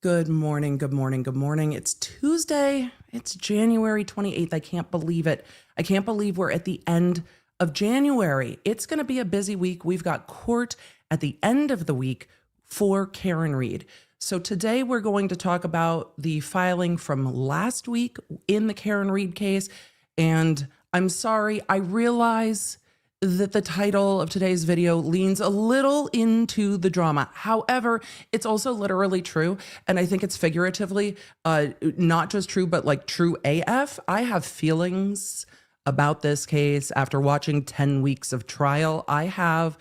Good morning, good morning, good morning. It's Tuesday. It's January 28th. I can't believe it. I can't believe we're at the end of January. It's going to be a busy week. We've got court at the end of the week for Karen Reed. So today we're going to talk about the filing from last week in the Karen Reed case. And I'm sorry, I realize that the title of today's video leans a little into the drama. However, it's also literally true. And I think it's figuratively not just true, but like true AF. I have feelings about this case after watching 10 weeks of trial. I have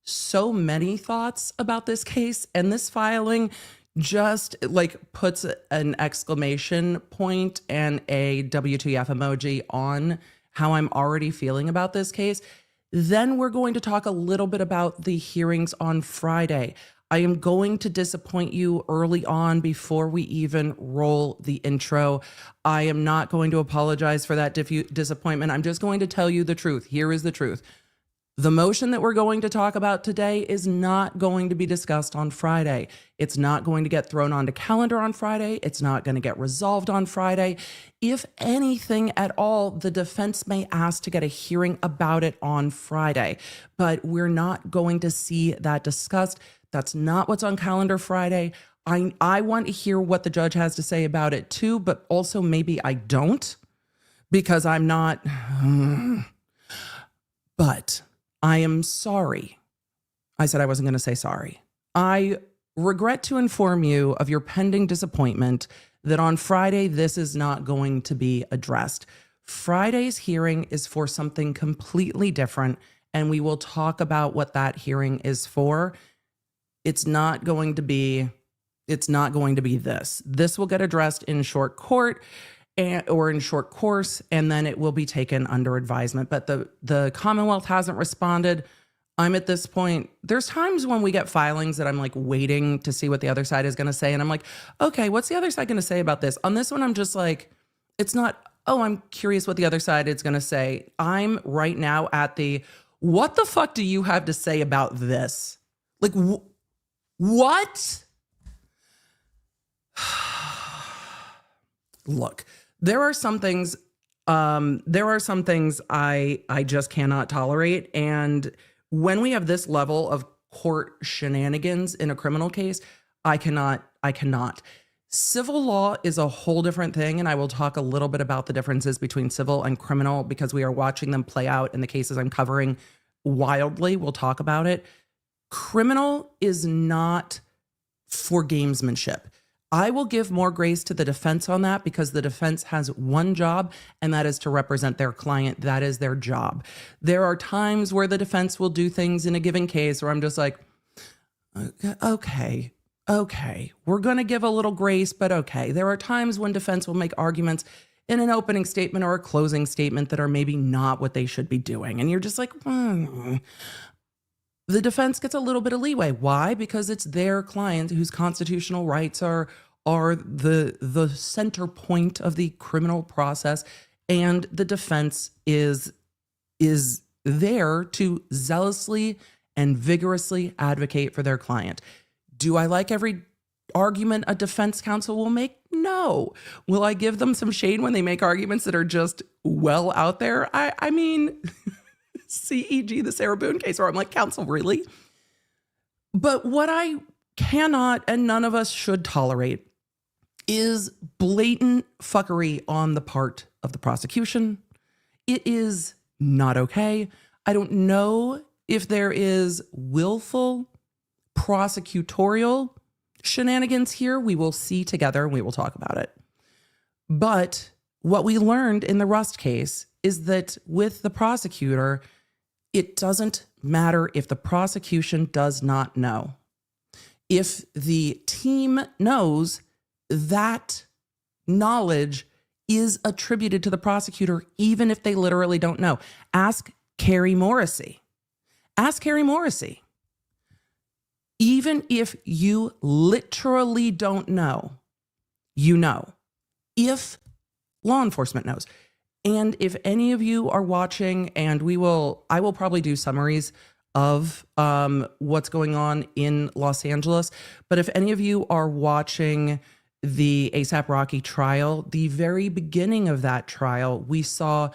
so many thoughts about this case, and this filing just like puts an exclamation point and a WTF emoji on how I'm already feeling about this case. Then we're going to talk a little bit about the hearings on Friday. I am going to disappoint you early on before we even roll the intro. I am not going to apologize for that disappointment. I'm just going to tell you the truth. Here is the truth. The motion that we're going to talk about today is not going to be discussed on Friday. It's not going to get thrown onto calendar on Friday. It's not going to get resolved on Friday. If anything at all, the defense may ask to get a hearing about it on Friday, but we're not going to see that discussed. That's not what's on calendar Friday. I want to hear what the judge has to say about it too, but also maybe I don't, because I'm not, but I am sorry. I said I wasn't going to say sorry. I regret to inform you of your pending disappointment that on Friday, this is not going to be addressed. Friday's hearing is for something completely different, and we will talk about what that hearing is for. It's not going to be this. This will get addressed in short court or in short course, and then it will be taken under advisement. But the Commonwealth hasn't responded. I'm at this point, there's times when we get filings that I'm like waiting to see what the other side is going to say. And I'm like, okay, what's the other side going to say about this? On this one, I'm just like, it's not, oh, I'm curious what the other side is going to say. I'm right now at the, what the fuck do you have to say about this? Like, what? Look, there are some things I just cannot tolerate. And when we have this level of court shenanigans in a criminal case, I cannot. Civil law is a whole different thing. And I will talk a little bit about the differences between civil and criminal because we are watching them play out in the cases I'm covering wildly. We'll talk about it. Criminal is not for gamesmanship. I will give more grace to the defense on that because the defense has one job, and that is to represent their client. That is their job. There are times where the defense will do things in a given case where I'm just like, okay, we're going to give a little grace, but okay. There are times when defense will make arguments in an opening statement or a closing statement that are maybe not what they should be doing. And you're just like, The defense gets a little bit of leeway. Why? Because it's their client whose constitutional rights are the center point of the criminal process, and the defense is there to zealously and vigorously advocate for their client. Do I like every argument a defense counsel will make? No. Will I give them some shade when they make arguments that are just well out there? I mean... CEG, the Sarah Boone case, where I'm like, counsel, really? But what I cannot, and none of us should tolerate, is blatant fuckery on the part of the prosecution. It is not okay. I don't know if there is willful prosecutorial shenanigans here. We will see together and we will talk about it. But what we learned in the Rust case is that with the prosecutor, it doesn't matter if the prosecution does not know. If the team knows, that knowledge is attributed to the prosecutor, even if they literally don't know. Ask Carrie Morrissey. Even if you literally don't know, you know. If law enforcement knows. And if any of you are watching, and I will probably do summaries of what's going on in Los Angeles. But if any of you are watching the ASAP Rocky trial, the very beginning of that trial, we saw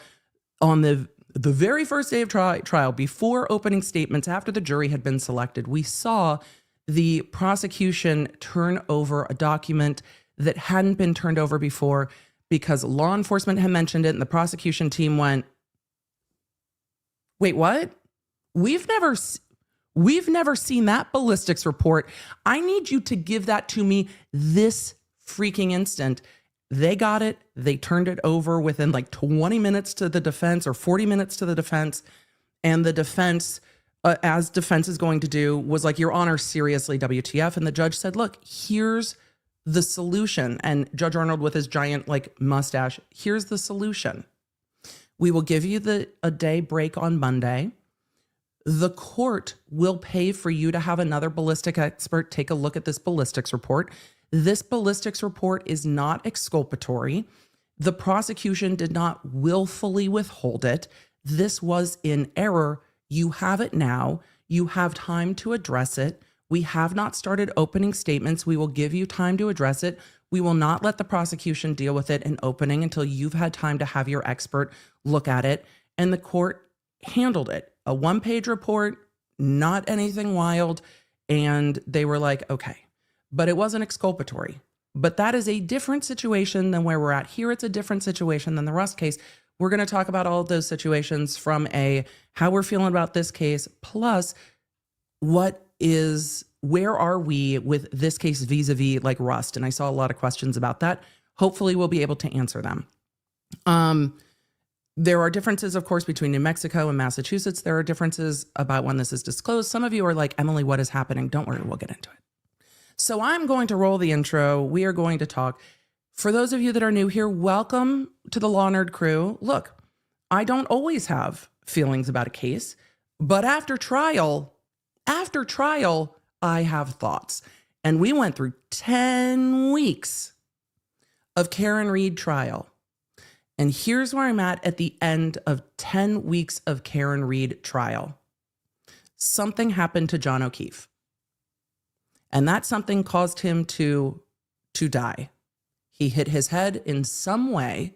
on the very first day of trial, before opening statements, after the jury had been selected, we saw the prosecution turn over a document that hadn't been turned over before because law enforcement had mentioned it, and the prosecution team went, wait, what? We've never seen that ballistics report. I need you to give that to me this freaking instant. They got it. They turned it over within like 20 minutes to the defense or 40 minutes to the defense. And the defense, as defense is going to do, was like, Your Honor, seriously, WTF? And the judge said, look, here's the solution. And Judge Arnold with his giant like mustache, here's the solution. We will give you a day break on Monday. The court will pay for you to have another ballistic expert take a look at this ballistics report. This ballistics report is not exculpatory. The prosecution did not willfully withhold it. This was in error. You have it now. You have time to address it. We have not started opening statements. We will give you time to address it. We will not let the prosecution deal with it in opening until you've had time to have your expert look at it. And the court handled it. A one-page report, not anything wild. And they were like, okay, but it wasn't exculpatory. But that is a different situation than where we're at here. It's a different situation than the Rust case. We're going to talk about all of those situations from how we're feeling about this case, plus where are we with this case vis-a-vis like Rust? And I saw a lot of questions about that. Hopefully we'll be able to answer them. There are differences, of course, between New Mexico and Massachusetts. There are differences about when this is disclosed. Some of you are like, Emily, what is happening? Don't worry, we'll get into it. So I'm going to roll the intro. We are going to talk. For those of you that are new here, welcome to the Law Nerd crew. Look, I don't always have feelings about a case, but after trial, I have thoughts. And we went through 10 weeks of Karen Read trial. And here's where I'm at the end of 10 weeks of Karen Read trial. Something happened to John O'Keefe. And that something caused him to die. He hit his head in some way,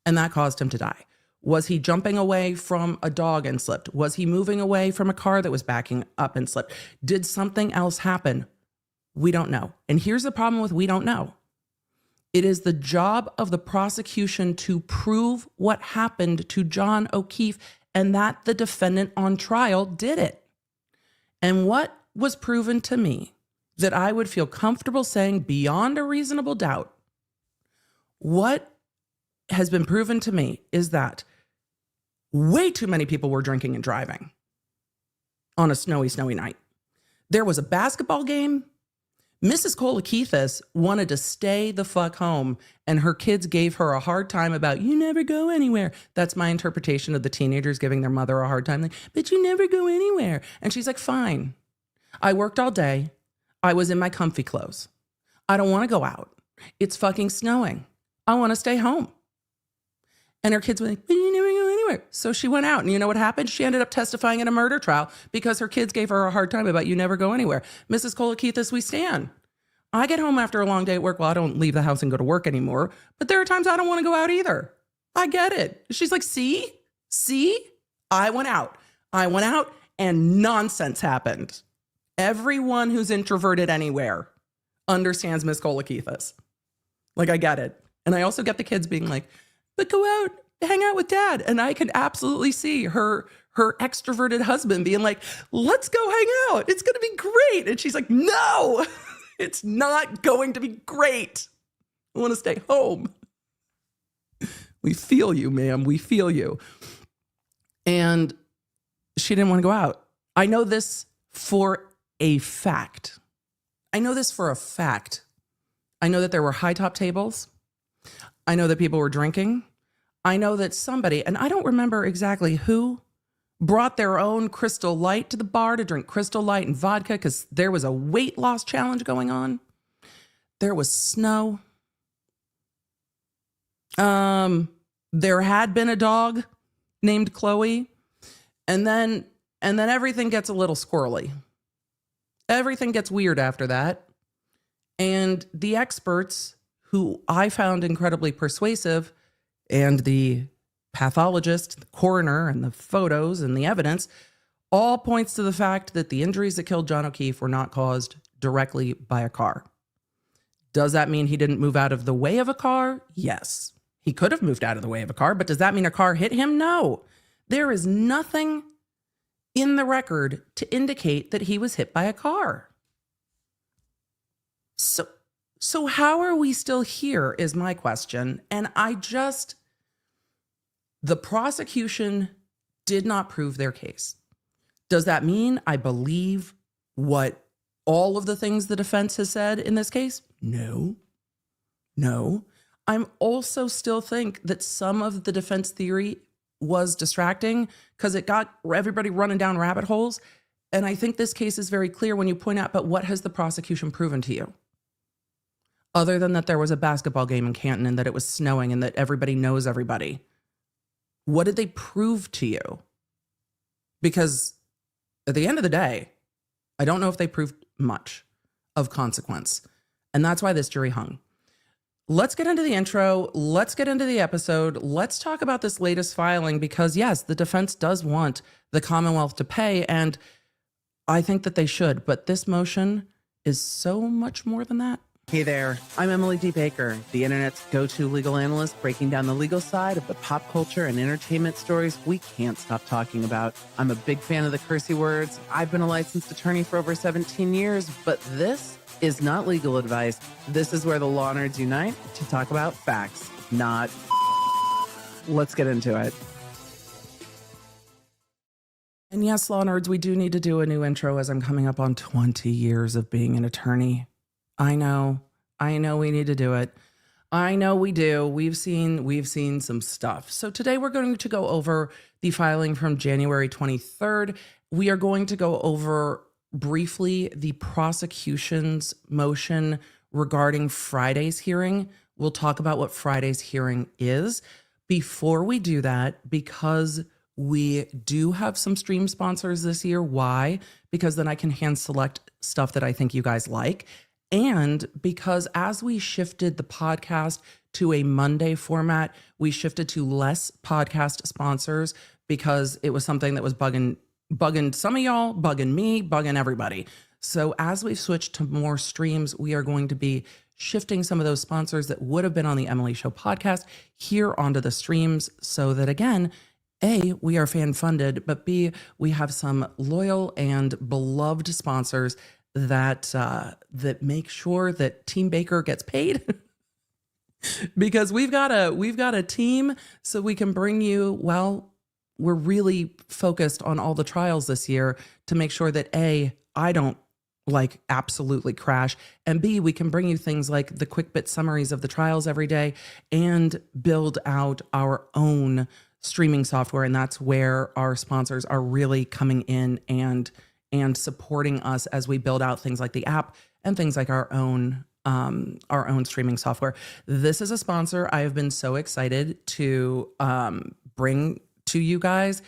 and that caused him to die. Was he jumping away from a dog and slipped? Was he moving away from a car that was backing up and slipped? Did something else happen? We don't know. And here's the problem with we don't know. It is the job of the prosecution to prove what happened to John O'Keefe and that the defendant on trial did it. And what was proven to me that I would feel comfortable saying beyond a reasonable doubt, what has been proven to me is that way too many people were drinking and driving on a snowy night. There was a basketball game. Mrs. Kolakithis wanted to stay the fuck home, and her kids gave her a hard time about, you never go anywhere. That's my interpretation of the teenagers giving their mother a hard time. Like, but you never go anywhere. And she's like, fine. I worked all day. I was in my comfy clothes. I don't want to go out. It's fucking snowing. I want to stay home. And her kids were like, but you never go anywhere. So she went out, and you know what happened? She ended up testifying in a murder trial because her kids gave her a hard time about you never go anywhere. Mrs. Kolakithis, we stand. I get home after a long day at work. Well, I don't leave the house and go to work anymore, but there are times I don't want to go out either. I get it. She's like, see, I went out and nonsense happened. Everyone who's introverted anywhere understands Miss Kolakithis. Like, I get it. And I also get the kids being like, but go out, hang out with dad. And I can absolutely see her extroverted husband being like, let's go hang out. It's going to be great. And she's like, no, it's not going to be great. I want to stay home. We feel you, ma'am. We feel you. And she didn't want to go out. I know this for a fact. I know that there were high top tables. I know that people were drinking. I know that somebody, and I don't remember exactly who, brought their own Crystal Light to the bar to drink Crystal Light and vodka because there was a weight loss challenge going on. There was snow. There had been a dog named Chloe. And then And then everything gets a little squirrely. Everything gets weird after that. And the experts, who I found incredibly persuasive, and the pathologist, the coroner, and the photos and the evidence, all points to the fact that the injuries that killed John O'Keefe were not caused directly by a car. Does that mean he didn't move out of the way of a car? Yes. He could have moved out of the way of a car, but does that mean a car hit him? No. There is nothing in the record to indicate that he was hit by a car. So how are we still here is my question. And the prosecution did not prove their case. Does that mean I believe what all of the things the defense has said in this case? No. I'm also still think that some of the defense theory was distracting because it got everybody running down rabbit holes. And I think this case is very clear when you point out, but what has the prosecution proven to you? Other than that there was a basketball game in Canton and that it was snowing and that everybody knows everybody. What did they prove to you? Because at the end of the day, I don't know if they proved much of consequence. And that's why this jury hung. Let's get into the intro. Let's get into the episode. Let's talk about this latest filing because, yes, the defense does want the Commonwealth to pay, and I think that they should. But this motion is so much more than that. Hey there, I'm Emily D. Baker, the internet's go-to legal analyst, breaking down the legal side of the pop culture and entertainment stories we can't stop talking about. I'm a big fan of the cursey words. I've been a licensed attorney for over 17 years, but this is not legal advice. This is where the law nerds unite to talk about facts, not Let's get into it. And yes, law nerds, we do need to do a new intro as I'm coming up on 20 years of being an attorney. I know we need to do it. I know we do. We've seen some stuff. So today we're going to go over the filing from January 23rd. We are going to go over briefly the prosecution's motion regarding Friday's hearing. We'll talk about what Friday's hearing is. Before we do that, because we do have some stream sponsors this year. Why? Because then I can hand select stuff that I think you guys like. And because as we shifted the podcast to a Monday format, we shifted to less podcast sponsors because it was something that was bugging some of y'all, bugging me, bugging everybody. So as we've switched to more streams, we are going to be shifting some of those sponsors that would have been on the Emily Show podcast here onto the streams so that, again, A, we are fan funded, but B, we have some loyal and beloved sponsors that make sure that Team Baker gets paid because we've got a team so we can bring you, well, we're really focused on all the trials this year to make sure that A, I don't absolutely crash, and B, we can bring you things like the quick bit summaries of the trials every day and build out our own streaming software. And that's where our sponsors are really coming in and supporting us as we build out things like the app and things like our own streaming software. This is a sponsor I have been so excited to bring to you guys.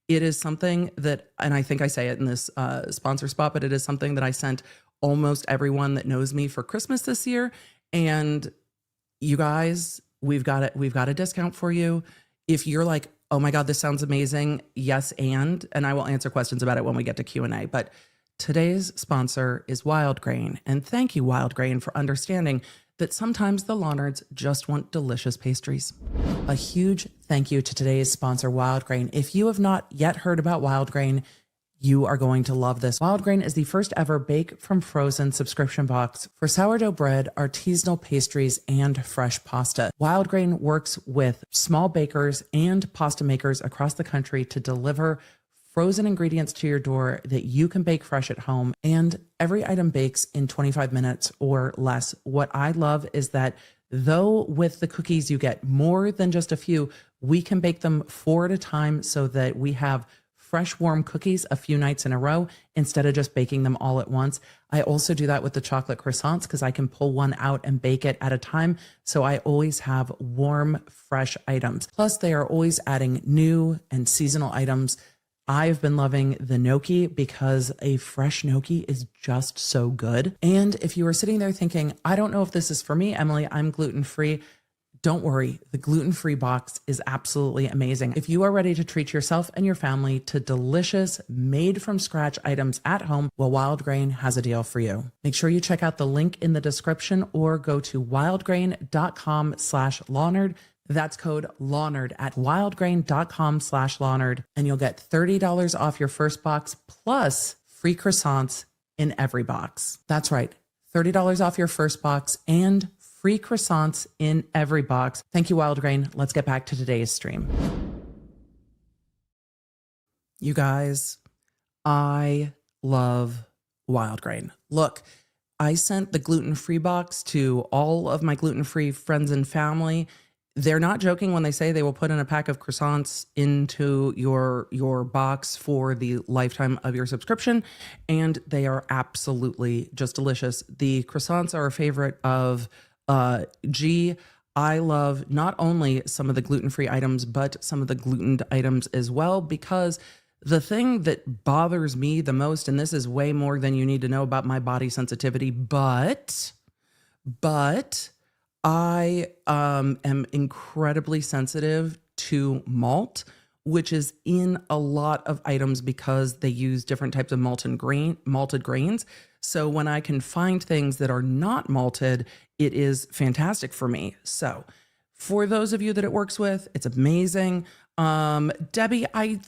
It is something that, and I think I say it in this sponsor spot, but it is something that I sent almost everyone that knows me for Christmas this year. And you guys, we've got a discount for you. If you're like, oh my God, this sounds amazing. Yes. And I will answer questions about it when we get to Q&A. But today's sponsor is Wildgrain. And thank you, Wildgrain, for understanding that sometimes the law nerds just want delicious pastries. A huge thank you to today's sponsor, Wildgrain. If you have not yet heard about Wildgrain, you are going to love this. Wildgrain is the first ever bake from frozen subscription box for sourdough bread, artisanal pastries, and fresh pasta. Wildgrain works with small bakers and pasta makers across the country to deliver frozen ingredients to your door that you can bake fresh at home. And every item bakes in 25 minutes or less. What I love is that though with the cookies you get more than just a few, we can bake them 4 at a time so that we have fresh, warm cookies a few nights in a row instead of just baking them all at once. I also do that with the chocolate croissants because I can pull one out and bake it at a time. So I always have warm, fresh items. Plus, they are always adding new and seasonal items I've been loving the gnocchi because a fresh gnocchi is just so good. And if you were sitting there thinking, I don't know if this is for me, Emily, I'm gluten-free. Don't worry, the gluten-free box is absolutely amazing. If you are ready to treat yourself and your family to delicious, made from scratch items at home, well, Wildgrain has a deal for you. Make sure you check out the link in the description or go to wildgrain.com/Lawnerd. That's code Lawnerd at wildgrain.com/Lawnerd, and you'll get $30 off your first box plus free croissants in every box. That's right, $30 off your first box and free croissants in every box. Thank you, Wildgrain. Let's get back to today's stream. You guys, I love Wildgrain. Look, I sent the gluten-free box to all of my gluten-free friends and family. They're not joking when they say they will put in a pack of croissants into your box for the lifetime of your subscription, and they are absolutely just delicious. The croissants are a favorite of G. I love not only some of the gluten-free items, but some of the glutened items as well, because the thing that bothers me the most, and this is way more than you need to know about my body sensitivity, but I am incredibly sensitive to malt, which is in a lot of items because they use different types of malted grains. So when I can find things that are not malted, it is fantastic for me. So for those of you that it works with, it's amazing. Debbie, I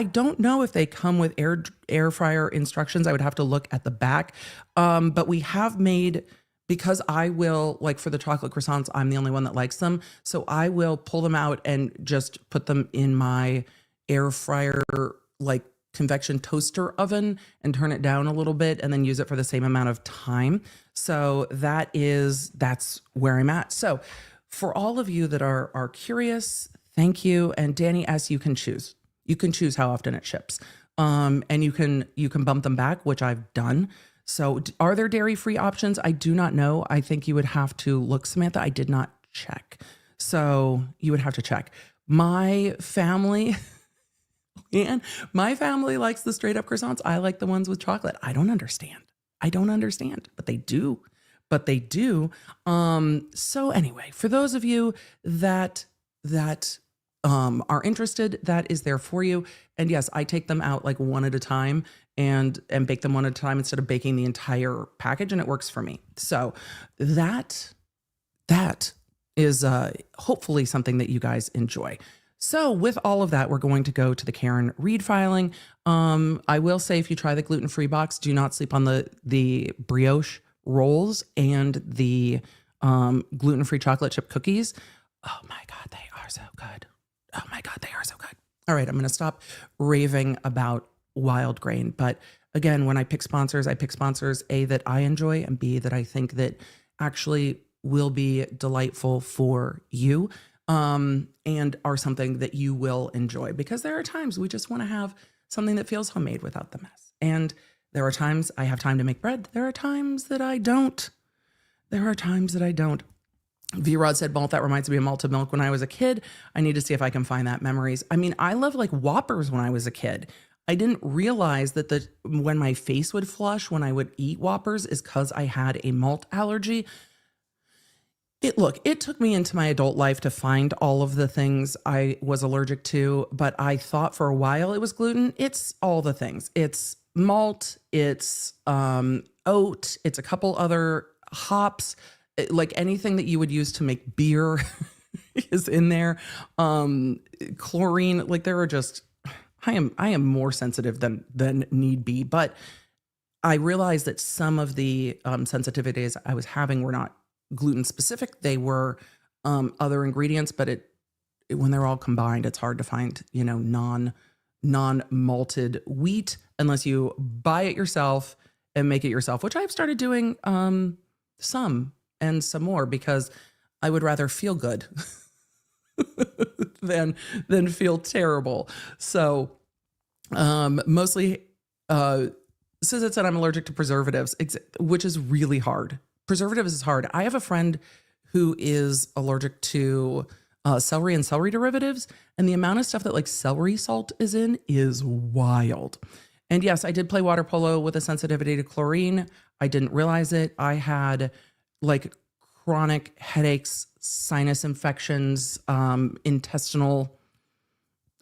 don't know if they come with air fryer instructions. I would have to look at the back. But we have made, because I will, like for the chocolate croissants, I'm the only one that likes them. So I will pull them out and just put them in my air fryer, like convection toaster oven, and turn it down a little bit and then use it for the same amount of time. So that's where I'm at. So for all of you that are curious, thank you. And Danny S, you can choose. You can choose how often it ships. And you can bump them back, which I've done. So are there dairy-free options? I do not know. I think you would have to look, Samantha. I did not check. So you would have to check. My family, man, my family likes the straight up croissants. I like the ones with chocolate. I don't understand, but they do. So anyway, for those of you that are interested, that is there for you. And yes, I take them out like one at a time and bake them one at a time instead of baking the entire package, and it works for me. So that is hopefully something that you guys enjoy. So with all of that, we're going to go to the Karen Reed filing. I will say, if you try the gluten-free box, do not sleep on the brioche rolls and the gluten-free chocolate chip cookies. Oh my God, they are so good. Oh my God, they are so good. All right, I'm going to stop raving about Wildgrain. But again, when I pick sponsors, A, that I enjoy, and B, that I think that actually will be delightful for you, and are something that you will enjoy. Because there are times we just want to have something that feels homemade without the mess. And there are times I have time to make bread. There are times that I don't. V-Rod said, malt, that reminds me of malted milk when I was a kid. I need to see if I can find that memories. I mean, I love like Whoppers when I was a kid. I didn't realize that when my face would flush when I would eat Whoppers is because I had a malt allergy. It took me into my adult life to find all of the things I was allergic to, but I thought for a while it was gluten. It's all the things. It's malt, it's oat, it's a couple other hops. Like anything that you would use to make beer is in there. Chlorine, like there are just, I am more sensitive than need be, but I realized that some of the sensitivities I was having were not gluten specific. They were other ingredients, but when they're all combined, it's hard to find, non-malted wheat unless you buy it yourself and make it yourself, which I've started doing some more, because I would rather feel good than feel terrible. So mostly Suzette said I'm allergic to preservatives, which is really hard. Preservatives is hard. I have a friend who is allergic to celery and celery derivatives. And the amount of stuff that like celery salt is in is wild. And yes, I did play water polo with a sensitivity to chlorine. I didn't realize it. I had like chronic headaches, sinus infections, intestinal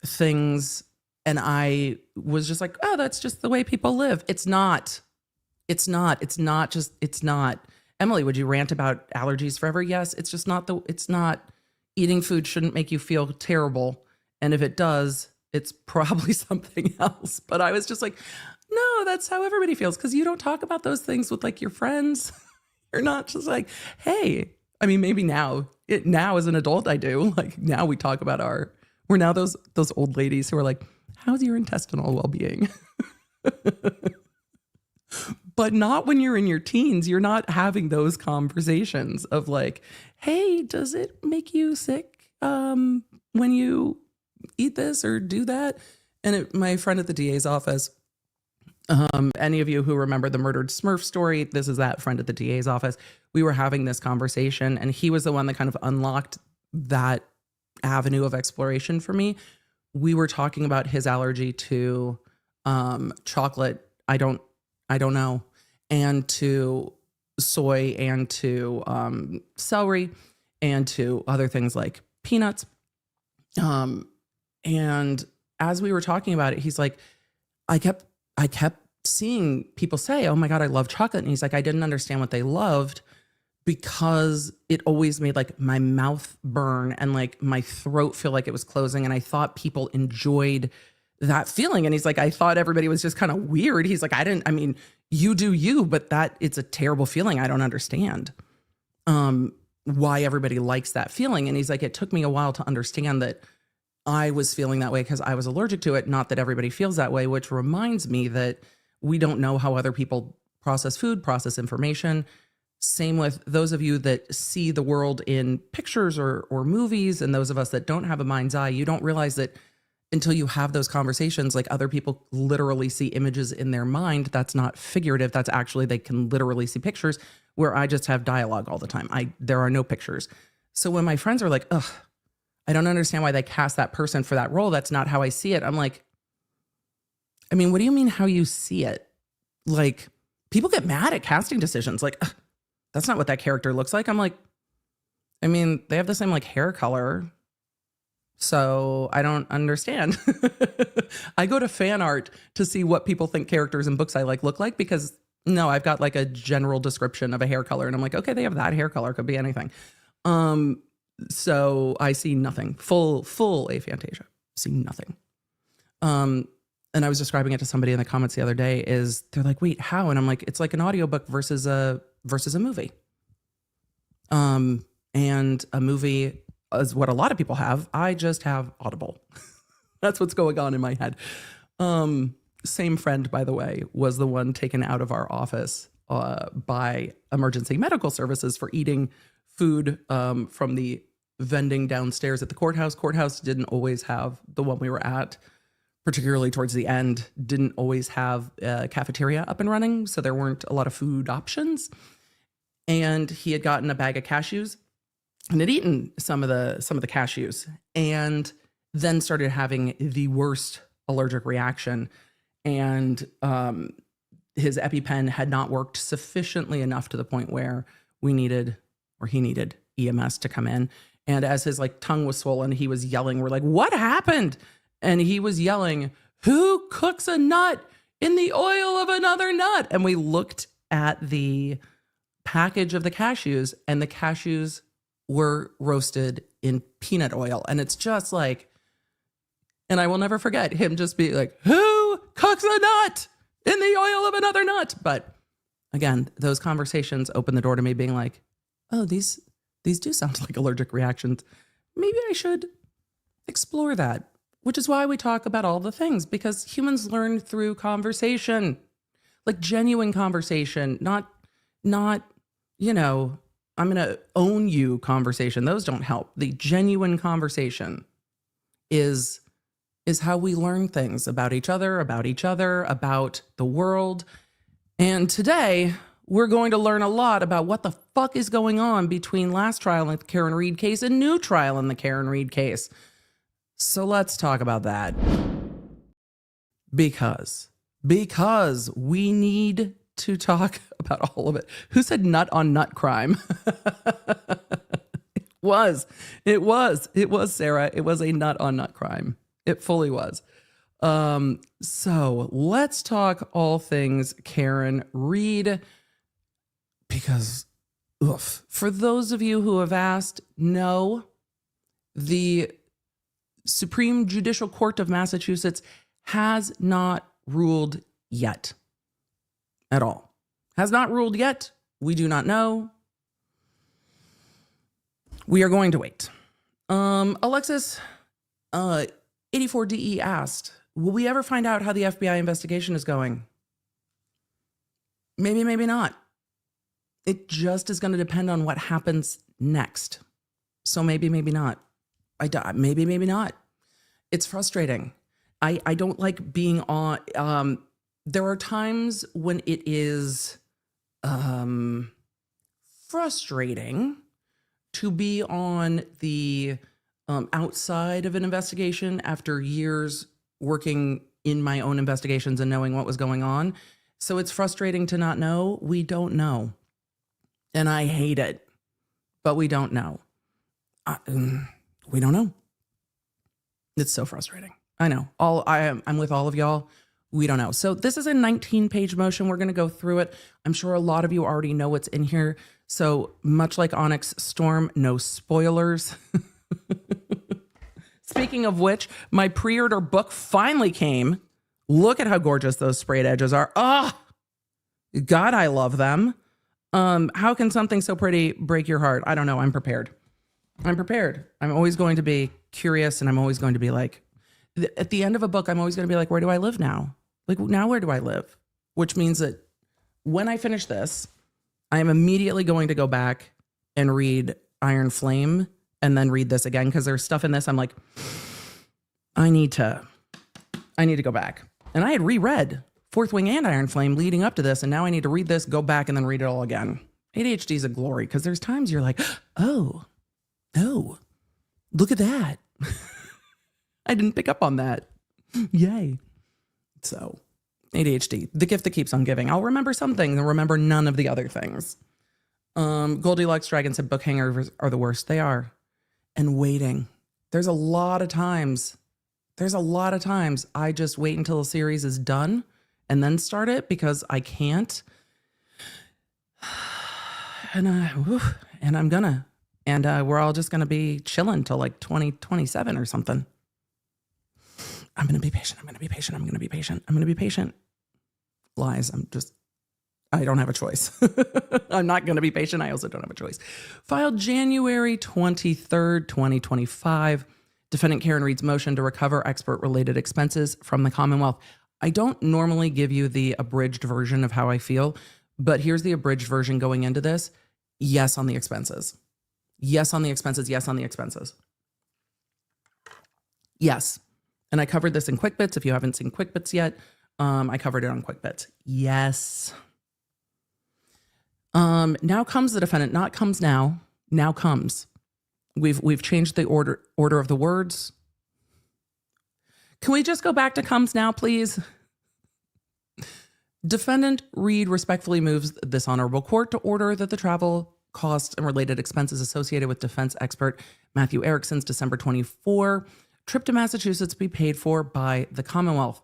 things. And I was just like, oh, that's just the way people live. It's not. It's not. It's not just, it's not. Emily, would you rant about allergies forever? Yes. It's just not it's not. Eating food shouldn't make you feel terrible. And if it does, it's probably something else. But I was just like, no, that's how everybody feels. Because you don't talk about those things with like your friends. You're not just like, hey, I mean, maybe now as an adult, I do. Like now we talk about we're now those old ladies who are like, how's your intestinal well-being? But not when you're in your teens. You're not having those conversations of like, hey, does it make you sick when you eat this or do that? And my friend at the DA's office, any of you who remember the murdered Smurf story, this is that friend at the DA's office. We were having this conversation and he was the one that kind of unlocked that avenue of exploration for me. We were talking about his allergy to chocolate. I don't know, and to soy and to celery and to other things like peanuts. And as we were talking about it, he's like, I kept seeing people say, oh my God, I love chocolate. And he's like, I didn't understand what they loved because it always made like my mouth burn and like my throat feel like it was closing. And I thought people enjoyed that feeling. And he's like, I thought everybody was just kind of weird. He's like, I mean, you do you, but it's a terrible feeling. I don't understand why everybody likes that feeling. And he's like, it took me a while to understand that I was feeling that way because I was allergic to it. Not that everybody feels that way, which reminds me that we don't know how other people process food, process information. Same with those of you that see the world in pictures or movies, and those of us that don't have a mind's eye, you don't realize that until you have those conversations, like other people literally see images in their mind. That's not figurative. That's actually, they can literally see pictures, where I just have dialogue all the time. There are no pictures. So when my friends are like, ugh, I don't understand why they cast that person for that role. That's not how I see it. I'm like, I mean, what do you mean how you see it? Like, people get mad at casting decisions. Like, ugh, that's not what that character looks like. I'm like, I mean, they have the same like hair color. So I don't understand. I go to fan art to see what people think characters in books I like look like, because no, I've got like a general description of a hair color and I'm like, okay, they have that hair color, could be anything. So I see nothing. Full aphantasia. See nothing. And I was describing it to somebody in the comments the other day. They're like, wait, how? And I'm like, it's like an audiobook versus a movie. And a movie is what a lot of people have. I just have Audible. That's what's going on in my head. Same friend, by the way, was the one taken out of our office by emergency medical services for eating food from the vending downstairs at the courthouse. Courthouse didn't always have, the one we were at, particularly towards the end, didn't always have a cafeteria up and running. So there weren't a lot of food options. And he had gotten a bag of cashews and had eaten some of the cashews, and then started having the worst allergic reaction. And his EpiPen had not worked sufficiently enough to the point where he needed EMS to come in. And as his like tongue was swollen, he was yelling, we're like, what happened? And he was yelling, who cooks a nut in the oil of another nut? And we looked at the package of the cashews, and the cashews were roasted in peanut oil. And it's just like, and I will never forget him just being like, who cooks a nut in the oil of another nut? But again, those conversations open the door to me being like, oh, these do sound like allergic reactions. Maybe I should explore that, which is why we talk about all the things, because humans learn through conversation, like genuine conversation, not, you know, I'm going to own you conversation. Those don't help. The genuine conversation is how we learn things about each other, about the world. And today we're going to learn a lot about what the fuck is going on between last trial in the Karen Reed case and new trial in the Karen Reed case. So let's talk about that. Because we need to talk about all of it. Who said nut on nut crime? It was Sarah. It was a nut on nut crime. It fully was. So let's talk all things Karen Reed, because for those of you who have asked, no, the Supreme Judicial Court of Massachusetts has not ruled yet. At all. Has not ruled yet. We do not know. We are going to wait. Alexis, 84DE asked, will we ever find out how the FBI investigation is going? Maybe, maybe not. It just is going to depend on what happens next. So maybe, maybe not. Maybe, maybe not. It's frustrating. I don't like being on, there are times when it is frustrating to be on the outside of an investigation after years working in my own investigations and knowing what was going on. So it's frustrating to not know. We don't know. And I hate it, but we don't know. We don't know. It's so frustrating. I know. I'm with all of y'all. We don't know. So this is a 19-page motion. We're going to go through it. I'm sure a lot of you already know what's in here. So much like Onyx Storm, no spoilers. Speaking of which, my pre-order book finally came. Look at how gorgeous those sprayed edges are. Ah, God, I love them. How can something so pretty break your heart? I don't know. I'm prepared. I'm always going to be curious, and I'm always going to be like, at the end of a book, I'm always going to be like, where do I live now? Like, now where do I live? Which means that when I finish this, I am immediately going to go back and read Iron Flame and then read this again, because there's stuff in this I'm like, I need to go back. And I had reread Fourth Wing and Iron Flame leading up to this, and now I need to read this, go back, and then read it all again. ADHD is a glory, because there's times you're like, oh, look at that. I didn't pick up on that. Yay. So ADHD, the gift that keeps on giving. I'll remember some things and remember none of the other things. Goldilocks Dragon said book hangers are the worst. They are. And waiting. There's a lot of times I just wait until a series is done and then start it, because I can't. And I'm gonna. And we're all just gonna be chilling till like 2027 or something. I'm going to be patient. Lies. I don't have a choice. I'm not going to be patient. I also don't have a choice. Filed January 23rd, 2025. Defendant Karen Reed's motion to recover expert-related expenses from the Commonwealth. I don't normally give you the abridged version of how I feel, but here's the abridged version going into this. Yes on the expenses. Yes on the expenses. Yes on the expenses. Yes. And I covered this in Quick Bits. If you haven't seen Quick Bits yet, I covered it on Quick Bits. Yes. Now comes the defendant, not comes now. Now comes. We've changed the order of the words. Can we just go back to comes now, please? Defendant Reed respectfully moves this honorable court to order that the travel costs and related expenses associated with defense expert Matthew Erickson's December 24 trip to Massachusetts be paid for by the Commonwealth.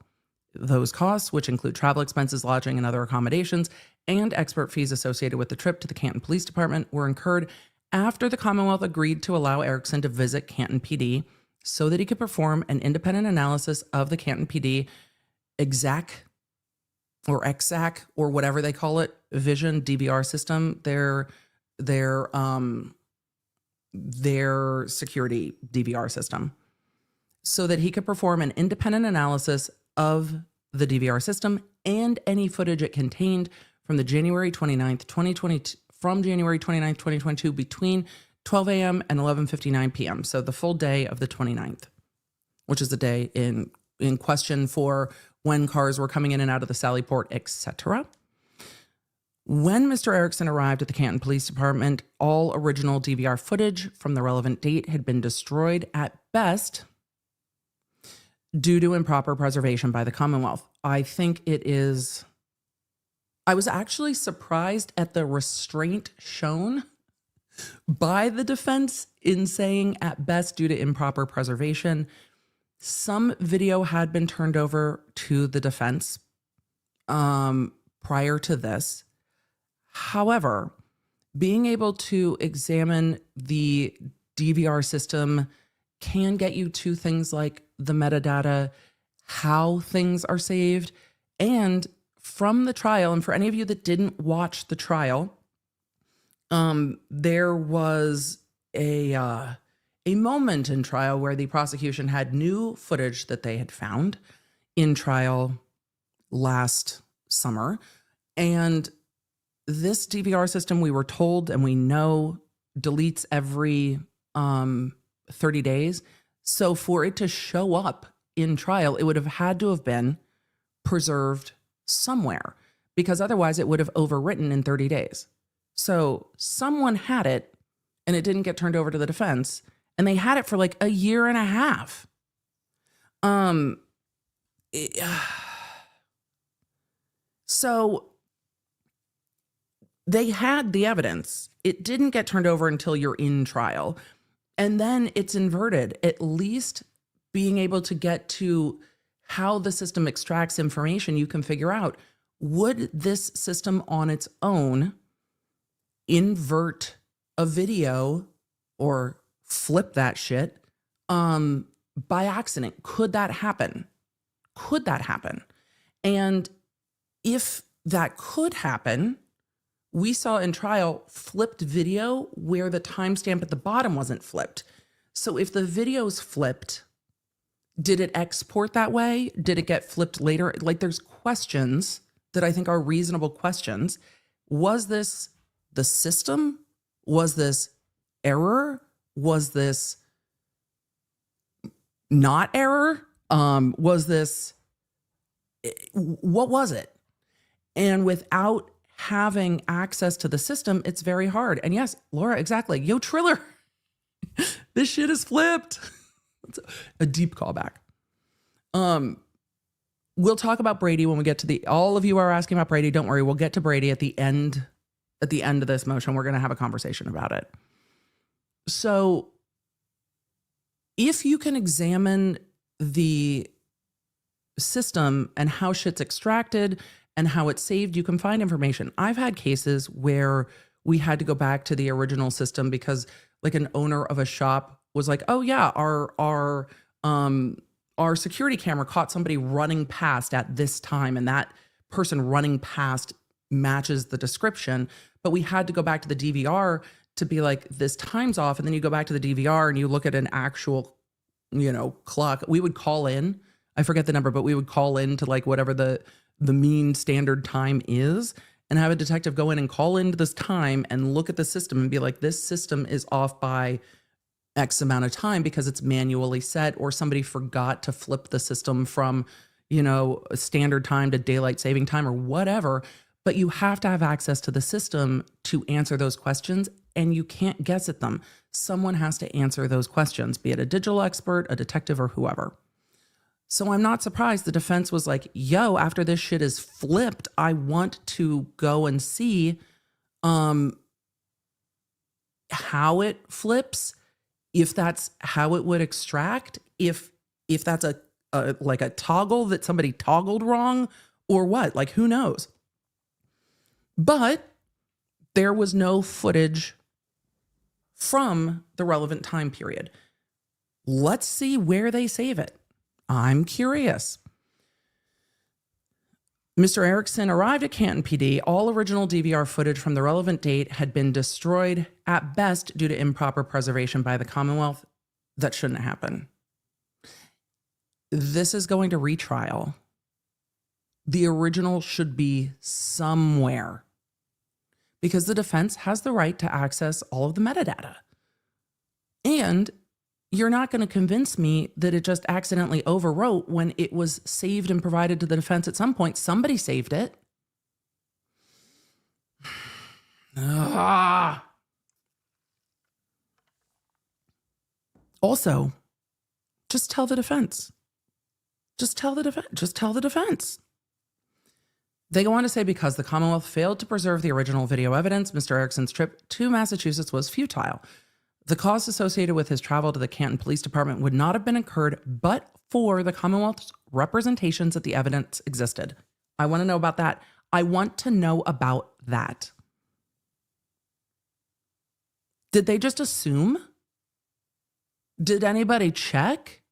Those costs, which include travel expenses, lodging, and other accommodations, and expert fees associated with the trip to the Canton Police Department, were incurred after the Commonwealth agreed to allow Erickson to visit Canton PD so that he could perform an independent analysis of the Canton PD exec or whatever they call it, vision DVR system, their security DVR system, so that he could perform an independent analysis of the DVR system and any footage it contained from the January 29th, 2022 between 12 a.m. and 11:59 p.m. So the full day of the 29th, which is the day in question for when cars were coming in and out of the Sallyport, etc. When Mr. Erickson arrived at the Canton Police Department, all original DVR footage from the relevant date had been destroyed at best due to improper preservation by the Commonwealth. I was actually surprised at the restraint shown by the defense in saying at best due to improper preservation. Some video had been turned over to the defense prior to this. However, being able to examine the DVR system can get you to things like the metadata, how things are saved, and from the trial, and for any of you that didn't watch the trial, there was a moment in trial where the prosecution had new footage that they had found in trial last summer. And this DVR system, we were told, and we know, deletes every 30 days. So for it to show up in trial, it would have had to have been preserved somewhere, because otherwise it would have overwritten in 30 days. So someone had it and it didn't get turned over to the defense, and they had it for like a year and a half. So they had the evidence. It didn't get turned over until you're in trial. And then it's inverted. At least being able to get to how the system extracts information, you can figure out, would this system on its own invert a video or flip that shit by accident? Could that happen? Could that happen? And if that could happen, we saw in trial flipped video where the timestamp at the bottom wasn't flipped. So if the video's flipped, did it export that way? Did it get flipped later? Like, there's questions that I think are reasonable questions. Was this the system? Was this error? Was this not error? Was this, what was it? And without having access to the system, it's very hard. And yes, Laura, exactly. Yo, Triller, this shit is flipped. It's a deep callback. We'll talk about Brady when we get to all of you are asking about Brady. Don't worry. We'll get to Brady at the end of this motion. We're going to have a conversation about it. So if you can examine the system and how shit's extracted and how it's saved, you can find information. I've had cases where we had to go back to the original system because like an owner of a shop was like, oh yeah, our security camera caught somebody running past at this time, and that person running past matches the description. But we had to go back to the DVR to be like, this time's off. And then you go back to the DVR and you look at an actual, clock. We would call in, I forget the number, but we would call in to like whatever the mean standard time is, and have a detective go in and call into this time and look at the system and be like, this system is off by X amount of time because it's manually set, or somebody forgot to flip the system from, a standard time to daylight saving time or whatever. But you have to have access to the system to answer those questions, and you can't guess at them. Someone has to answer those questions, be it a digital expert, a detective, or whoever. So I'm not surprised the defense was like, yo, after this shit is flipped, I want to go and see how it flips, if that's how it would extract, if that's a toggle that somebody toggled wrong or what, like, who knows? But there was no footage from the relevant time period. Let's see where they save it. I'm curious. Mr. Erickson arrived at Canton PD. All original DVR footage from the relevant date had been destroyed at best due to improper preservation by the Commonwealth. That shouldn't happen. This is going to retrial. The original should be somewhere, because the defense has the right to access all of the metadata. And you're not going to convince me that it just accidentally overwrote when it was saved and provided to the defense at some point. Somebody saved it. Ah. Also, just tell the defense. Just tell the defense. Just tell the defense. They go on to say because the Commonwealth failed to preserve the original video evidence, Mr. Erickson's trip to Massachusetts was futile. The costs associated with his travel to the Canton Police Department would not have been incurred but for the Commonwealth's representations that the evidence existed. I want to know about that. I want to know about that. Did they just assume? Did anybody check?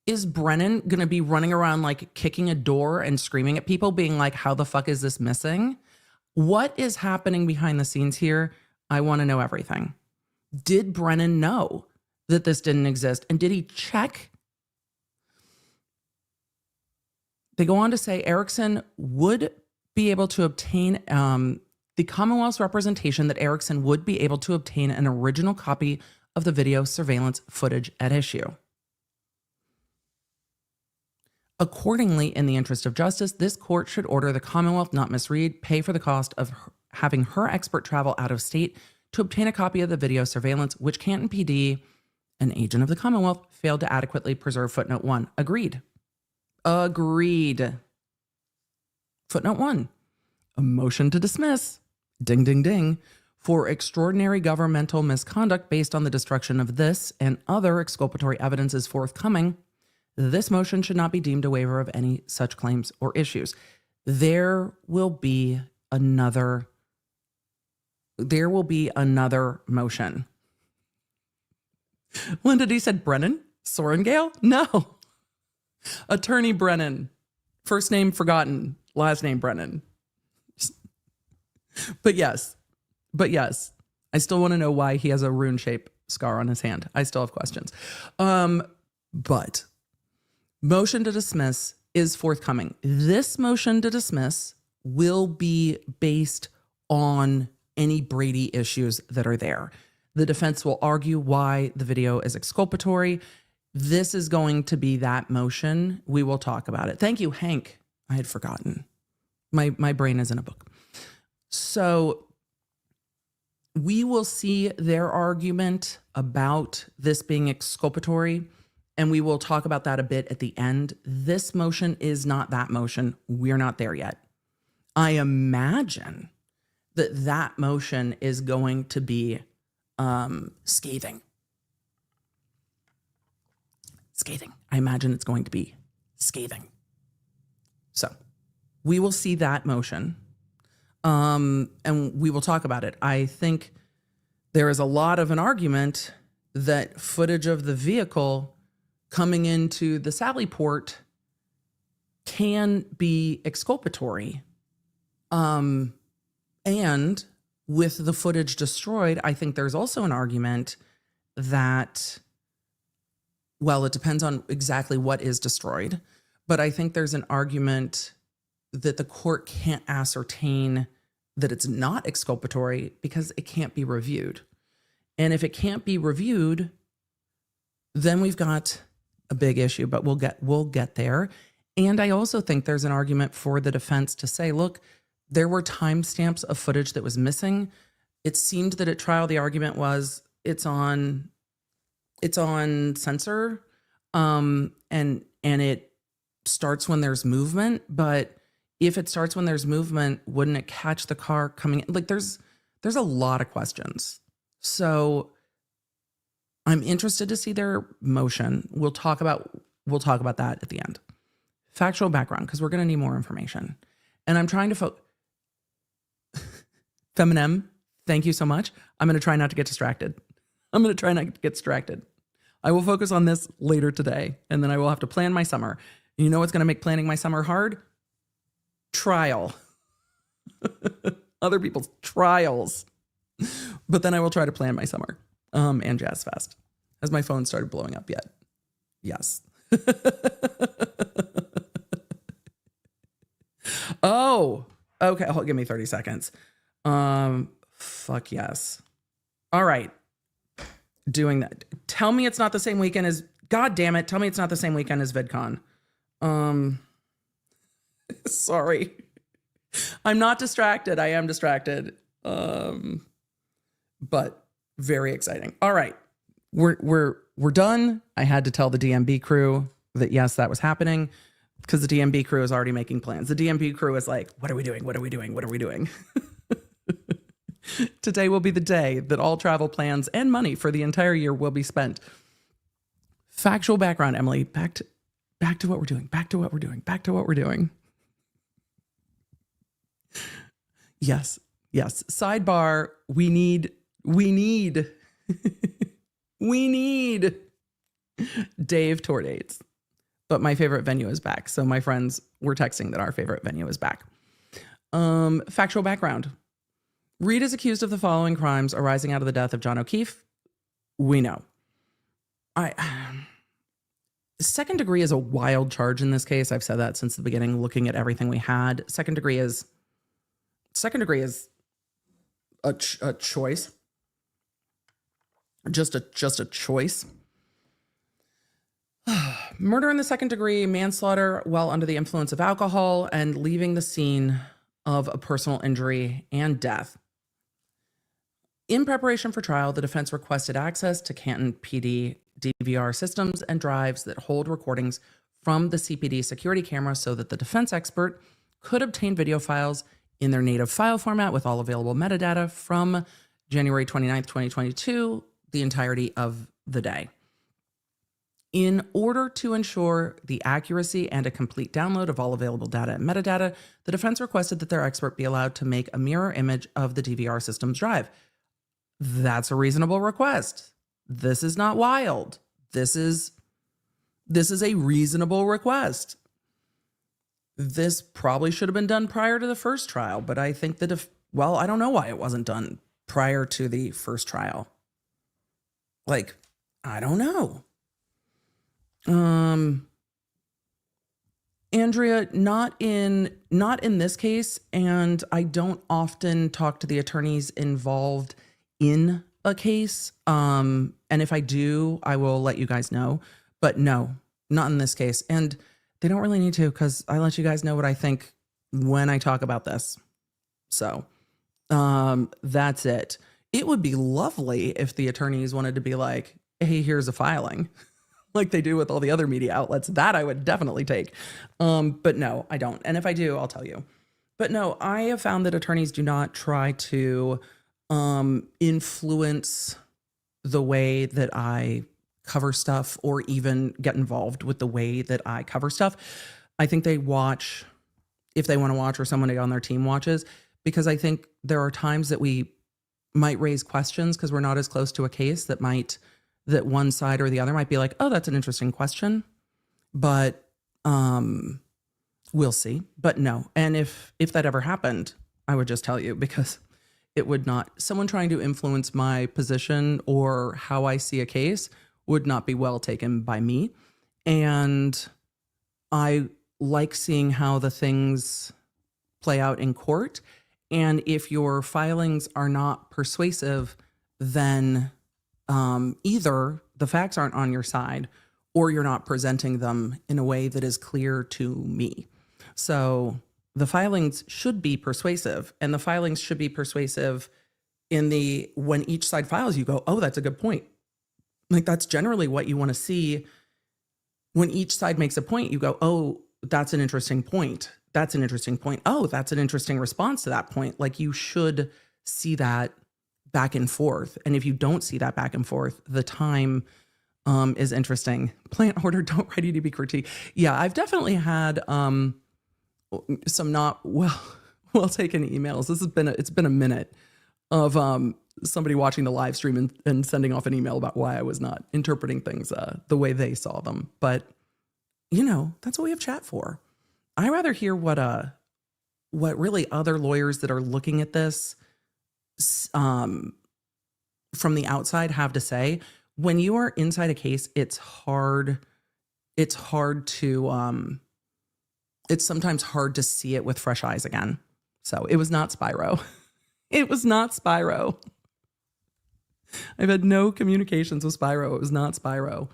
Is Brennan going to be running around like kicking a door and screaming at people being like, how the fuck is this missing? What is happening behind the scenes here? I want to know everything. Did Brennan know that this didn't exist? And did he check? They go on to say Erickson would be able to obtain the Commonwealth's representation that Erickson would be able to obtain an original copy of the video surveillance footage at issue. Accordingly, in the interest of justice, this court should order the Commonwealth, not Ms. Reed, pay for the cost of having her expert travel out of state to obtain a copy of the video surveillance, which Canton PD, an agent of the Commonwealth, failed to adequately preserve. Footnote 1. Agreed. Agreed. Footnote 1. A motion to dismiss, ding, ding, ding, for extraordinary governmental misconduct based on the destruction of this and other exculpatory evidence is forthcoming. This motion should not be deemed a waiver of any such claims or issues. There will be another motion. Linda D said, Brennan? Sorengale? No. Attorney Brennan. First name forgotten. Last name Brennan. But yes. I still want to know why he has a rune-shaped scar on his hand. I still have questions. But motion to dismiss is forthcoming. This motion to dismiss will be based on any Brady issues that are there. The defense will argue why the video is exculpatory. This is going to be that motion. We will talk about it. Thank you, Hank. I had forgotten. My brain is in a book. So we will see their argument about this being exculpatory, and we will talk about that a bit at the end. This motion is not that motion. We're not there yet. I imagine that motion is going to be scathing. Scathing. I imagine it's going to be scathing. So we will see that motion. And we will talk about it. I think there is a lot of an argument that footage of the vehicle coming into the Sally Port can be exculpatory. And with the footage destroyed, I think there's also an argument that, well, it depends on exactly what is destroyed, but I think there's an argument that the court can't ascertain that it's not exculpatory because it can't be reviewed. And if it can't be reviewed, then we've got a big issue, but we'll get there. And I also think there's an argument for the defense to say, look, there were timestamps of footage that was missing. It seemed that at trial, the argument was it's on sensor, and it starts when there's movement, but if it starts when there's movement, wouldn't it catch the car coming in? Like there's a lot of questions. So I'm interested to see their motion. We'll talk about that at the end. Factual background, because we're going to need more information. And I'm trying to Feminem, thank you so much. I'm going to try not to get distracted. I will focus on this later today, and then I will have to plan my summer. You know what's going to make planning my summer hard? Trial. Other people's trials. But then I will try to plan my summer and Jazz Fest. Has my phone started blowing up yet? Yes. Oh, okay. Give me 30 seconds. Fuck yes. All right. Doing that. Tell me it's not the same weekend as, God damn it. Tell me it's not the same weekend as VidCon. Sorry. I'm not distracted. I am distracted. But very exciting. All right. We're done. I had to tell the DMB crew that yes, that was happening because the DMB crew is already making plans. The DMB crew is like, what are we doing? What are we doing? What are we doing? Today will be the day that all travel plans and money for the entire year will be spent. Factual background, Emily. Back to what we're doing. Back to what we're doing. Back to what we're doing. Yes. Sidebar. We need Dave tour dates. But my favorite venue is back. So my friends were texting that our favorite venue is back. Factual background. Reed is accused of the following crimes arising out of the death of John O'Keefe. We know. Second degree is a wild charge in this case. I've said that since the beginning, looking at everything we had. Second degree is a choice. Just a choice. Murder in the second degree, manslaughter while under the influence of alcohol, and leaving the scene of a personal injury and death. In preparation for trial, the defense requested access to Canton PD DVR systems and drives that hold recordings from the CPD security camera so that the defense expert could obtain video files in their native file format with all available metadata from January 29th, 2022, the entirety of the day. In order to ensure the accuracy and a complete download of all available data and metadata, the defense requested that their expert be allowed to make a mirror image of the DVR system's drive. That's a reasonable request. This is not wild. This is a reasonable request. This probably should have been done prior to the first trial, but I think that I don't know why it wasn't done prior to the first trial. Like, I don't know. Andrea, not in this case, and I don't often talk to the attorneys involved in a case. And if I do, I will let you guys know. But no, not in this case. And they don't really need to, because I let you guys know what I think when I talk about this. So that's it. It would be lovely if the attorneys wanted to be like, hey, here's a filing. Like they do with all the other media outlets. That I would definitely take. But no, I don't. And if I do, I'll tell you. But no, I have found that attorneys do not try to influence the way that I cover stuff or even get involved with the way that I cover stuff. I think they watch if they want to watch or somebody on their team watches, because I think there are times that we might raise questions because we're not as close to a case that one side or the other might be like, oh, that's an interesting question, but we'll see. But no. And if that ever happened, I would just tell you, because it would not, someone trying to influence my position or how I see a case would not be well taken by me. And I like seeing how the things play out in court. And if your filings are not persuasive, then either the facts aren't on your side or you're not presenting them in a way that is clear to me. So the filings should be persuasive, and the filings should be persuasive when each side files, you go, oh, that's a good point. Like that's generally what you want to see. When each side makes a point, you go, oh, that's an interesting point. That's an interesting point. Oh, that's an interesting response to that point. Like you should see that back and forth. And if you don't see that back and forth, the time is interesting. Plant order, don't ready to be critiqued. Yeah, I've definitely had some not well taken emails. It's been a minute of somebody watching the live stream and sending off an email about why I was not interpreting things the way they saw them. But that's what we have chat for. I rather hear what really other lawyers that are looking at this from the outside have to say. When you are inside a case, it's sometimes hard to see it with fresh eyes again. So it was not Spyro. It was not Spyro. I've had no communications with Spyro. It was not Spyro.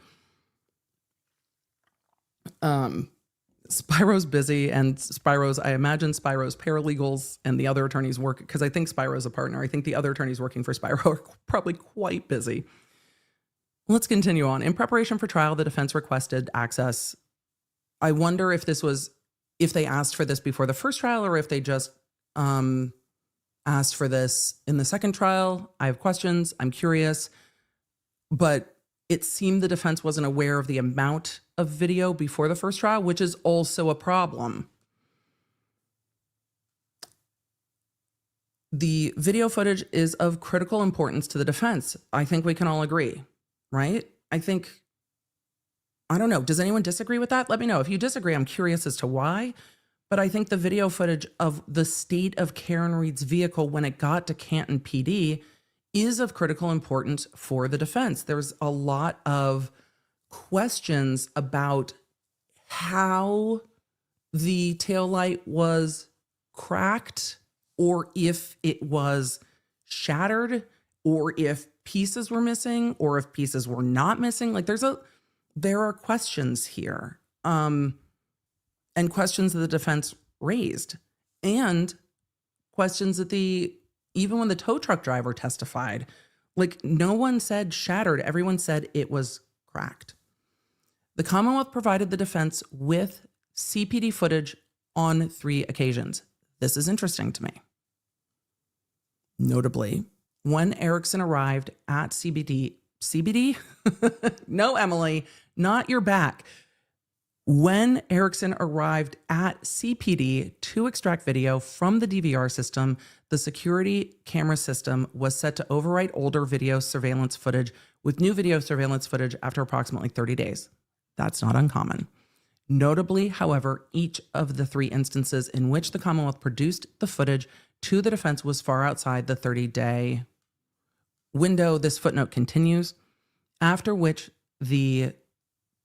Spiro's busy, and I imagine Spiro's paralegals and the other attorneys work, because I think Spiro's a partner. I think the other attorneys working for Spiro are probably quite busy. Let's continue on. In preparation for trial, the defense requested access. I wonder if they asked for this before the first trial, or if they just asked for this in the second trial. I have questions. I'm curious. But it seemed the defense wasn't aware of the amount of video before the first trial, which is also a problem. The video footage is of critical importance to the defense. I think we can all agree, right? I don't know. Does anyone disagree with that? Let me know. If you disagree, I'm curious as to why. But I think the video footage of the state of Karen Reed's vehicle when it got to Canton PD is of critical importance for the defense. There's a lot of questions about how the taillight was cracked, or if it was shattered, or if pieces were missing, or if pieces were not missing. Like there are questions here, and questions that the defense raised, and questions that even when the tow truck driver testified, like no one said shattered. Everyone said it was cracked. The Commonwealth provided the defense with CPD footage on 3 occasions. This is interesting to me. Notably, when Erickson arrived at CBD? No, Emily, not your back. When Erickson arrived at CPD to extract video from the DVR system, the security camera system was set to overwrite older video surveillance footage with new video surveillance footage after approximately 30 days. That's not uncommon. Notably, however, each of the 3 instances in which the Commonwealth produced the footage to the defense was far outside the 30-day window. This footnote continues, after which the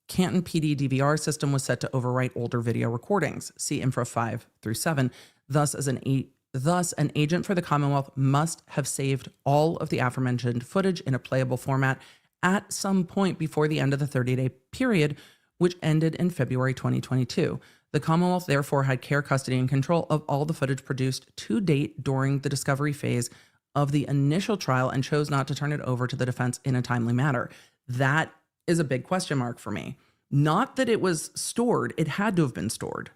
Canton PD DVR system was set to overwrite older video recordings. See Infra 5 through 7. Thus, an agent for the Commonwealth must have saved all of the aforementioned footage in a playable format at some point before the end of the 30-day period, which ended in February 2022. The Commonwealth therefore had care, custody, and control of all the footage produced to date during the discovery phase of the initial trial and chose not to turn it over to the defense in a timely manner. That is a big question mark for me. Not that it was stored. It had to have been stored.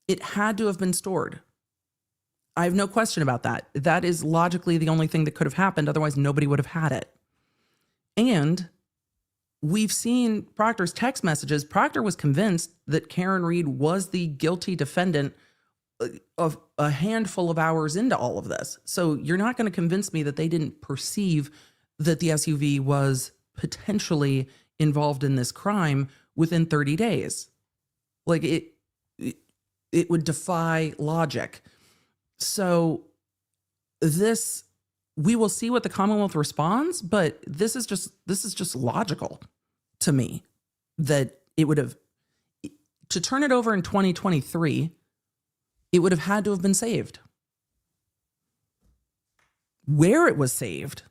It had to have been stored. I have no question about that. That is logically the only thing that could have happened. Otherwise, nobody would have had it. And we've seen Proctor's text messages. Proctor was convinced that Karen Reed was the guilty defendant of a handful of hours into all of this. So you're not going to convince me that they didn't perceive that the SUV was potentially involved in this crime within 30 days. Like it would defy logic. So we will see what the Commonwealth responds, but this is just logical to me that it would have, to turn it over in 2023, it would have had to have been saved. Where it was saved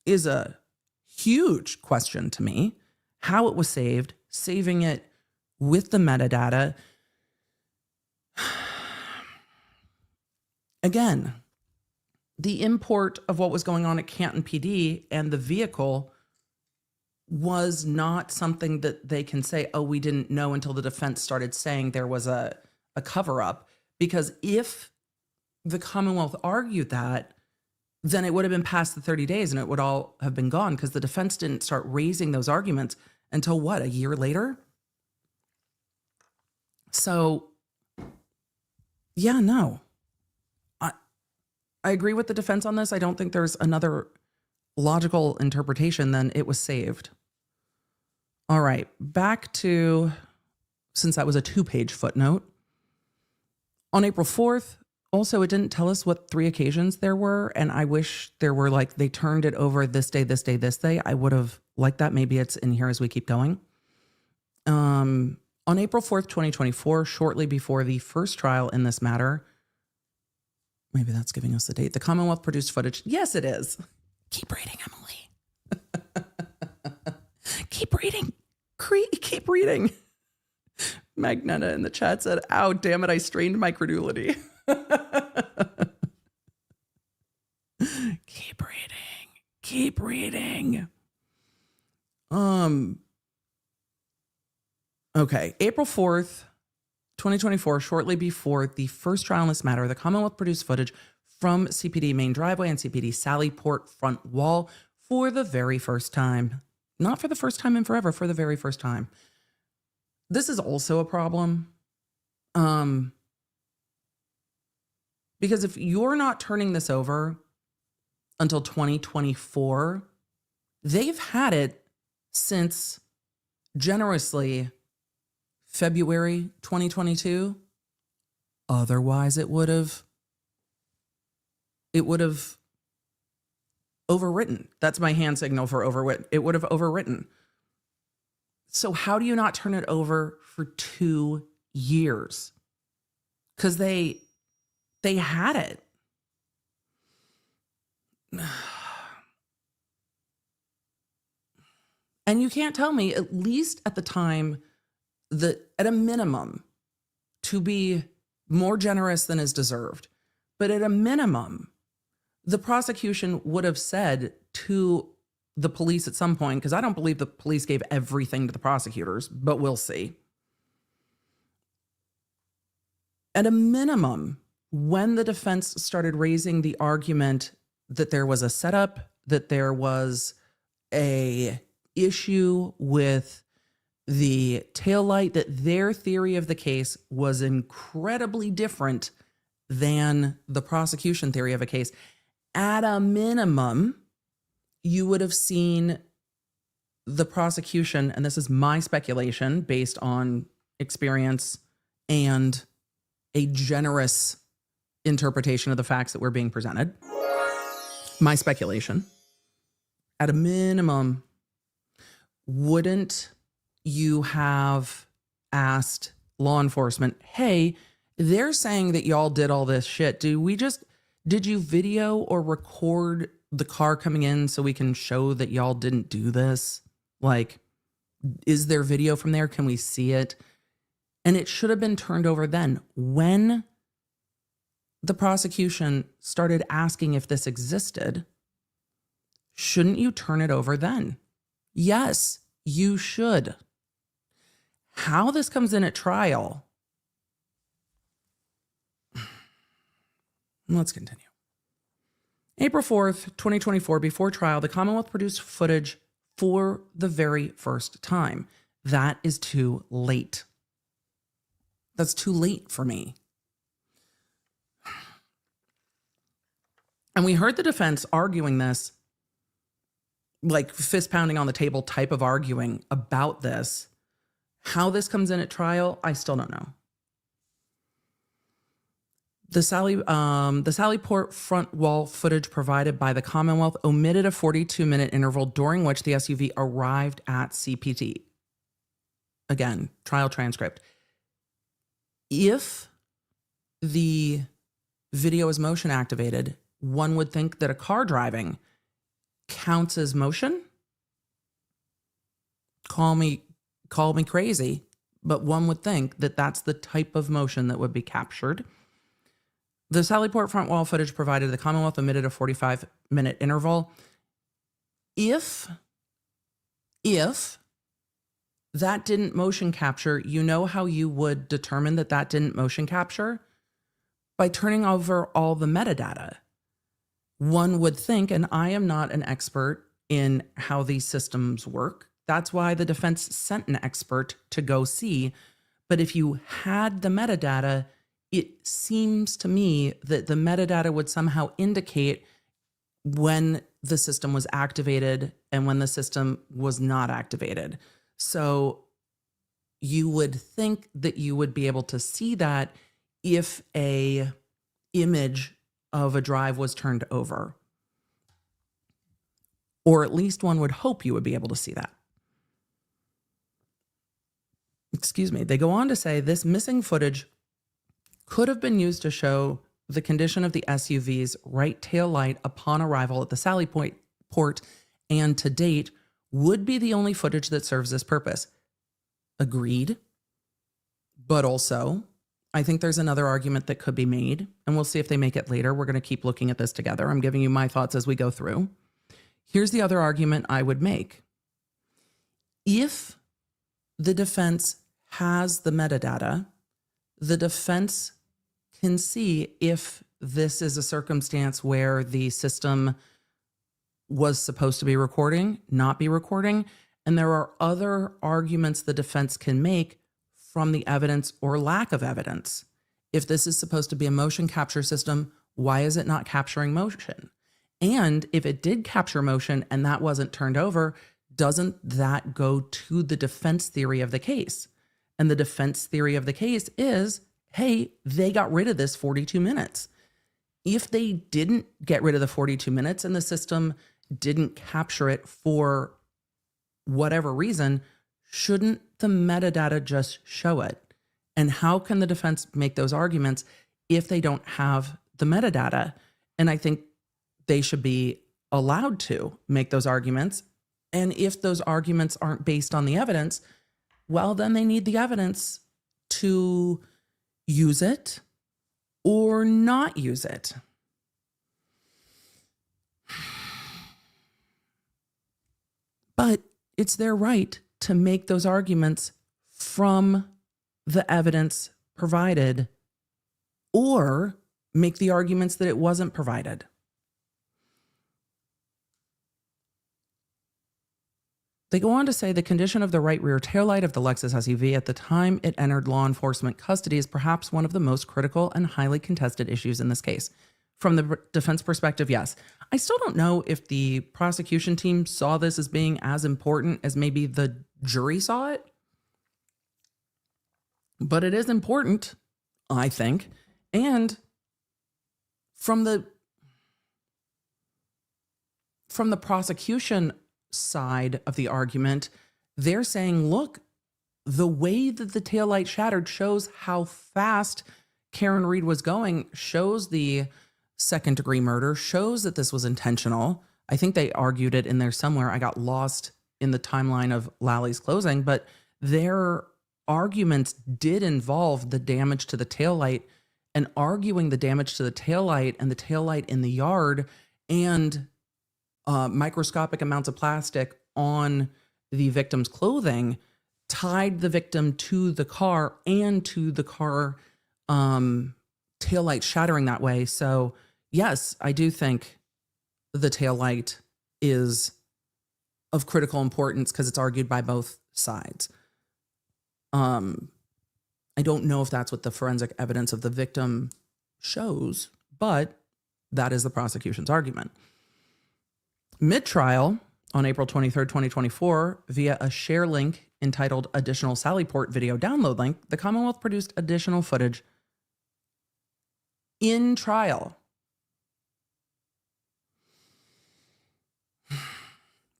is a huge question to me. How it was saved, saving it with the metadata. Again, the import of what was going on at Canton PD and the vehicle was not something that they can say, oh, we didn't know until the defense started saying there was a cover-up. Because if the Commonwealth argued that, then it would have been past the 30 days and it would all have been gone, because the defense didn't start raising those arguments until what, a year later? So, yeah, no. I agree with the defense on this. I don't think there's another logical interpretation than it was saved. All right, back to, since that was a 2-page footnote. On April 4th, also, it didn't tell us what 3 occasions there were, and I wish there were, like, they turned it over this day, this day, this day. I would have liked that. Maybe it's in here as we keep going. On April 4th, 2024, shortly before the first trial in this matter, maybe that's giving us the date, the Commonwealth produced footage. Yes, it is. Keep reading, Emily. Keep reading. Keep reading. Magneta in the chat said, ow, damn it, I strained my credulity. Keep reading. Keep reading. Okay, April 4th, 2024, shortly before the first trial in this matter, the Commonwealth produced footage from CPD main driveway and CPD Sally Port front wall for the very first time. Not for the first time in forever, for the very first time. This is also a problem. Because if you're not turning this over until 2024, they've had it since generously February 2022. Otherwise, it would have overwritten. That's my hand signal for overwritten. It would have overwritten. So how do you not turn it over for 2 years? Because they had it. And you can't tell me, at least at the time, that at a minimum, to be more generous than is deserved, but at a minimum, the prosecution would have said to the police at some point, because I don't believe the police gave everything to the prosecutors, but we'll see. At a minimum, when the defense started raising the argument that there was a setup, that there was a issue with the taillight, that their theory of the case was incredibly different than the prosecution theory of a case, at a minimum, you would have seen the prosecution, and this is my speculation based on experience and a generous interpretation of the facts that were being presented. My speculation, at a minimum, wouldn't you have asked law enforcement, hey, they're saying that y'all did all this shit. Did you video or record the car coming in so we can show that y'all didn't do this? Like, is there video from there? Can we see it? And it should have been turned over then. When the prosecution started asking if this existed, shouldn't you turn it over then? Yes, you should. How this comes in at trial, let's continue. April 4th, 2024, before trial, the Commonwealth produced footage for the very first time. That is too late. That's too late for me. And we heard the defense arguing this, like fist pounding on the table type of arguing about this. How this comes in at trial, I still don't know. The Sally Port front wall footage provided by the Commonwealth omitted a 42-minute interval during which the SUV arrived at CPT. Again, trial transcript. If the video is motion activated, one would think that a car driving counts as motion. Call me crazy, but one would think that that's the type of motion that would be captured. The Sally Port front wall footage provided the Commonwealth omitted a 45-minute interval. If that didn't motion capture, you know how you would determine that that didn't motion capture? By turning over all the metadata. One would think, and I am not an expert in how these systems work. That's why the defense sent an expert to go see. But if you had the metadata, it seems to me that the metadata would somehow indicate when the system was activated and when the system was not activated. So you would think that you would be able to see that if a image of a drive was turned over. Or at least one would hope you would be able to see that. Excuse me. They go on to say this missing footage could have been used to show the condition of the SUV's right tail light upon arrival at the Sally Port, and to date would be the only footage that serves this purpose. Agreed. But also, I think there's another argument that could be made, and we'll see if they make it later. We're going to keep looking at this together. I'm giving you my thoughts as we go through. Here's the other argument I would make. If the defense has the metadata, the defense can see if this is a circumstance where the system was supposed to be recording, not be recording, and there are other arguments the defense can make from the evidence or lack of evidence. If this is supposed to be a motion capture system, why is it not capturing motion? And if it did capture motion and that wasn't turned over, doesn't that go to the defense theory of the case? And the defense theory of the case is, hey, they got rid of this 42 minutes. If they didn't get rid of the 42 minutes and the system didn't capture it for whatever reason, shouldn't the metadata just show it? And how can the defense make those arguments if they don't have the metadata? And I think they should be allowed to make those arguments. And if those arguments aren't based on the evidence, well, then they need the evidence to use it or not use it. But it's their right to make those arguments from the evidence provided or make the arguments that it wasn't provided. They go on to say the condition of the right rear taillight of the Lexus SUV at the time it entered law enforcement custody is perhaps one of the most critical and highly contested issues in this case. From the defense perspective, yes. I still don't know if the prosecution team saw this as being as important as maybe the jury saw it. But it is important, I think. And from the prosecution side of the argument, they're saying, look, the way that the taillight shattered shows how fast Karen Reed was going, shows the second degree murder, shows that this was intentional. I think they argued it in there somewhere. I got lost in the timeline of Lally's closing, but their arguments did involve the damage to the taillight and arguing the damage to the taillight and the taillight in the yard and microscopic amounts of plastic on the victim's clothing tied the victim to the car and to the car taillight shattering that way. So yes, I do think the taillight is of critical importance because it's argued by both sides. I don't know if that's what the forensic evidence of the victim shows, but that is the prosecution's argument. Mid-trial on April 23rd, 2024, via a share link entitled Additional Sallyport Video Download Link, the Commonwealth produced additional footage in trial.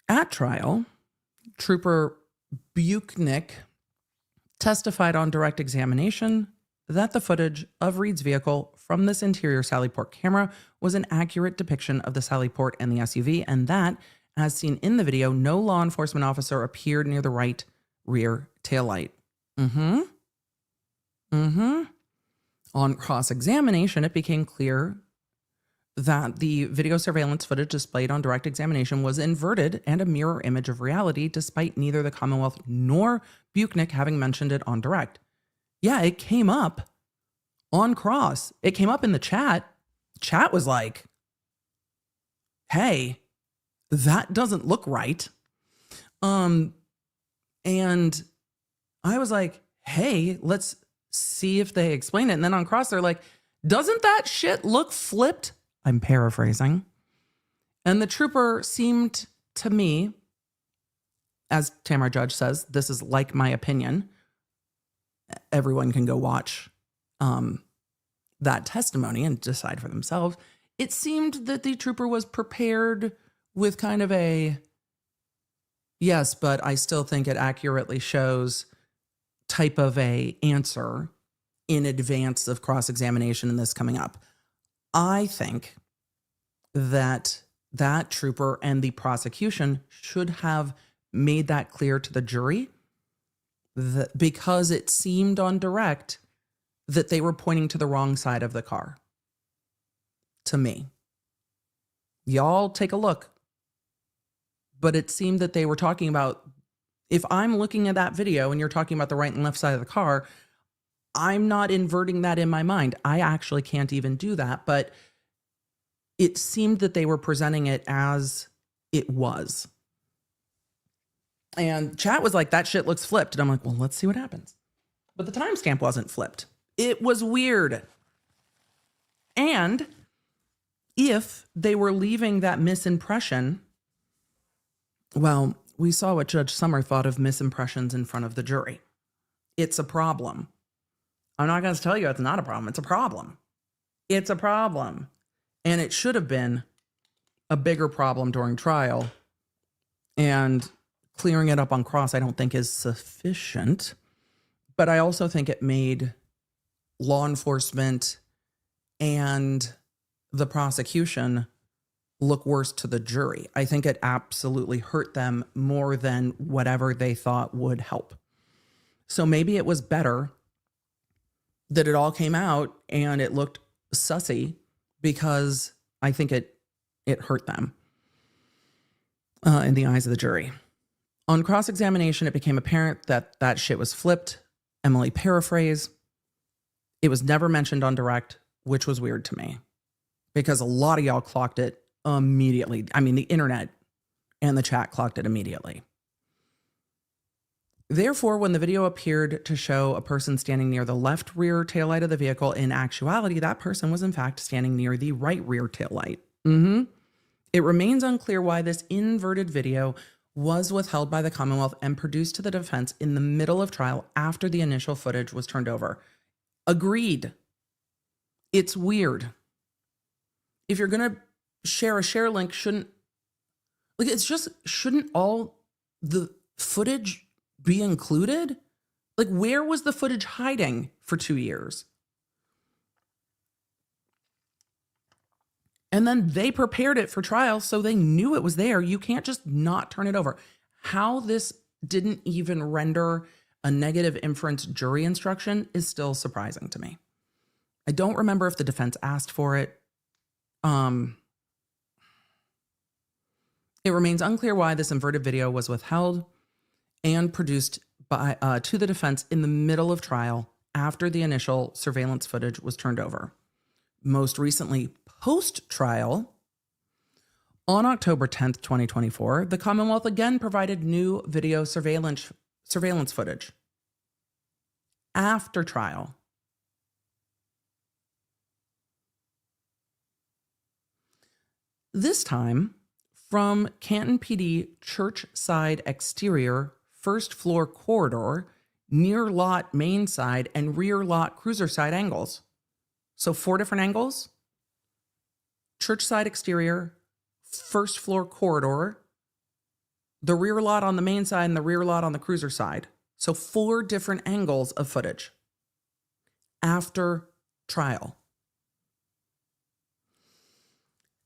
At trial, Trooper Buchnick testified on direct examination that the footage of Reed's vehicle from this interior Sallyport camera was an accurate depiction of the Sallyport and the SUV, and that, as seen in the video, no law enforcement officer appeared near the right rear taillight. On cross-examination, it became clear that the video surveillance footage displayed on direct examination was inverted and a mirror image of reality, despite neither the Commonwealth nor Buchnick having mentioned it on direct. Yeah, it came up on cross. It came up in the chat. Chat was like, hey, that doesn't look right. And I was like, hey, let's see if they explain it. And then on cross, they're like, doesn't that shit look flipped? I'm paraphrasing. And the trooper seemed to me, as Tamara Judge says, this is like my opinion. Everyone can go watch that testimony and decide for themselves. It seemed that the trooper was prepared with kind of a, yes, but I still think it accurately shows type of a answer in advance of cross-examination and this coming up. I think that that trooper and the prosecution should have made that clear to the jury because it seemed on direct that they were pointing to the wrong side of the car. To me. Y'all take a look. But it seemed that they were talking about, if I'm looking at that video and you're talking about the right and left side of the car, I'm not inverting that in my mind. I actually can't even do that. But it seemed that they were presenting it as it was. And chat was like, that shit looks flipped. And I'm like, well, let's see what happens. But the timestamp wasn't flipped. It was weird. And if they were leaving that misimpression, well, we saw what Judge Summer thought of misimpressions in front of the jury. It's a problem. I'm not going to tell you it's not a problem. It's a problem. It's a problem. And it should have been a bigger problem during trial. And clearing it up on cross, I don't think is sufficient. But I also think it made law enforcement and the prosecution look worse to the jury. I think it absolutely hurt them more than whatever they thought would help. So maybe it was better that it all came out and it looked sussy, because I think it hurt them in the eyes of the jury. On cross-examination, it became apparent that that shit was flipped. Emily paraphrased. It was never mentioned on direct, which was weird to me, because a lot of y'all clocked it immediately. I mean, the internet and the chat clocked it immediately. Therefore, when the video appeared to show a person standing near the left rear taillight of the vehicle, in actuality, that person was in fact standing near the right rear taillight. It remains unclear why this inverted video was withheld by the Commonwealth and produced to the defense in the middle of trial after the initial footage was turned over. Agreed. It's weird. If you're going to share a share link, shouldn't all the footage be included? Like, where was the footage hiding for 2 years? And then they prepared it for trial, so they knew it was there. You can't just not turn it over. How this didn't even render a negative inference jury instruction is still surprising to me. I don't remember if the defense asked for it. It remains unclear why this inverted video was withheld and produced by to the defense in the middle of trial after the initial surveillance footage was turned over. Most recently, post-trial, on October 10th, 2024, the Commonwealth again provided new video surveillance footage after trial. This time from Canton PD church side exterior, first floor corridor, near lot main side, and rear lot cruiser side angles. So 4 different angles: church side exterior, first floor corridor, the rear lot on the main side, and the rear lot on the cruiser side. So 4 different angles of footage after trial.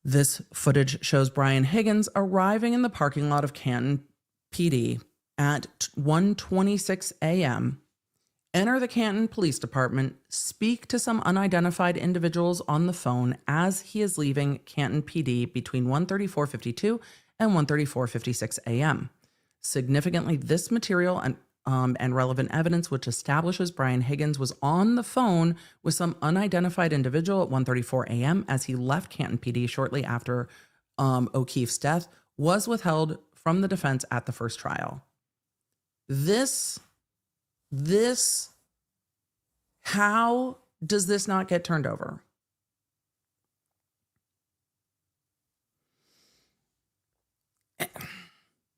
This footage shows Brian Higgins arriving in the parking lot of Canton PD at 1:26 a.m., enter the Canton Police Department, speak to some unidentified individuals on the phone as he is leaving Canton PD between 1:34:52 and 1:34:56 a.m. Significantly, this material and relevant evidence which establishes Brian Higgins was on the phone with some unidentified individual at 1:34 a.m. as he left Canton PD shortly after O'Keefe's death was withheld from the defense at the first trial. This, how does this not get turned over?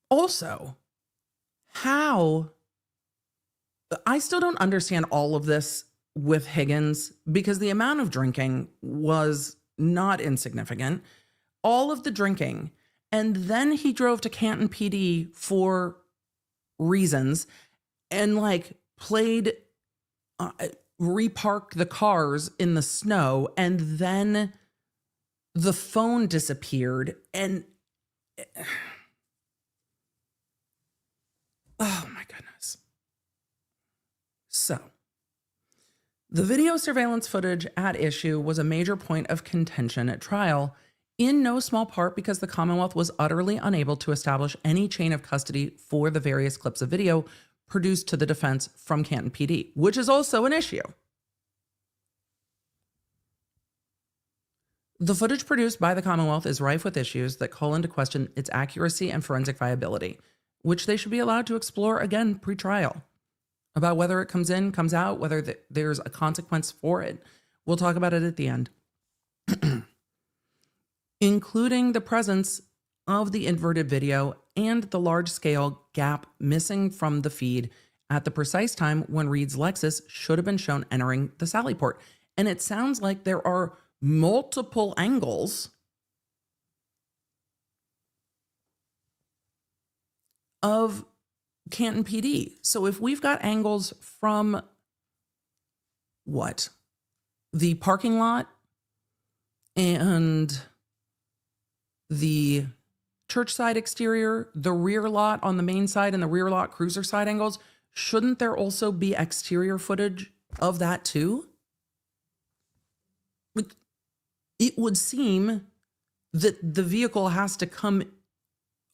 Also, how, I still don't understand all of this with Higgins, because the amount of drinking was not insignificant. All of the drinking. And then he drove to Canton PD for reasons and reparked the cars in the snow, and then the phone disappeared. And oh my goodness. The video surveillance footage at issue was a major point of contention at trial, in no small part because the Commonwealth was utterly unable to establish any chain of custody for the various clips of video produced to the defense from Canton PD, which is also an issue. The footage produced by the Commonwealth is rife with issues that call into question its accuracy and forensic viability, which they should be allowed to explore again pre-trial. About whether it comes in, comes out, whether there's a consequence for it. We'll talk about it at the end. Including the presence of the inverted video and the large-scale gap missing from the feed at the precise time when Reed's Lexus should have been shown entering the Sally port. And it sounds like there are multiple angles of Canton PD. So if we've got angles from what? The parking lot and the church side exterior, the rear lot on the main side and the rear lot cruiser side angles, shouldn't there also be exterior footage of that too? It would seem that the vehicle has to come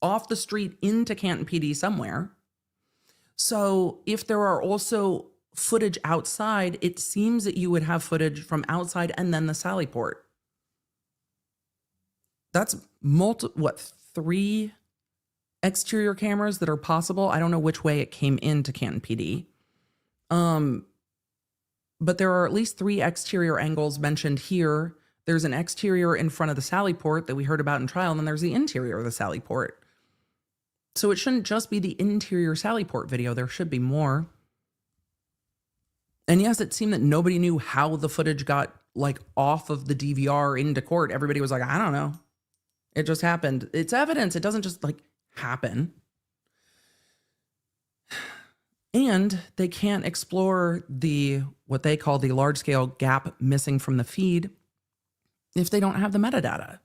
off the street into Canton PD somewhere. So if there are also footage outside, it seems that you would have footage from outside and then the Sally port. That's three exterior cameras that are possible. I don't know which way it came into Canton PD. But there are at least three exterior angles mentioned here. There's an exterior in front of the Sally port that we heard about in trial, and then there's the interior of the Sally port. So it shouldn't just be the interior Sally port video. There should be more. And yes, it seemed that nobody knew how the footage got off of the DVR into court. Everybody was like, I don't know. It just happened. It's evidence. It doesn't just happen. And they can't explore what they call the large scale gap missing from the feed if they don't have the metadata.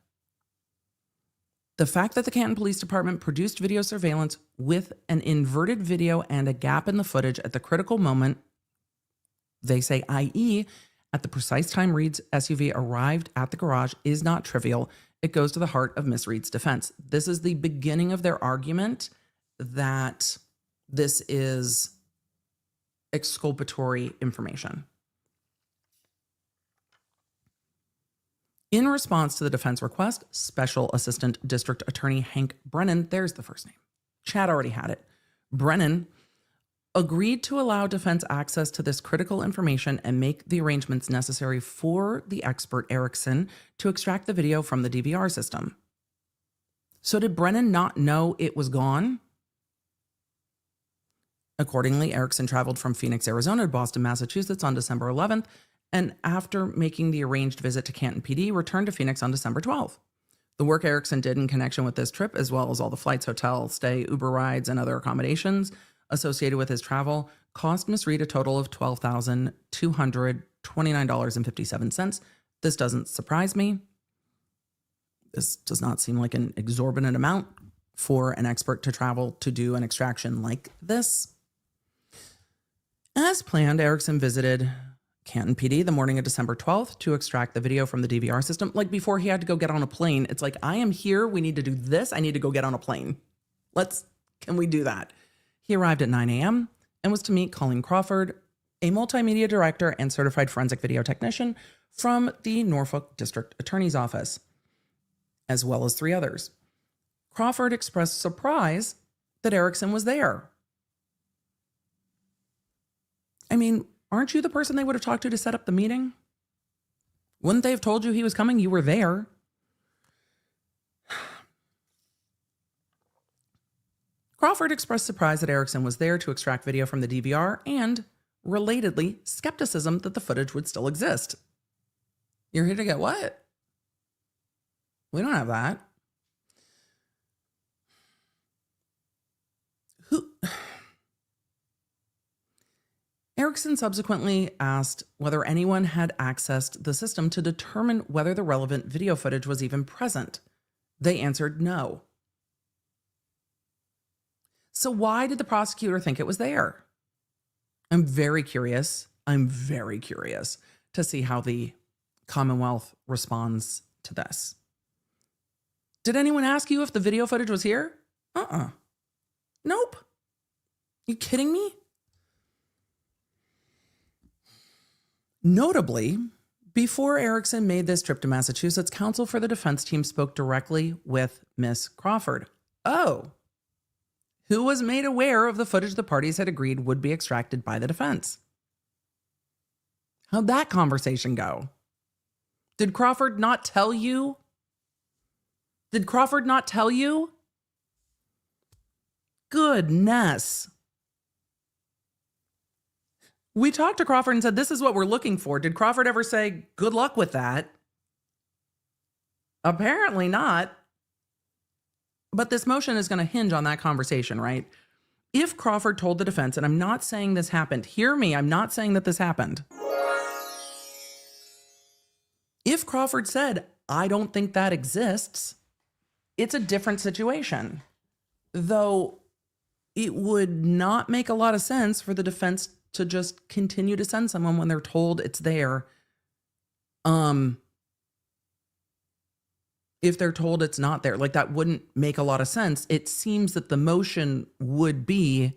The fact that the Canton Police Department produced video surveillance with an inverted video and a gap in the footage at the critical moment, they say, i.e., at the precise time Reed's SUV arrived at the garage, is not trivial. It goes to the heart of Miss Reed's defense. This is the beginning of their argument that this is exculpatory information. In response to the defense request, Special Assistant District Attorney Hank Brennan, there's the first name. Chad already had it. Brennan agreed to allow defense access to this critical information and make the arrangements necessary for the expert Erickson to extract the video from the DVR system. So did Brennan not know it was gone? Accordingly, Erickson traveled from Phoenix, Arizona to Boston, Massachusetts on December 11th, and after making the arranged visit to Canton PD, returned to Phoenix on December 12th. The work Erickson did in connection with this trip, as well as all the flights, hotel, stay, Uber rides, and other accommodations associated with his travel, cost Miss Reed a total of $12,229.57. This doesn't surprise me. This does not seem like an exorbitant amount for an expert to travel to do an extraction like this. As planned, Erickson visited Canton PD the morning of December 12th to extract the video from the DVR system. Before he had to go get on a plane, it's I am here. We need to do this. I need to go get on a plane. Can we do that? He arrived at 9 a.m. and was to meet Colleen Crawford, a multimedia director and certified forensic video technician from the Norfolk District Attorney's Office, as well as three others. Crawford expressed surprise that Erickson was there. Aren't you the person they would have talked to set up the meeting? Wouldn't they have told you he was coming? You were there. Crawford expressed surprise that Erickson was there to extract video from the DVR and, relatedly, skepticism that the footage would still exist. You're here to get what? We don't have that. Erickson subsequently asked whether anyone had accessed the system to determine whether the relevant video footage was even present. They answered no. So why did the prosecutor think it was there? I'm very curious. I'm very curious to see how the Commonwealth responds to this. Did anyone ask you if the video footage was here? Nope. You kidding me? Notably, before Erickson made this trip to Massachusetts, counsel for the defense team spoke directly with Miss Crawford. Oh, who was made aware of the footage the parties had agreed would be extracted by the defense. How'd that conversation go? Did Crawford not tell you? Did Crawford not tell you? Goodness. We talked to Crawford and said, this is what we're looking for. Did Crawford ever say, good luck with that? Apparently not. But this motion is going to hinge on that conversation, right? If Crawford told the defense, and I'm not saying this happened, hear me, I'm not saying that this happened. If Crawford said, I don't think that exists, it's a different situation. Though it would not make a lot of sense for the defense to just continue to send someone when they're told it's there. If they're told it's not there, like that wouldn't make a lot of sense. It seems that the motion would be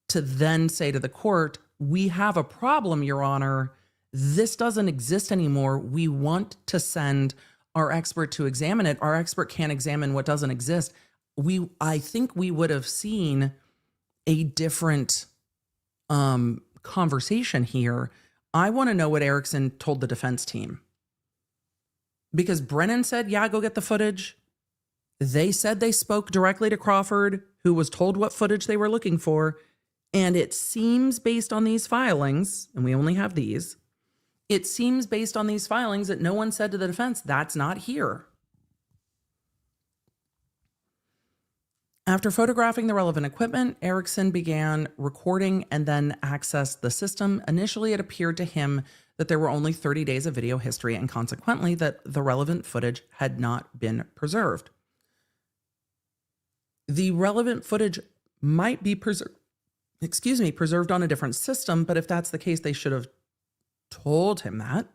to then say to the court, we have a problem, Your Honor. This doesn't exist anymore. We want to send our expert to examine it. Our expert can't examine what doesn't exist. I think we would have seen a different conversation here. I want to know what Erickson told the defense team. Because Brennan said, yeah, go get the footage. They said they spoke directly to Crawford, who was told what footage they were looking for. And it seems based on these filings, and we only have these, it seems based on these filings that no one said to the defense, that's not here. After photographing the relevant equipment, Erickson began recording and then accessed the system. Initially, it appeared to him that there were only 30 days of video history and consequently that the relevant footage had not been preserved. The relevant footage might be preserved on a different system, but if that's the case, they should have told him that.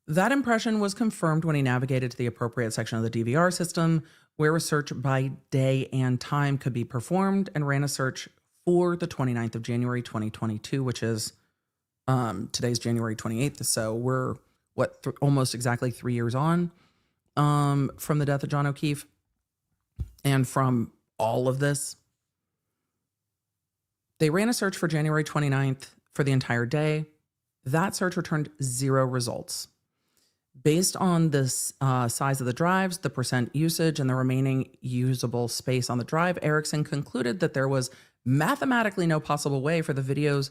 That impression was confirmed when he navigated to the appropriate section of the DVR system, where a search by day and time could be performed, and ran a search for the 29th of January, 2022, which is today's January 28th. So we're almost exactly 3 years on from the death of John O'Keefe and from all of this. They ran a search for January 29th for the entire day. That search returned 0 results. Based on this size of the drives, the percent usage, and the remaining usable space on the drive, Erickson concluded that there was mathematically no possible way for the videos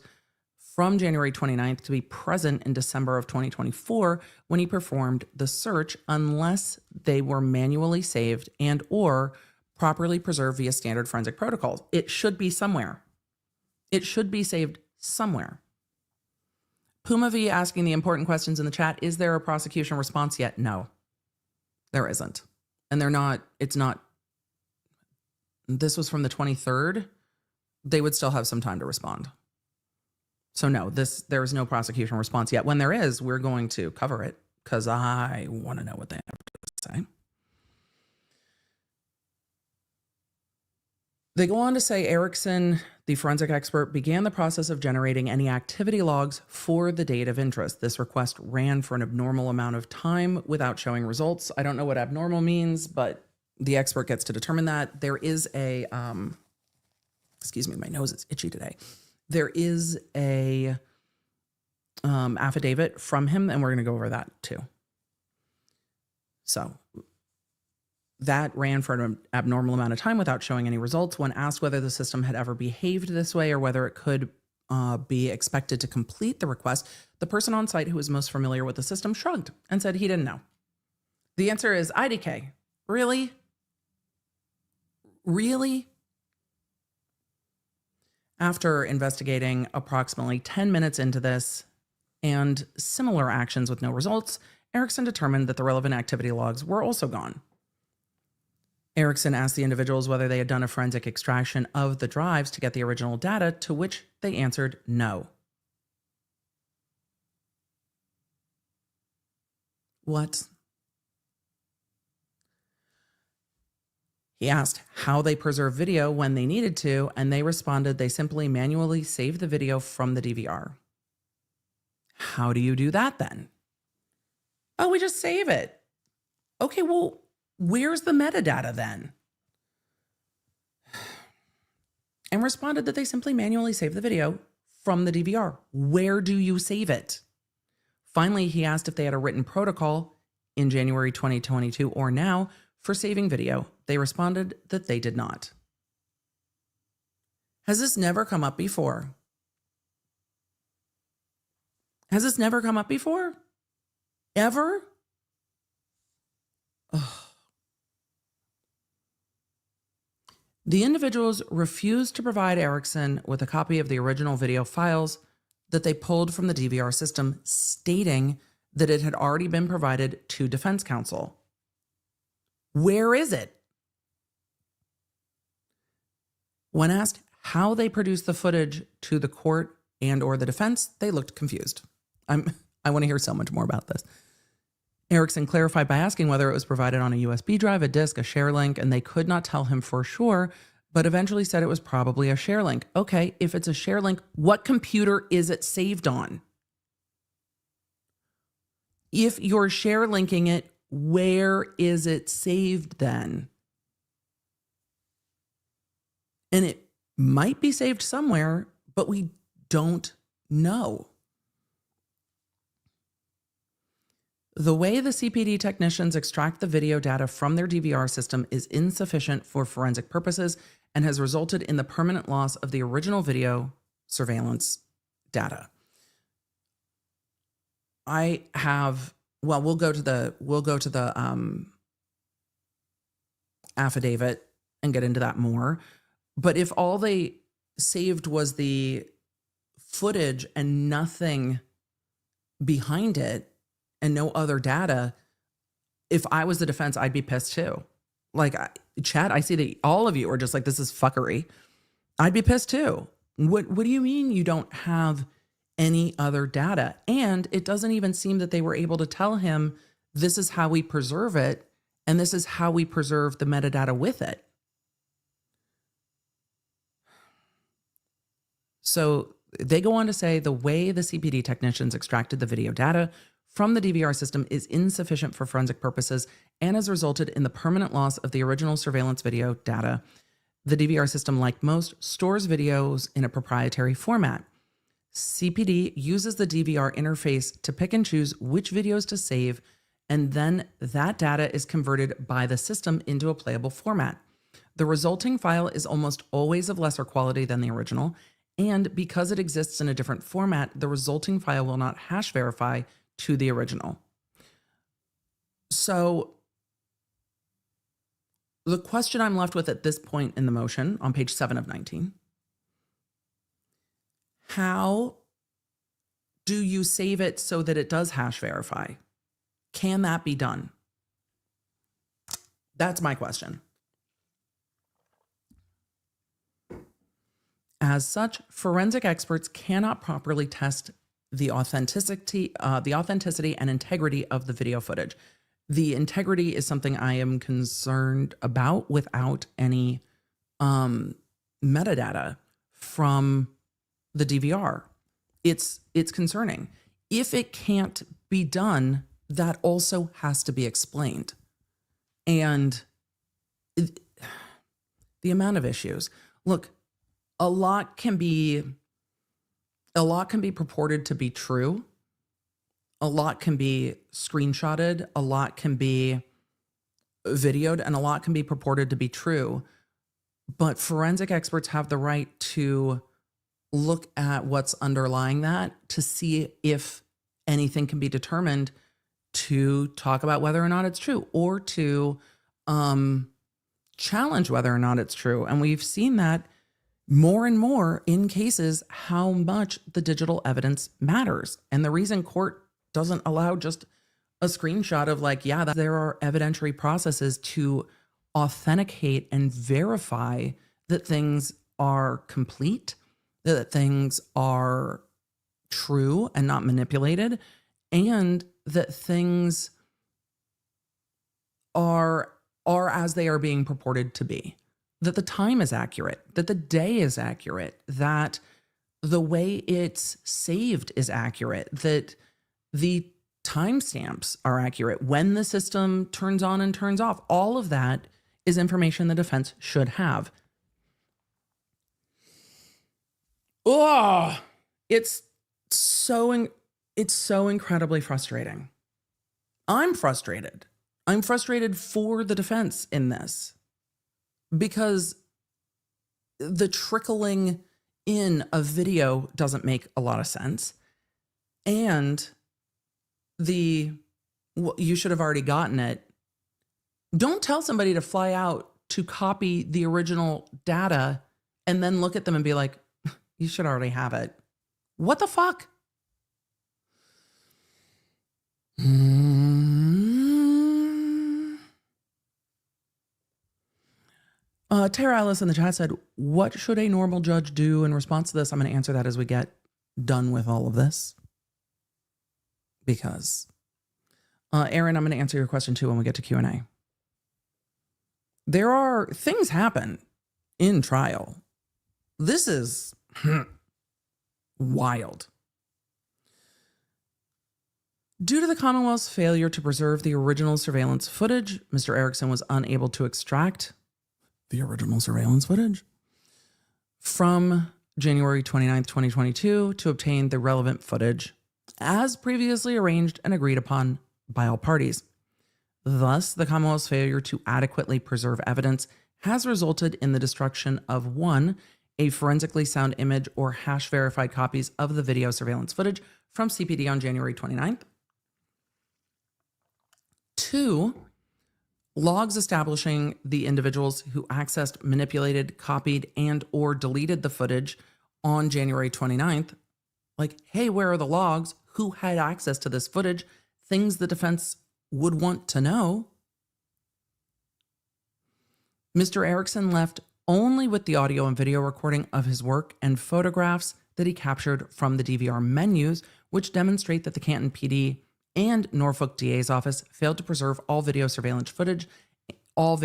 from January 29th to be present in December of 2024 when he performed the search unless they were manually saved and or properly preserved via standard forensic protocols. It should be somewhere. It should be saved somewhere. Puma V asking the important questions in the chat. Is there a prosecution response yet? No, there isn't. And it's not, this was from the 23rd. They would still have some time to respond. So no, there is no prosecution response yet. When there is, we're going to cover it because I want to know what they have to say. They go on to say Erickson, the forensic expert, began the process of generating any activity logs for the date of interest. This request ran for an abnormal amount of time without showing results. I don't know what abnormal means, but the expert gets to determine that. There is a, excuse me, my nose is itchy today. There is a affidavit from him, and we're going to go over that too. So that ran for an abnormal amount of time without showing any results. When asked whether the system had ever behaved this way or whether it could be expected to complete the request, the person on site who was most familiar with the system shrugged and said he didn't know. The answer is IDK. Really? Really? After investigating approximately 10 minutes into this and similar actions with no results, Erickson determined that the relevant activity logs were also gone. Erickson asked the individuals whether they had done a forensic extraction of the drives to get the original data, to which they answered no. What? He asked how they preserve video when they needed to, and they responded they simply manually save the video from the DVR. How do you do that then? Oh, we just save it. Okay, well, where's the metadata then? And responded that they simply manually save the video from the DVR. Where do you save it? Finally, he asked if they had a written protocol in January 2022 or now for saving video. They responded that they did not. Has this never come up before? Has this never come up before? Ever? Ugh. The individuals refused to provide Erickson with a copy of the original video files that they pulled from the DVR system, stating that it had already been provided to defense counsel. Where is it? When asked how they produced the footage to the court and or the defense, they looked confused. I want to hear so much more about this. Erickson clarified by asking whether it was provided on a USB drive, a disk, a share link, and they could not tell him for sure, but eventually said it was probably a share link. Okay, if it's a share link, what computer is it saved on? If you're share linking it, where is it saved then? And it might be saved somewhere, but we don't know. The way the CPD technicians extract the video data from their DVR system is insufficient for forensic purposes and has resulted in the permanent loss of the original video surveillance data. I have, well, we'll go to the affidavit and get into that more. But if all they saved was the footage and nothing behind it, and no other data, if I was the defense, I'd be pissed too. Like, Chad, I see that all of you are just like, this is fuckery. I'd be pissed too. What do you mean you don't have any other data? And it doesn't even seem that they were able to tell him, this is how we preserve it, and this is how we preserve the metadata with it. So they go on to say the way the CPD technicians extracted the video data from the DVR system is insufficient for forensic purposes and has resulted in the permanent loss of the original surveillance video data. The DVR system, like most, stores videos in a proprietary format. CPD uses the DVR interface to pick and choose which videos to save, and then that data is converted by the system into a playable format. The resulting file is almost always of lesser quality than the original, and because it exists in a different format, the resulting file will not hash verify to the original. So the question I'm left with at this point in the motion on page 7 of 19, how do you save it so that it does hash verify? Can that be done? That's my question. As such, forensic experts cannot properly test the authenticity and integrity of the video footage. The integrity is something I am concerned about without any metadata from the DVR. It's concerning. If it can't be done, that also has to be explained. And the amount of issues. Look, a lot can be purported to be true. A lot can be screenshotted. A lot can be videoed, and a lot can be purported to be true. But forensic experts have the right to look at what's underlying that to see if anything can be determined to talk about whether or not it's true, or to challenge whether or not it's true. And we've seen that more and more in cases, how much the digital evidence matters. And the reason court doesn't allow just a screenshot of like, yeah, there are evidentiary processes to authenticate and verify that things are complete, that things are true and not manipulated, and that things are as they are being purported to be, that the time is accurate, that the day is accurate, that the way it's saved is accurate, that the timestamps are accurate, when the system turns on and turns off. All of that is information the defense should have. Oh, it's so incredibly frustrating. I'm frustrated. I'm frustrated for the defense in this because the trickling in of video doesn't make a lot of sense. And you should have already gotten it. Don't tell somebody to fly out to copy the original data and then look at them and be like, you should already have it. What the fuck? Tara Ellis in the chat said, what should a normal judge do in response to this? I'm going to answer that as we get done with all of this. Because, Aaron, I'm going to answer your question too when we get to Q&A. There are things happen in trial. This is wild. Due to the Commonwealth's failure to preserve the original surveillance footage, Mr. Erickson was unable to extract the original surveillance footage from January 29th, 2022 to obtain the relevant footage as previously arranged and agreed upon by all parties. Thus, the Commonwealth's failure to adequately preserve evidence has resulted in the destruction of 1, a forensically sound image or hash verified copies of the video surveillance footage from CPD on January 29th. 2, logs establishing the individuals who accessed, manipulated, copied, and or deleted the footage on January 29th. Like, hey, where are the logs? Who had access to this footage? Things the defense would want to know. Mr. Erickson left only with the audio and video recording of his work and photographs that he captured from the DVR menus, which demonstrate that the Canton PD and Norfolk DA's office failed to preserve all video surveillance footage, all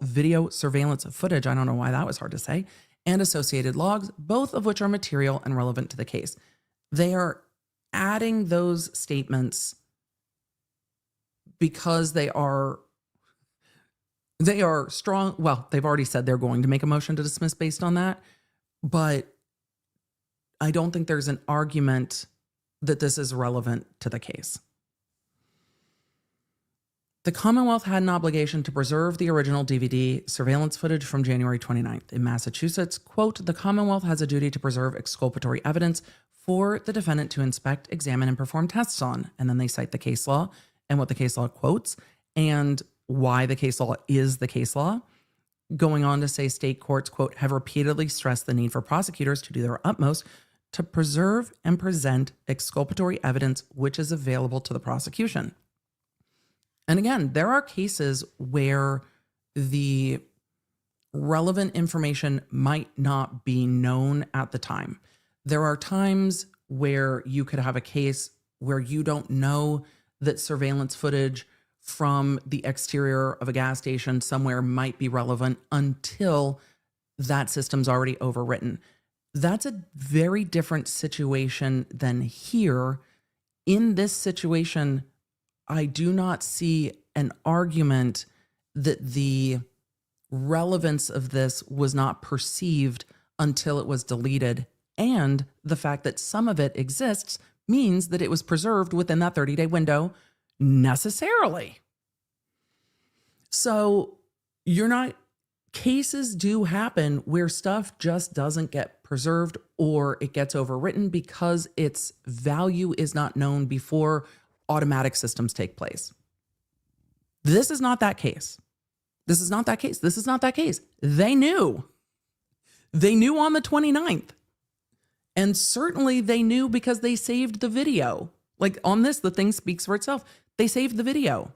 video surveillance footage, I don't know why that was hard to say, and associated logs, both of which are material and relevant to the case. They are adding those statements because they are strong. Well, they've already said they're going to make a motion to dismiss based on that, but I don't think there's an argument that this is relevant to the case. The Commonwealth had an obligation to preserve the original DVD surveillance footage from January 29th. In Massachusetts, quote, the Commonwealth has a duty to preserve exculpatory evidence for the defendant to inspect, examine, and perform tests on. And then they cite the case law and what the case law quotes and why the case law is the case law. Going on to say state courts, quote, have repeatedly stressed the need for prosecutors to do their utmost to preserve and present exculpatory evidence which is available to the prosecution. And again, there are cases where the relevant information might not be known at the time. There are times where you could have a case where you don't know that surveillance footage from the exterior of a gas station somewhere might be relevant until that system's already overwritten. That's a very different situation than here. In this situation, I do not see an argument that the relevance of this was not perceived until it was deleted. And the fact that some of it exists means that it was preserved within that 30-day window necessarily. So cases do happen where stuff just doesn't get preserved or it gets overwritten because its value is not known before automatic systems take place. This is not that case. This is not that case. This is not that case. They knew. They knew on the 29th. And certainly they knew because they saved the video. Like on this, the thing speaks for itself. They saved the video.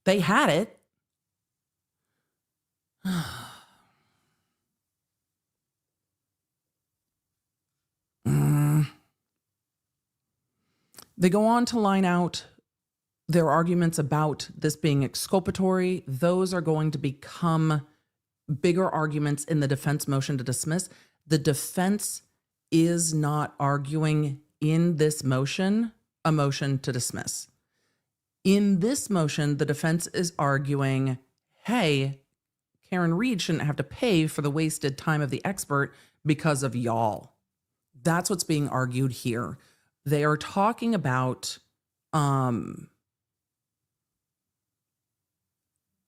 They had it. They go on to line out their arguments about this being exculpatory, those are going to become bigger arguments in the defense motion to dismiss. The defense is not arguing in this motion a motion to dismiss. In this motion, the defense is arguing, hey, Karen Reed shouldn't have to pay for the wasted time of the expert because of y'all. That's what's being argued here. They are talking about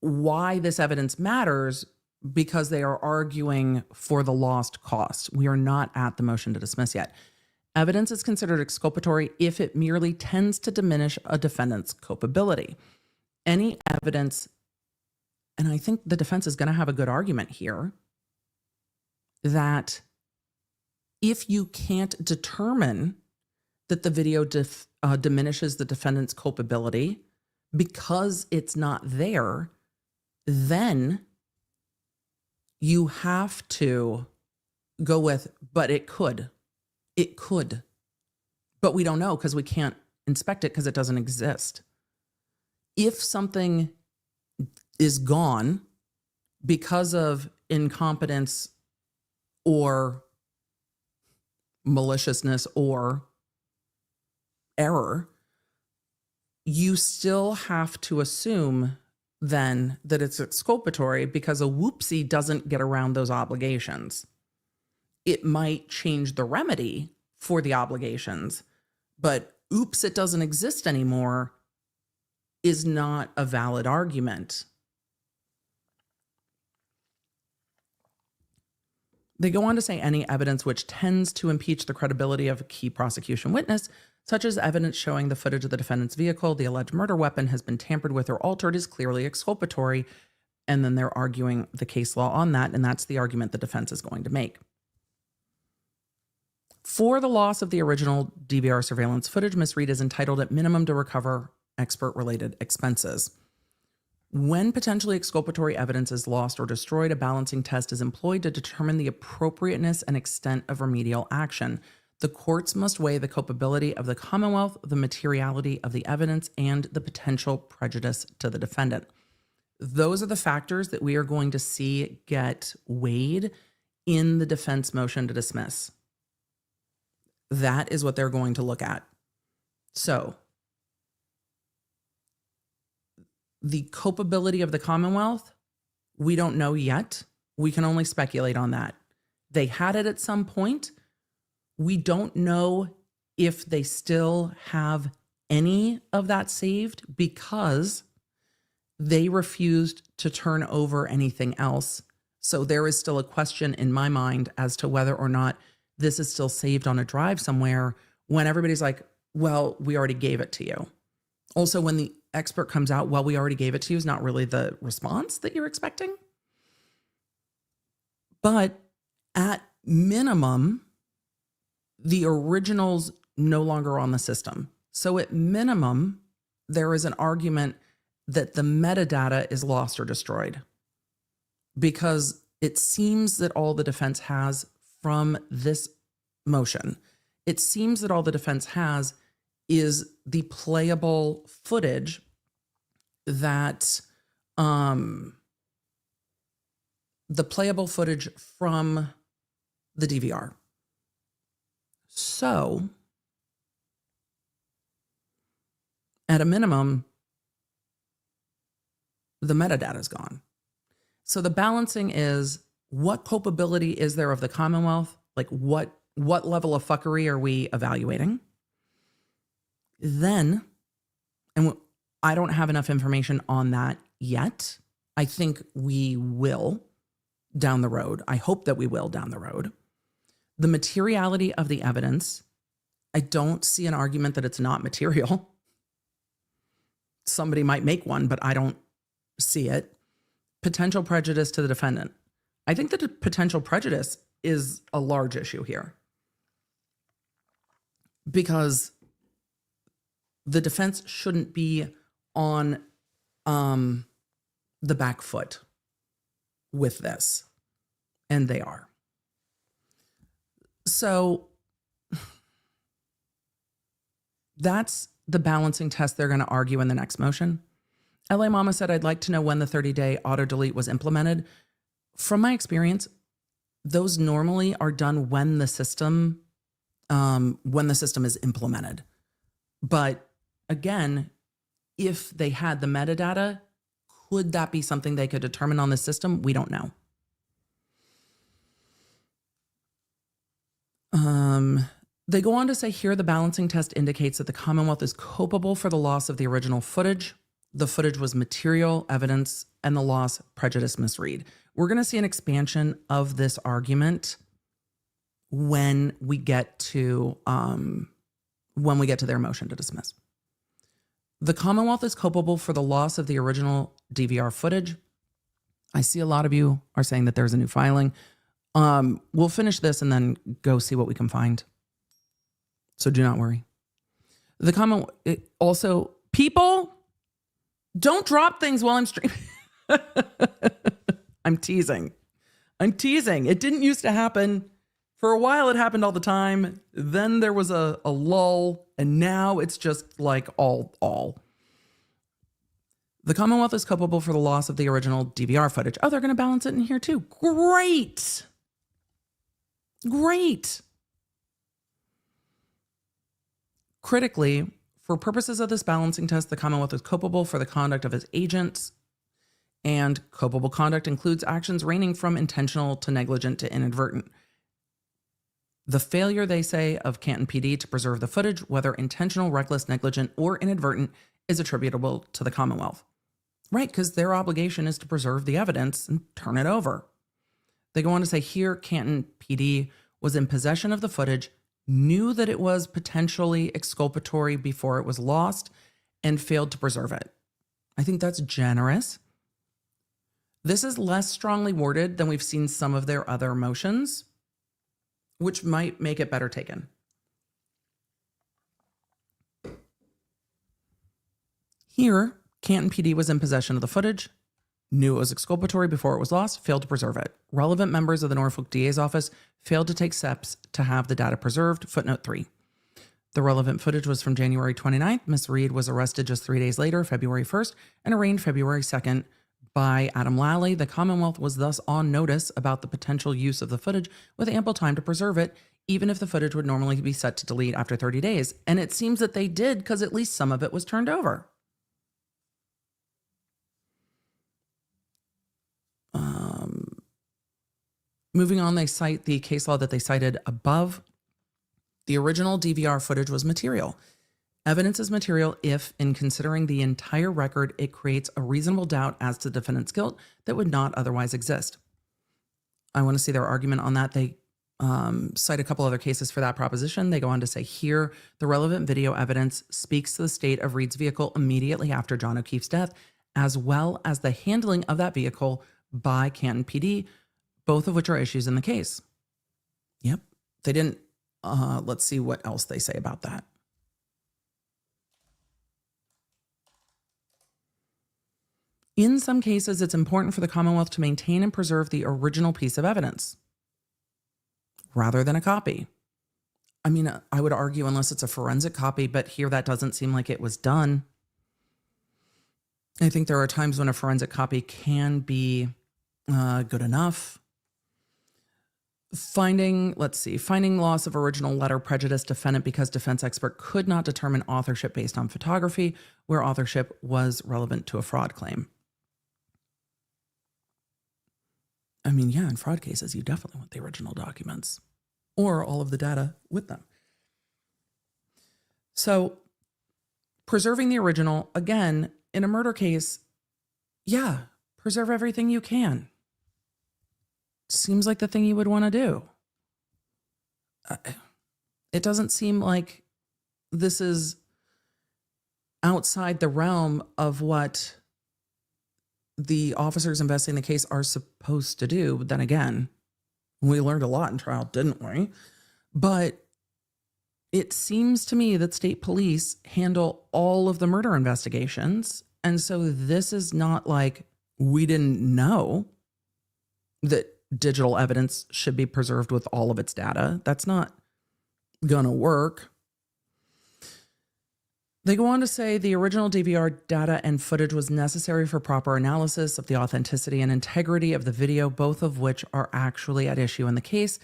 why this evidence matters because they are arguing for the lost cost. We are not at the motion to dismiss yet. Evidence is considered exculpatory if it merely tends to diminish a defendant's culpability. Any evidence, and I think the defense is going to have a good argument here, that if you can't determine that the video diminishes the defendant's culpability because it's not there, then you have to go with, but it could. It could. But we don't know because we can't inspect it because it doesn't exist. If something is gone because of incompetence or maliciousness or error, you still have to assume then that it's exculpatory because a whoopsie doesn't get around those obligations. It might change the remedy for the obligations, but oops, it doesn't exist anymore is not a valid argument. They go on to say any evidence which tends to impeach the credibility of a key prosecution witness, such as evidence showing the footage of the defendant's vehicle, the alleged murder weapon has been tampered with or altered, is clearly exculpatory. And then they're arguing the case law on that, and that's the argument the defense is going to make. For the loss of the original DVR surveillance footage, Ms. Reed is entitled at minimum to recover expert-related expenses. When potentially exculpatory evidence is lost or destroyed, a balancing test is employed to determine the appropriateness and extent of remedial action. The courts must weigh the culpability of the commonwealth, the materiality of the evidence, and the potential prejudice to the defendant. Those are the factors that we are going to see get weighed in the defense motion to dismiss. That is what they're going to look at. So, the culpability of the commonwealth, we don't know yet. We can only speculate on that. They had it at some point. We don't know if they still have any of that saved because they refused to turn over anything else. So there is still a question in my mind as to whether or not this is still saved on a drive somewhere when everybody's like, well, we already gave it to you. Also, when the expert comes out, well, we already gave it to you is not really the response that you're expecting. But at minimum, the original's no longer on the system. So at minimum, there is an argument that the metadata is lost or destroyed because it seems that all the defense has from this motion, it seems that all the defense has is the playable footage that, the playable footage from the DVR. So, at a minimum, the metadata is gone. So the balancing is, what culpability is there of the commonwealth? Like what level of fuckery are we evaluating? Then, and I don't have enough information on that yet. I think we will down the road. I hope that we will down the road. The materiality of the evidence, I don't see an argument that it's not material. Somebody might make one, but I don't see it. Potential prejudice to the defendant. I think that the potential prejudice is a large issue here because the defense shouldn't be on the back foot with this, and they are. So that's the balancing test they're going to argue in the next motion. LA Mama said, I'd like to know when the 30-day auto delete was implemented. From my experience, those normally are done when the system is implemented. But again, if they had the metadata, could that be something they could determine on the system? We don't know. They go on to say here, the balancing test indicates that the Commonwealth is culpable for the loss of the original footage. The footage was material evidence and the loss prejudiced misread. We're going to see an expansion of this argument when we get to their motion to dismiss. The Commonwealth is culpable for the loss of the original DVR footage. I see a lot of you are saying that there's a new filing. We'll finish this and then go see what we can find. So do not worry. The Commonwealth also, people, don't drop things while I'm streaming. I'm teasing. It didn't used to happen. For a while, it happened all the time. Then there was a lull, and now it's just like all. The Commonwealth is culpable for the loss of the original DVR footage. Oh, they're going to balance it in here too. Great. Critically, for purposes of this balancing test, the Commonwealth is culpable for the conduct of its agents, and culpable conduct includes actions ranging from intentional to negligent to inadvertent. The failure, they say, of Canton PD to preserve the footage, whether intentional, reckless, negligent, or inadvertent, is attributable to the Commonwealth. Right, because their obligation is to preserve the evidence and turn it over. They go on to say here, Canton PD was in possession of the footage, knew that it was potentially exculpatory before it was lost, and failed to preserve it. I think that's generous. This is less strongly worded than we've seen some of their other motions, which might make it better taken. Here, Canton PD was in possession of the footage, knew it was exculpatory before it was lost, failed to preserve it. Relevant members of the Norfolk DA's office failed to take steps to have the data preserved. Footnote 3. The relevant footage was from January 29th. Ms. Reed was arrested just 3 days later, February 1st, and arraigned February 2nd by Adam Lally. The Commonwealth was thus on notice about the potential use of the footage with ample time to preserve it, even if the footage would normally be set to delete after 30 days. And it seems that they did because at least some of it was turned over. Moving on, they cite the case law that they cited above. The original DVR footage was material. Evidence is material if, in considering the entire record, it creates a reasonable doubt as to the defendant's guilt that would not otherwise exist. I want to see their argument on that. They cite a couple other cases for that proposition. They go on to say here, the relevant video evidence speaks to the state of Reed's vehicle immediately after John O'Keefe's death, as well as the handling of that vehicle by Canton PD, both of which are issues in the case. Yep. They didn't, let's see what else they say about that. In some cases, it's important for the Commonwealth to maintain and preserve the original piece of evidence rather than a copy. I mean, I would argue unless it's a forensic copy, but here that doesn't seem like it was done. I think there are times when a forensic copy can be good enough. Finding loss of original letter prejudice defendant because defense expert could not determine authorship based on photography, where authorship was relevant to a fraud claim. I mean, yeah, in fraud cases, you definitely want the original documents or all of the data with them. So preserving the original, again, in a murder case, yeah, preserve everything you can. Seems like the thing you would want to do. It doesn't seem like this is outside the realm of what the officers investigating the case are supposed to do. But then again, we learned a lot in trial, didn't we? But it seems to me that state police handle all of the murder investigations. And so this is not like we didn't know that digital evidence should be preserved with all of its data. That's not gonna work. They go on to say the original DVR data and footage was necessary for proper analysis of the authenticity and integrity of the video, both of which are actually at issue in the case.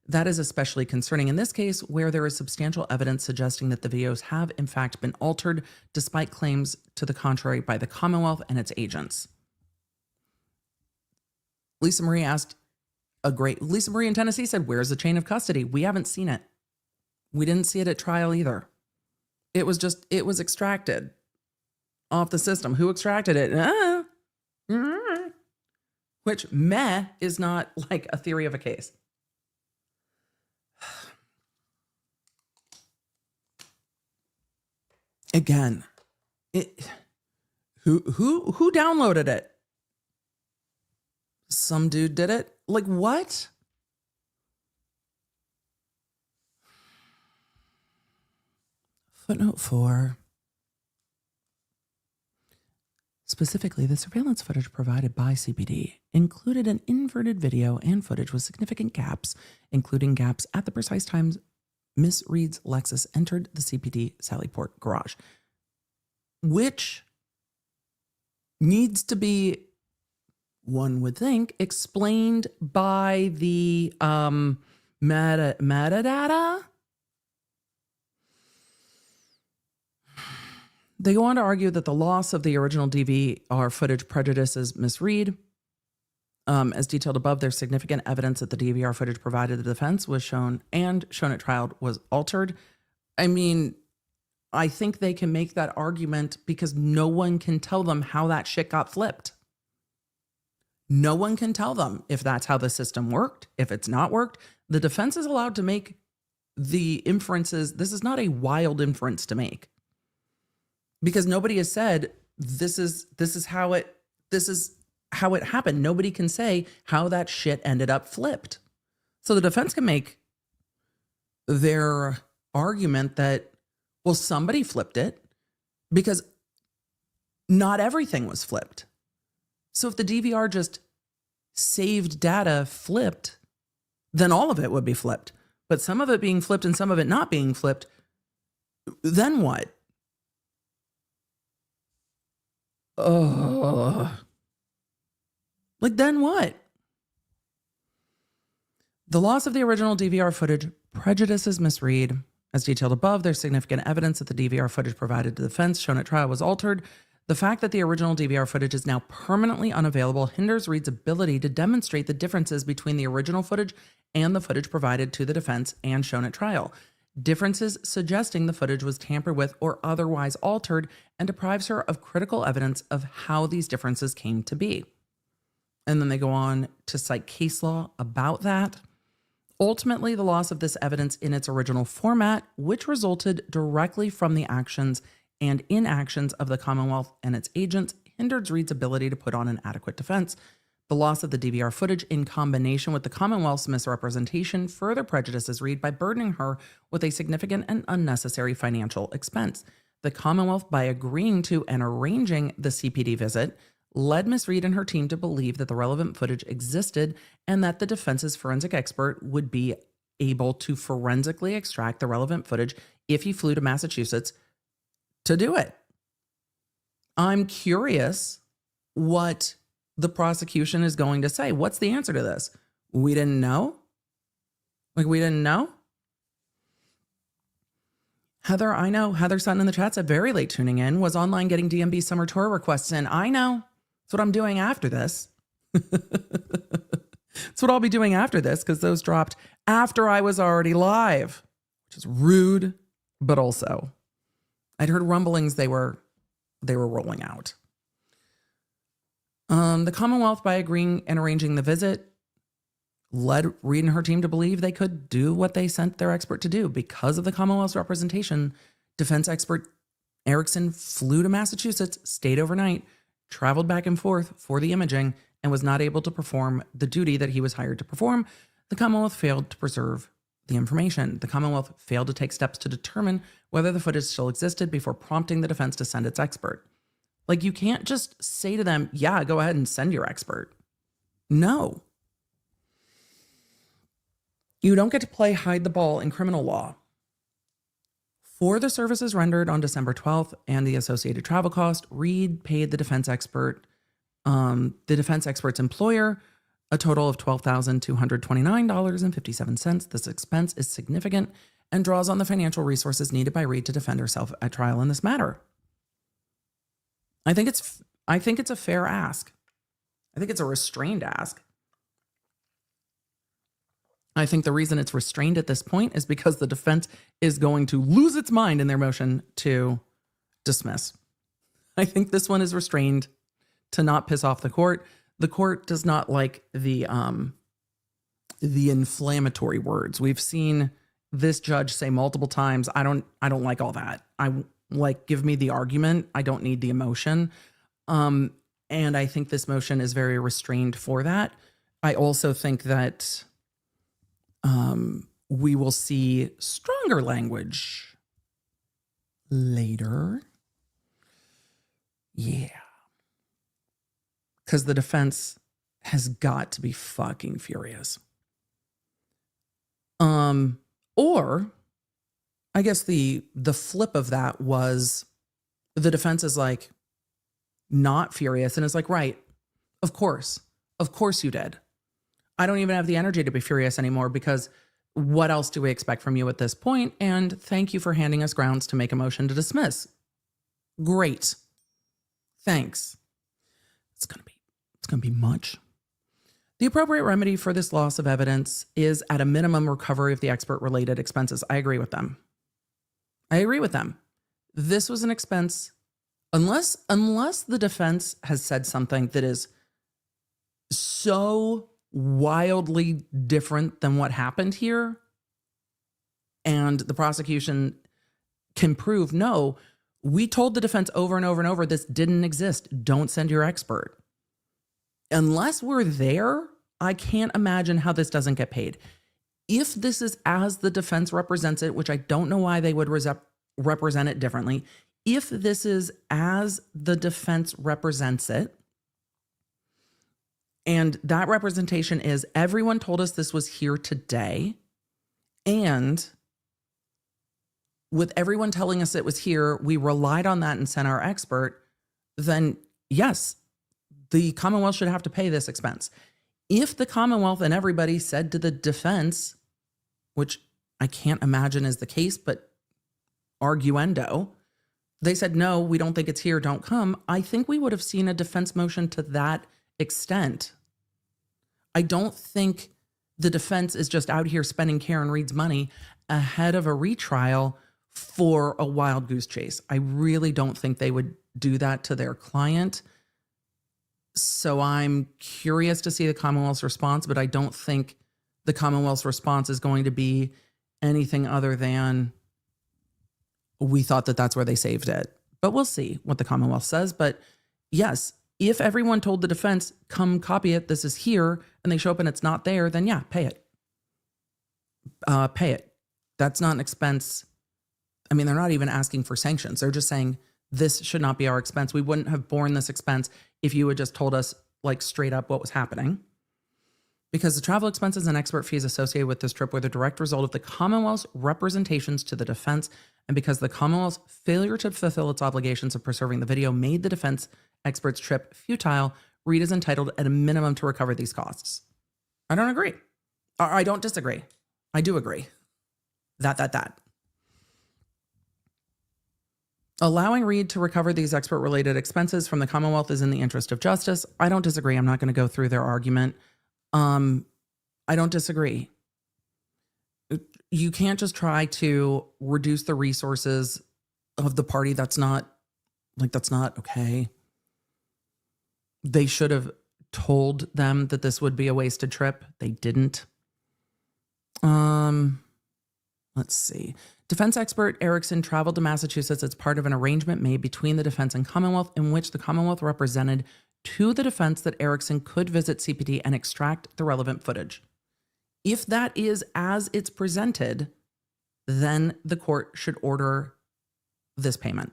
That is especially concerning in this case, where there is substantial evidence suggesting that the videos have in fact been altered, despite claims to the contrary by the Commonwealth and its agents. Lisa Marie in Tennessee said, "Where's the chain of custody? We haven't seen it. We didn't see it at trial either. It was extracted off the system. Who extracted it? Which is not like a theory of a case." Again, who downloaded it? Some dude did it? Like what? Footnote 4. Specifically, the surveillance footage provided by CPD included an inverted video and footage with significant gaps, including gaps at the precise times Miss Reed's Lexus entered the CPD Sallyport garage, which needs to be, one would think, explained by the metadata. They go on to argue that the loss of the original DVR footage prejudices Miss Reed. As detailed above, there's significant evidence that the DVR footage provided to the defense was shown at trial was altered. I mean, I think they can make that argument because no one can tell them how that shit got flipped. No one can tell them if that's how the system worked, if it's not worked. The defense is allowed to make the inferences. This is not a wild inference to make, because nobody has said this is how it happened. Nobody can say how that shit ended up flipped. So the defense can make their argument that, well, somebody flipped it, because not everything was flipped. So if the DVR just saved data flipped, then all of it would be flipped. But some of it being flipped and some of it not being flipped, then what? Like, then what? The loss of the original DVR footage prejudices Miss Reed. As detailed above, there's significant evidence that the DVR footage provided to the defense shown at trial was altered. The fact that the original DVR footage is now permanently unavailable hinders Reed's ability to demonstrate the differences between the original footage and the footage provided to the defense and shown at trial. Differences suggesting the footage was tampered with or otherwise altered, and deprives her of critical evidence of how these differences came to be. And then they go on to cite case law about that. Ultimately, the loss of this evidence in its original format, which resulted directly from the actions and inactions of the Commonwealth and its agents, hindered Reed's ability to put on an adequate defense. The loss of the DVR footage in combination with the Commonwealth's misrepresentation further prejudices Reed by burdening her with a significant and unnecessary financial expense. The Commonwealth, by agreeing to and arranging the CPD visit, led Miss Reed and her team to believe that the relevant footage existed and that the defense's forensic expert would be able to forensically extract the relevant footage if he flew to Massachusetts to do it. I'm curious what the prosecution is going to say. What's the answer to this? We didn't know? Like, we didn't know? Heather, I know. Heather Sutton in the chat said, very late tuning in, was online getting DMB summer tour requests in. I know. That's what I'm doing after this. That's what I'll be doing after this, because those dropped after I was already live, which is rude, but also I'd heard rumblings they were rolling out. The Commonwealth, by agreeing and arranging the visit, led Reed and her team to believe they could do what they sent their expert to do. Because of the Commonwealth's representation, defense expert Erickson flew to Massachusetts, stayed overnight, traveled back and forth for the imaging, and was not able to perform the duty that he was hired to perform. The Commonwealth failed to preserve the information. The Commonwealth failed to take steps to determine whether the footage still existed before prompting the defense to send its expert. Like, you can't just say to them, yeah, go ahead and send your expert. No. You don't get to play hide the ball in criminal law. For the services rendered on December 12th and the associated travel cost, Reed paid the defense expert's employer a total of $12,229.57. This expense is significant and draws on the financial resources needed by Reed to defend herself at trial in this matter. I think it's a fair ask. I think it's a restrained ask. I think the reason it's restrained at this point is because the defense is going to lose its mind in their motion to dismiss. I think this one is restrained to not piss off the court. The court does not like the inflammatory words. We've seen this judge say multiple times, I don't like all that. Give me the argument. I don't need the emotion. And I think this motion is very restrained for that. I also think that we will see stronger language later. Yeah. Because the defense has got to be fucking furious. Or I guess the flip of that was the defense is like not furious and is like, right, of course you did. I don't even have the energy to be furious anymore because what else do we expect from you at this point? And thank you for handing us grounds to make a motion to dismiss. Great. Thanks. It's going to be much. The appropriate remedy for this loss of evidence is at a minimum recovery of the expert related expenses. I agree with them. This was an expense, unless the defense has said something that is so wildly different than what happened here, and the prosecution can prove, no, we told the defense over and over and over, this didn't exist. Don't send your expert. Unless we're there, I can't imagine how this doesn't get paid. If this is as the defense represents it, which I don't know why they would represent it differently. If this is as the defense represents it, and that representation is everyone told us this was here today, and with everyone telling us it was here, we relied on that and sent our expert, then yes, the Commonwealth should have to pay this expense. If the Commonwealth and everybody said to the defense, which I can't imagine is the case, but arguendo, they said, no, we don't think it's here, don't come, I think we would have seen a defense motion to that extent. I don't think the defense is just out here spending Karen Reed's money ahead of a retrial for a wild goose chase. I really don't think they would do that to their client. So I'm curious to see the Commonwealth's response, but I don't think the Commonwealth's response is going to be anything other than we thought that that's where they saved it. But we'll see what the Commonwealth says. But yes, if everyone told the defense, come copy it, this is here, and they show up and it's not there, then yeah, pay it. Pay it. That's not an expense. I mean, they're not even asking for sanctions. They're just saying this should not be our expense. We wouldn't have borne this expense if you had just told us like straight up what was happening. Because the travel expenses and expert fees associated with this trip were the direct result of the Commonwealth's representations to the defense, and because the Commonwealth's failure to fulfill its obligations of preserving the video made the defense expert's trip futile, Reed is entitled at a minimum to recover these costs. I don't agree. I don't disagree. I do agree. That. Allowing Reed to recover these expert-related expenses from the Commonwealth is in the interest of justice. I don't disagree. I'm not going to go through their argument. I don't disagree. You can't just try to reduce the resources of the party. That's not okay. They should have told them that this would be a wasted trip. They didn't. Let's see. Defense expert Erickson traveled to Massachusetts as part of an arrangement made between the defense and Commonwealth, in which the Commonwealth represented to the defense that Erickson could visit CPD and extract the relevant footage. If that is as it's presented, then the court should order this payment.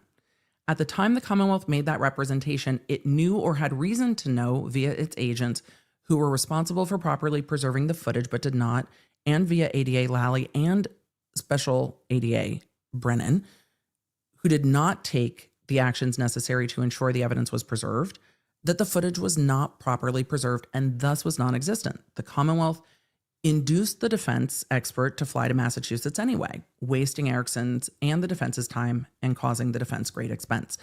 At the time the Commonwealth made that representation, it knew or had reason to know via its agents who were responsible for properly preserving the footage but did not, and via ADA Lally and Special ADA Brennan, who did not take the actions necessary to ensure the evidence was preserved, that the footage was not properly preserved and thus was non-existent. The Commonwealth induced the defense expert to fly to Massachusetts anyway, wasting Erickson's and the defense's time and causing the defense great expense.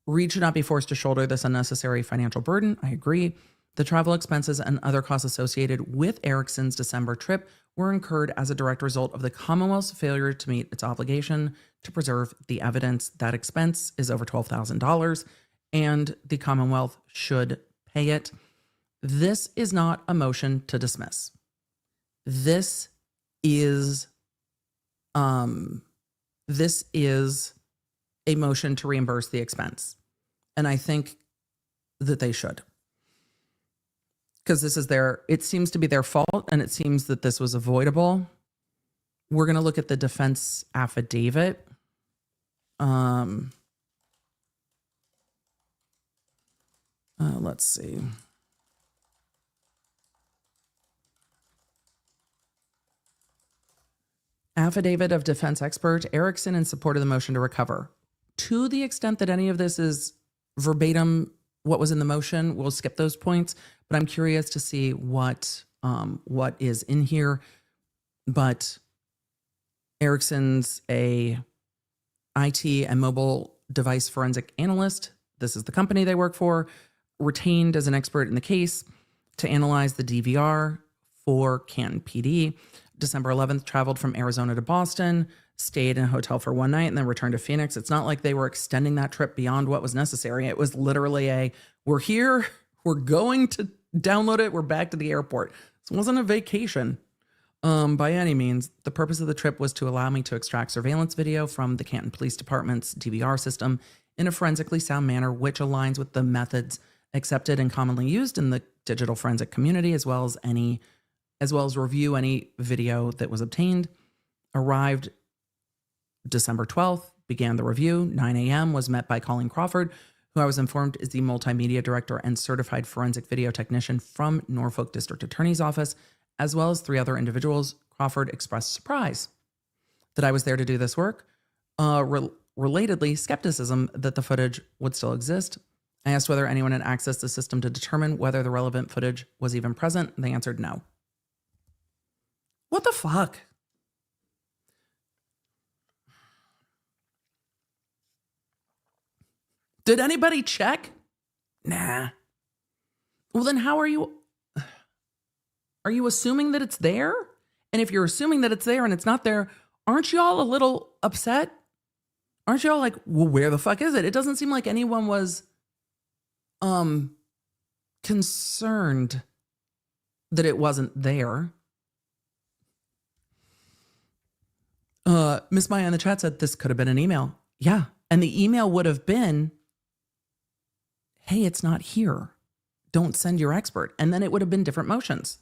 Reed should not be forced to shoulder this unnecessary financial burden. I agree. The travel expenses and other costs associated with Erickson's December trip were incurred as a direct result of the Commonwealth's failure to meet its obligation to preserve the evidence. That expense is over $12,000, and the Commonwealth should pay it. This is not a motion to dismiss. This is a motion to reimburse the expense. And I think that they should. Because it seems to be their fault, and it seems that this was avoidable. We're going to look at the defense affidavit. Let's see. Affidavit of defense expert Erickson in support of the motion to recover. To the extent that any of this is verbatim what was in the motion, we'll skip those points, but I'm curious to see what is in here. But Erickson's a IT and mobile device forensic analyst. This is the company they work for, retained as an expert in the case to analyze the DVR for Canton PD. December 11th, traveled from Arizona to Boston, stayed in a hotel for one night, and then returned to Phoenix. It's not like they were extending that trip beyond what was necessary. It was literally we're here, we're going to download it, we're back to the airport. This wasn't a vacation by any means. The purpose of the trip was to allow me to extract surveillance video from the Canton Police Department's DVR system in a forensically sound manner, which aligns with the methods accepted and commonly used in the digital forensic community, as well as review any video that was obtained. Arrived December 12th, began the review. 9 a.m. was met by Colleen Crawford, who I was informed is the multimedia director and certified forensic video technician from Norfolk District Attorney's Office, as well as 3 other individuals. Crawford expressed surprise that I was there to do this work. Relatedly, skepticism that the footage would still exist. I asked whether anyone had accessed the system to determine whether the relevant footage was even present, and they answered no. What the fuck? Did anybody check? Nah. Well, then how are you assuming that it's there? And if you're assuming that it's there and it's not there, aren't y'all a little upset? Aren't y'all like, well, where the fuck is it? It doesn't seem like anyone was concerned that it wasn't there. Miss Maya in the chat said this could have been an email. Yeah. And the email would have been, hey, it's not here. Don't send your expert. And then it would have been different motions.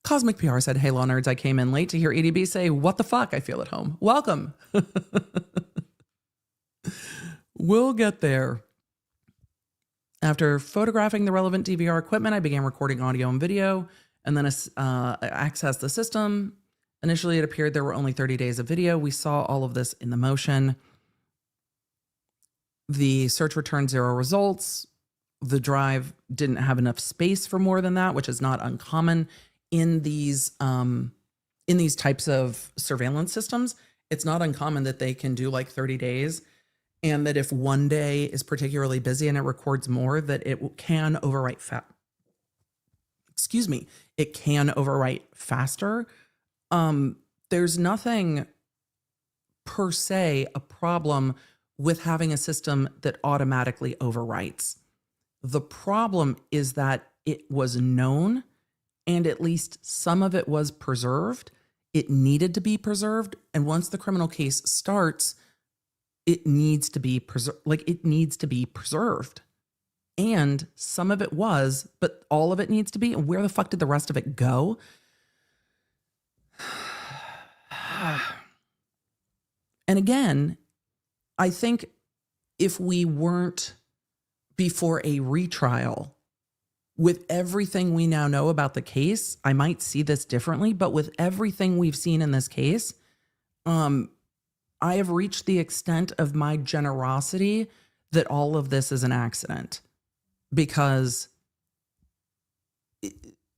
Cosmic PR said, hey, law nerds, I came in late to hear EDB say, what the fuck? I feel at home. Welcome. We'll get there. After photographing the relevant DVR equipment, I began recording audio and video and then accessed the system. Initially, it appeared there were only 30 days of video. We saw all of this in the motion. The search returned 0 results. The drive didn't have enough space for more than that, which is not uncommon in these types of surveillance systems. It's not uncommon that they can do like 30 days, and that if one day is particularly busy and it records more, that it can overwrite it can overwrite faster. There's nothing per se a problem with having a system that automatically overwrites. The problem is that it was known, and at least some of it was preserved. It needed to be preserved. And once the criminal case starts, it needs to be preserved. And some of it was, but all of it needs to be. And where the fuck did the rest of it go? And again, I think if we weren't before a retrial, With everything we now know about the case, I might see this differently, but with everything we've seen in this case, I have reached the extent of my generosity that all of this is an accident, because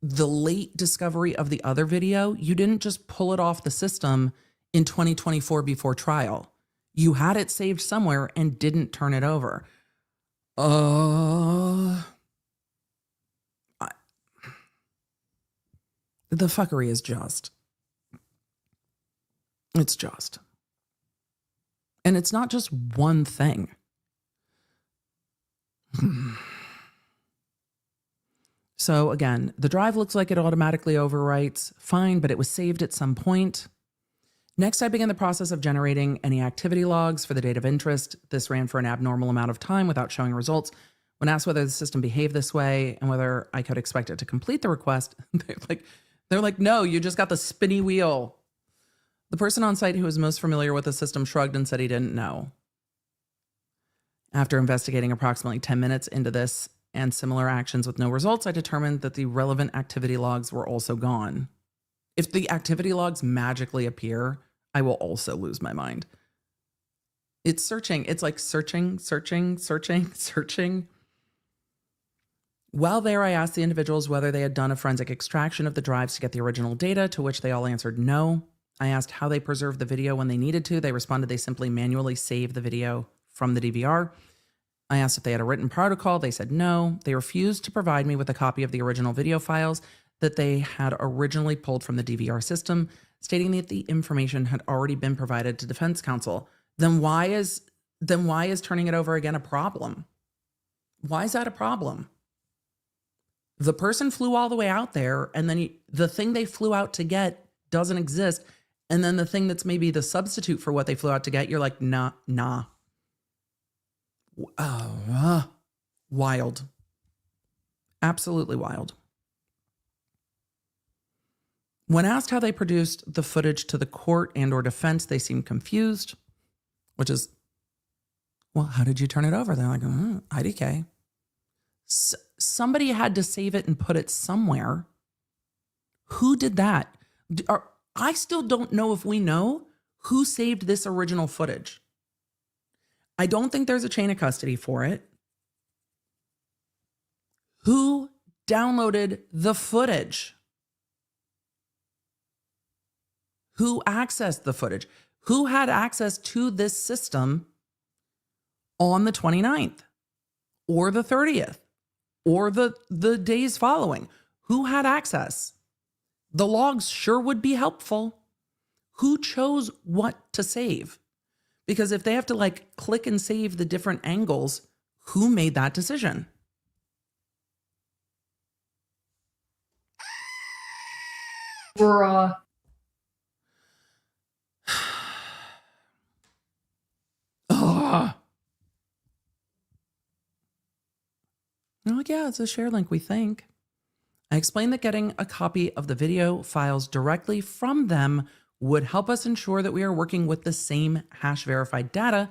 the late discovery of the other video, you didn't just pull it off the system in 2024 before trial. You had it saved somewhere and didn't turn it over. The fuckery is just. It's just. And it's not just one thing. So again, the drive looks like it automatically overwrites. Fine, but it was saved at some point. Next, I began the process of generating any activity logs for the date of interest. This ran for an abnormal amount of time without showing results. When asked whether the system behaved this way and whether I could expect it to complete the request, they're like, no, you just got the spinny wheel. The person on site who was most familiar with the system shrugged and said he didn't know. After investigating approximately 10 minutes into this and similar actions with no results, I determined that the relevant activity logs were also gone. If the activity logs magically appear, I will also lose my mind. It's searching. It's like searching. While there, I asked the individuals whether they had done a forensic extraction of the drives to get the original data, to which they all answered no. I asked how they preserved the video when they needed to. They responded they simply manually saved the video from the DVR. I asked if they had a written protocol. They said no. They refused to provide me with a copy of the original video files that they had originally pulled from the DVR system, stating that the information had already been provided to defense counsel. Then why is turning it over again a problem? Why is that a problem? The person flew all the way out there, and then the thing they flew out to get doesn't exist. And then the thing that's maybe the substitute for what they flew out to get, you're like, nah. Wild. Absolutely wild. When asked how they produced the footage to the court and or defense, they seemed confused, which is, well, how did you turn it over? They're like, IDK. Somebody had to save it and put it somewhere. Who did that? I still don't know if we know who saved this original footage. I don't think there's a chain of custody for it. Who downloaded the footage? Who accessed the footage? Who had access to this system on the 29th or the 30th or the days following? Who had access? The logs sure would be helpful. Who chose what to save? Because if they have to like click and save the different angles, who made that decision? Bruh. I'm like, yeah, it's a share link, we think. I explained that getting a copy of the video files directly from them would help us ensure that we are working with the same hash verified data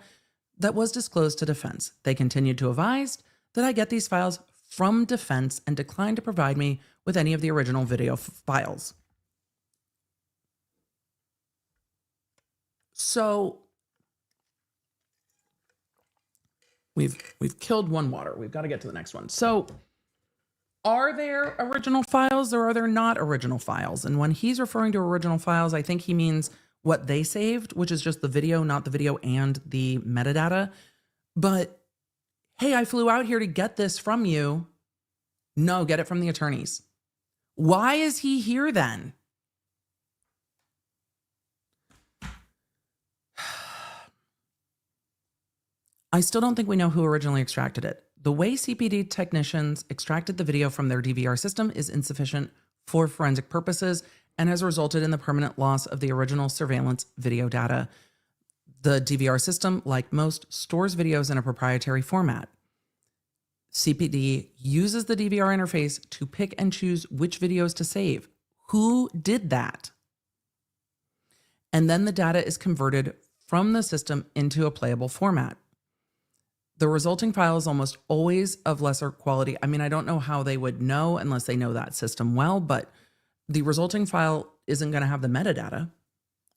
that was disclosed to defense. They continued to advise that I get these files from defense and declined to provide me with any of the original video files. So we've killed one water. We've got to get to the next one. So are there original files or are there not original files? And when he's referring to original files, I think he means what they saved, which is just the video, not the video and the metadata. But hey, I flew out here to get this from you. No, get it from the attorneys. Why is he here then? I still don't think we know who originally extracted it. The way CPD technicians extracted the video from their DVR system is insufficient for forensic purposes and has resulted in the permanent loss of the original surveillance video data. The DVR system, like most, stores videos in a proprietary format. CPD uses the DVR interface to pick and choose which videos to save. Who did that? And then the data is converted from the system into a playable format. The resulting file is almost always of lesser quality. I mean, I don't know how they would know unless they know that system well, but the resulting file isn't going to have the metadata.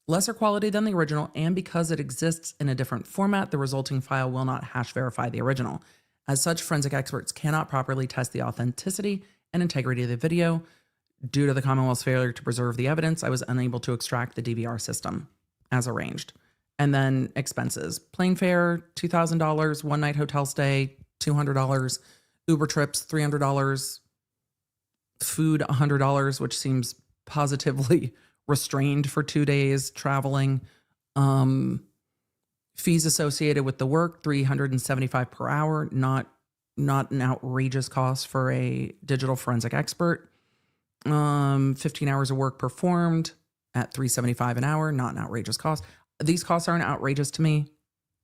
Lesser quality than the original, and because it exists in a different format, the resulting file will not hash verify the original. As such, forensic experts cannot properly test the authenticity and integrity of the video. Due to the Commonwealth's failure to preserve the evidence, I was unable to extract the DVR system as arranged. And then expenses. Plane fare, $2,000, one night hotel stay, $200, Uber trips, $300, food, $100, which seems positively restrained for 2 days, traveling. Fees associated with the work, $375 per hour, not an outrageous cost for a digital forensic expert. 15 hours of work performed at $375 an hour, not an outrageous cost. These costs aren't outrageous to me.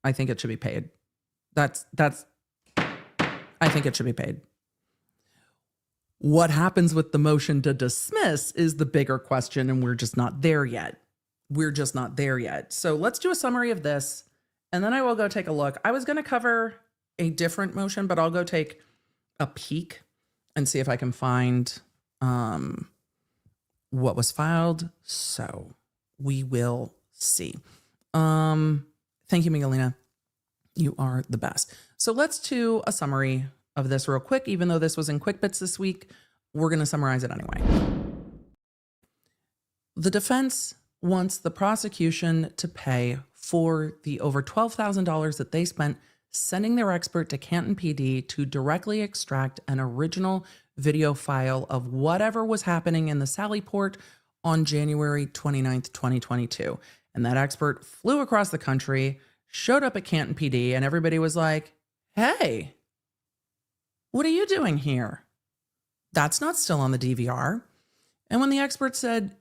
I think it should be paid. I think it should be paid. What happens with the motion to dismiss is the bigger question, and we're just not there yet. So let's do a summary of this, and then I will go take a look. I was going to cover a different motion, but I'll go take a peek and see if I can find what was filed. So we will see. Thank you, Miguelina. You are the best. So let's do a summary of this real quick. Even though this was in quick bits this week, we're going to summarize it anyway. The defense wants the prosecution to pay for the over $12,000 that they spent sending their expert to Canton PD to directly extract an original video file of whatever was happening in the Sallyport on January 29th, 2022. And that expert flew across the country, showed up at Canton PD, and everybody was like, hey, what are you doing here? That's not still on the DVR. And when the expert said,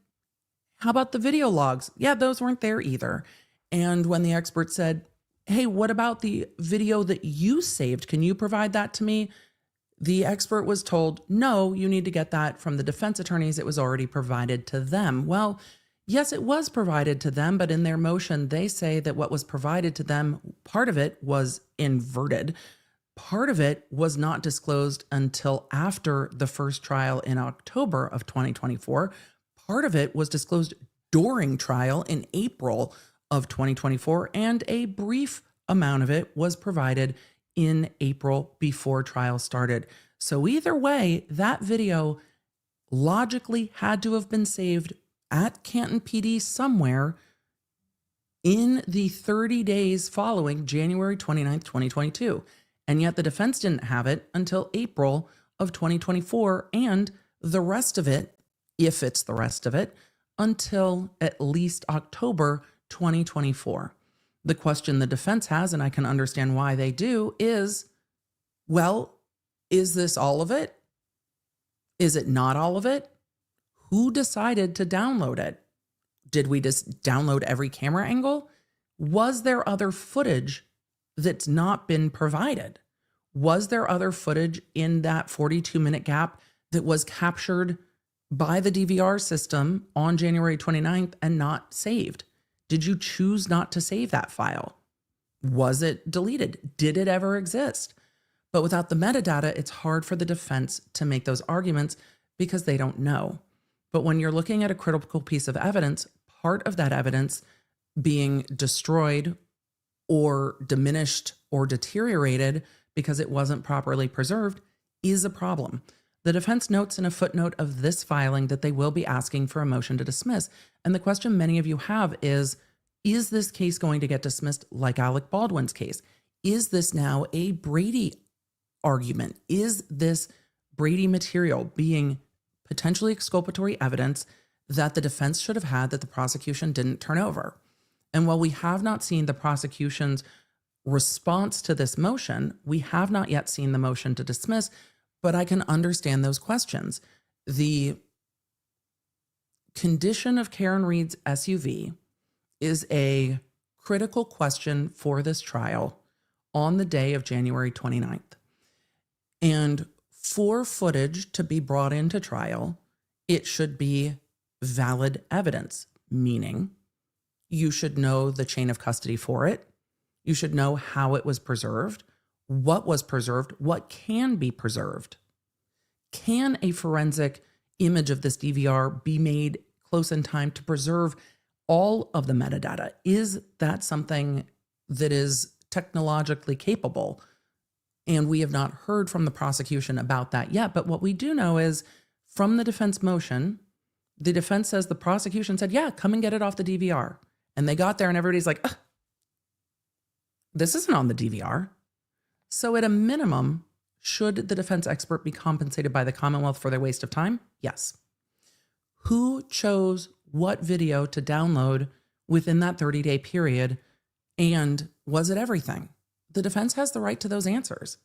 how about the video logs? Yeah, those weren't there either. And when the expert said, hey, what about the video that you saved? Can you provide that to me? The expert was told, no, you need to get that from the defense attorneys. It was already provided to them. Well, yes, it was provided to them, but in their motion, they say that what was provided to them, part of it was inverted. Part of it was not disclosed until after the first trial in October of 2024. Part of it was disclosed during trial in April of 2024, and a brief amount of it was provided in April before trial started. So either way, that video logically had to have been saved at Canton PD somewhere in the 30 days following January 29th, 2022. And yet the defense didn't have it until April of 2024, and the rest of it, if it's the rest of it, until at least October 2024. The question the defense has, and I can understand why they do, is, well, is this all of it? Is it not all of it? Who decided to download it? Did we just download every camera angle? Was there other footage that's not been provided? Was there other footage in that 42-minute gap that was captured by the DVR system on January 29th and not saved? Did you choose not to save that file? Was it deleted? Did it ever exist? But without the metadata, it's hard for the defense to make those arguments because they don't know. But when you're looking at a critical piece of evidence, part of that evidence being destroyed or diminished or deteriorated because it wasn't properly preserved is a problem. The defense notes in a footnote of this filing that they will be asking for a motion to dismiss. And the question many of you have is this case going to get dismissed like Alec Baldwin's case? Is this now a Brady argument? Is this Brady material being potentially exculpatory evidence that the defense should have had that the prosecution didn't turn over? And while we have not seen the prosecution's response to this motion, we have not yet seen the motion to dismiss, but I can understand those questions. The condition of Karen Reed's SUV is a critical question for this trial on the day of January 29th. And for footage to be brought into trial, it should be valid evidence, meaning you should know the chain of custody for it. You should know how it was preserved, what was preserved, what can be preserved. Can a forensic image of this DVR be made close in time to preserve all of the metadata? Is that something that is technologically capable? And we have not heard from the prosecution about that yet. But what we do know is from the defense motion, the defense says the prosecution said, yeah, come and get it off the DVR. And they got there and everybody's like, this isn't on the DVR. So at a minimum, should the defense expert be compensated by the Commonwealth for their waste of time? Yes. Who chose what video to download within that 30-day period? And was it everything? The defense has the right to those answers.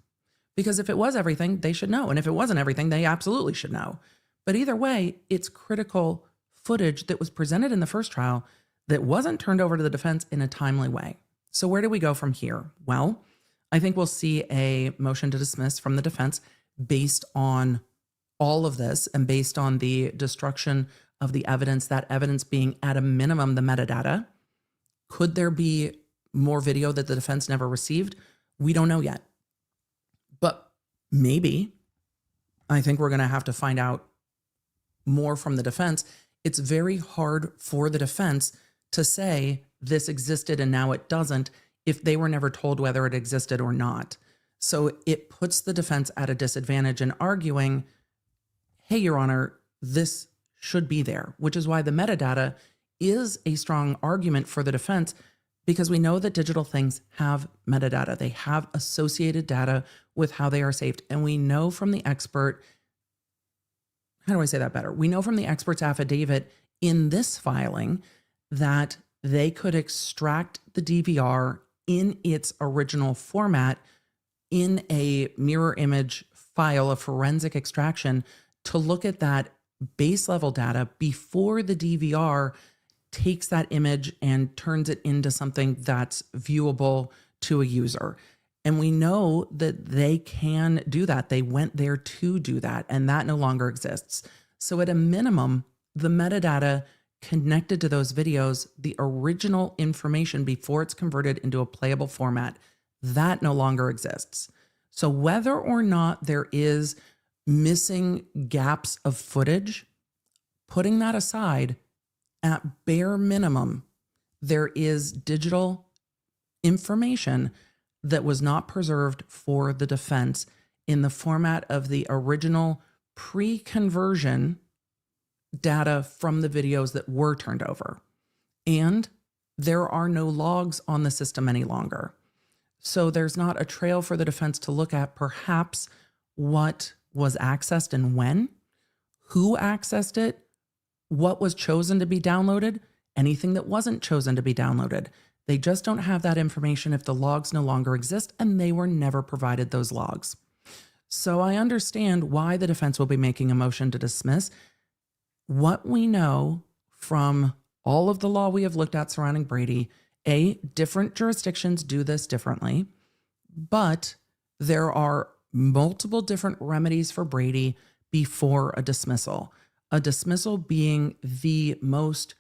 Because if it was everything, they should know. And if it wasn't everything, they absolutely should know. But either way, it's critical footage that was presented in the first trial that wasn't turned over to the defense in a timely way. So where do we go from here? Well, I think we'll see a motion to dismiss from the defense based on all of this and based on the destruction of the evidence, that evidence being at a minimum the metadata. Could there be more video that the defense never received? We don't know yet. But maybe. I think we're going to have to find out more from the defense. It's very hard for the defense to say this existed and now it doesn't if they were never told whether it existed or not. So it puts the defense at a disadvantage in arguing, hey, Your Honor, this should be there, which is why the metadata is a strong argument for the defense, because we know that digital things have metadata. They have associated data with how they are saved. And we know from the expert, how do I say that better? We know from the expert's affidavit in this filing that they could extract the DVR in its original format in a mirror image file, a forensic extraction, to look at that base level data before the DVR takes that image and turns it into something that's viewable to a user. And we know that they can do that. They went there to do that, and that no longer exists. So at a minimum, the metadata connected to those videos, the original information before it's converted into a playable format, that no longer exists. So whether or not there is missing gaps of footage, putting that aside, at bare minimum, there is digital information that was not preserved for the defense in the format of the original pre-conversion data from the videos that were turned over. And there are no logs on the system any longer. So there's not a trail for the defense to look at perhaps what was accessed and when, who accessed it, what was chosen to be downloaded, anything that wasn't chosen to be downloaded. They just don't have that information if the logs no longer exist, and they were never provided those logs. So I understand why the defense will be making a motion to dismiss. What we know from all of the law we have looked at surrounding Brady, different jurisdictions do this differently, but there are multiple different remedies for Brady before a dismissal. A dismissal being the most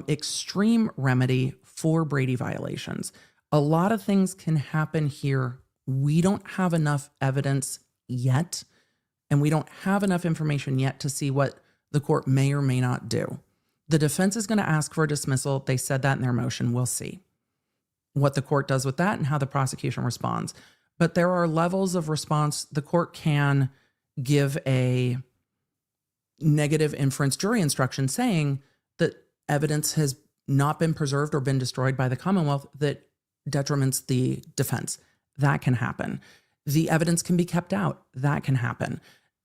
extreme remedy for Brady violations. A lot of things can happen here. We don't have enough evidence yet, and we don't have enough information yet to see what the court may or may not do. The defense is going to ask for a dismissal. They said that in their motion. We'll see what the court does with that and how the prosecution responds. But there are levels of response. The court can give a negative inference jury instruction saying that evidence has not been preserved or been destroyed by the Commonwealth that detriments the defense. That can happen. The evidence can be kept out. That can happen.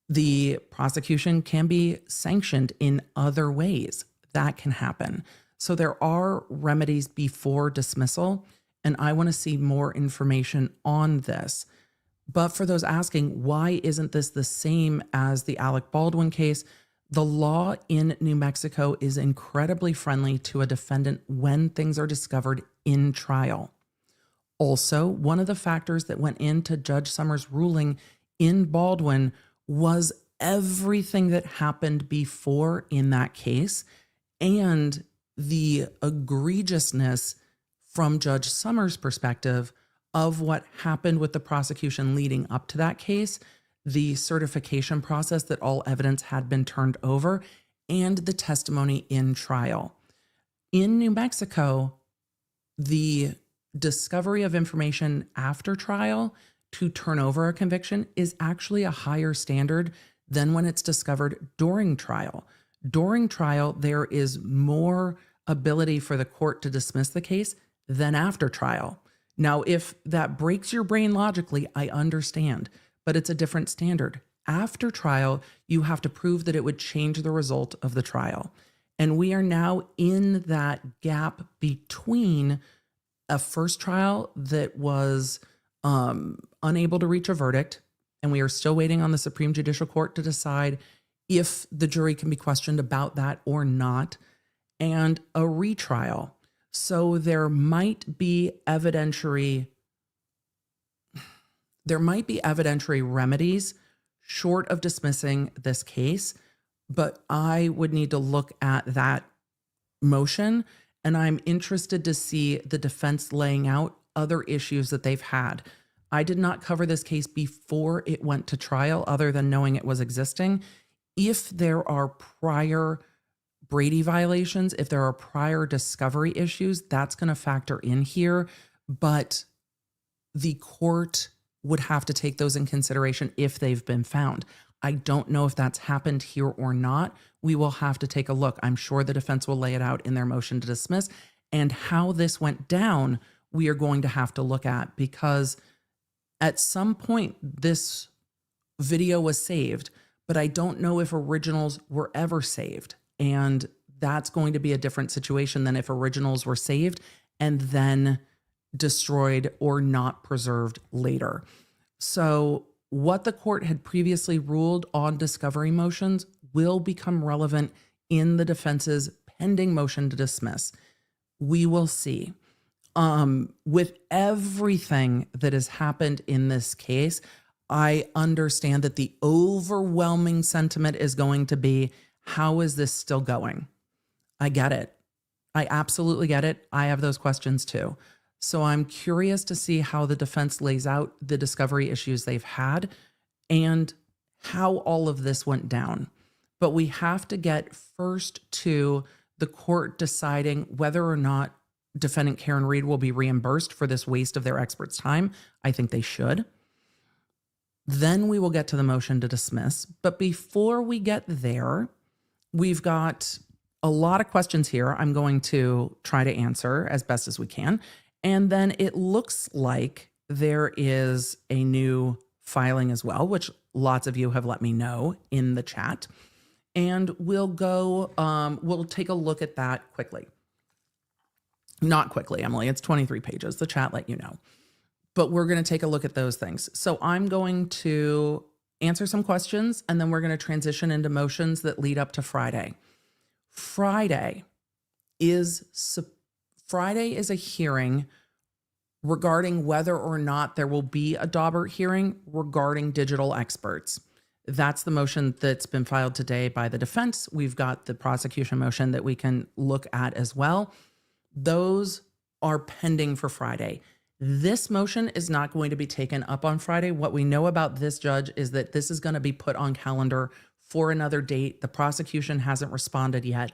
The prosecution can be sanctioned in other ways. That can happen. So there are remedies before dismissal, and I want to see more information on this. But for those asking, why isn't this the same as the Alec Baldwin case? The law in New Mexico is incredibly friendly to a defendant when things are discovered in trial. Also, one of the factors that went into Judge Summers' ruling in Baldwin was everything that happened before in that case and the egregiousness from Judge Summers' perspective of what happened with the prosecution leading up to that case, the certification process that all evidence had been turned over, and the testimony in trial. In New Mexico, the discovery of information after trial to turn over a conviction is actually a higher standard than when it's discovered during trial. During trial, there is more ability for the court to dismiss the case than after trial. Now, if that breaks your brain logically, I understand, but it's a different standard. After trial, you have to prove that it would change the result of the trial. And we are now in that gap between a first trial that was unable to reach a verdict, and we are still waiting on the Supreme Judicial Court to decide if the jury can be questioned about that or not, and a retrial. So there might be evidentiary remedies short of dismissing this case, but I would need to look at that motion, and I'm interested to see the defense laying out other issues that they've had. I did not cover this case before it went to trial, other than knowing it was existing. If there are prior Brady violations, if there are prior discovery issues, that's going to factor in here, but the court would have to take those in consideration if they've been found. I don't know if that's happened here or not. We will have to take a look. I'm sure the defense will lay it out in their motion to dismiss, and how this went down, we are going to have to look at, because at some point this video was saved, but I don't know if originals were ever saved. And that's going to be a different situation than if originals were saved and then destroyed or not preserved later. So what the court had previously ruled on discovery motions will become relevant in the defense's pending motion to dismiss. We will see. With everything that has happened in this case, I understand that the overwhelming sentiment is going to be, how is this still going? I get it. I absolutely get it. I have those questions too. So I'm curious to see how the defense lays out the discovery issues they've had and how all of this went down. But we have to get first to the court deciding whether or not defendant Karen Reed will be reimbursed for this waste of their expert's time. I think they should. Then we will get to the motion to dismiss. But before we get there, we've got a lot of questions here I'm going to try to answer as best as we can. And then it looks like there is a new filing as well, which lots of you have let me know in the chat. And we'll take a look at that quickly. Not quickly, Emily. It's 23 pages. The chat let you know. But we're going to take a look at those things. So I'm going to answer some questions, and then we're going to transition into motions that lead up to Friday. Friday is a hearing regarding whether or not there will be a Daubert hearing regarding digital experts. That's the motion that's been filed today by the defense. We've got the prosecution motion that we can look at as well. Those are pending for Friday. This motion is not going to be taken up on Friday. What we know about this judge is that this is going to be put on calendar for another date. The prosecution hasn't responded yet.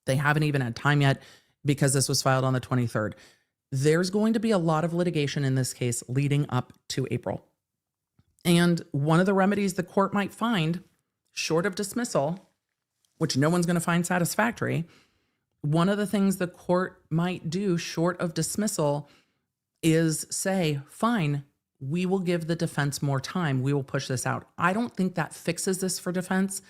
They haven't even had time yet because this was filed on the 23rd. There's going to be a lot of litigation in this case leading up to April. And one of the remedies the court might find, short of dismissal, which no one's going to find satisfactory, one of the things the court might do short of dismissal is say, fine, we will give the defense more time. We will push this out. I don't think that fixes this for defense.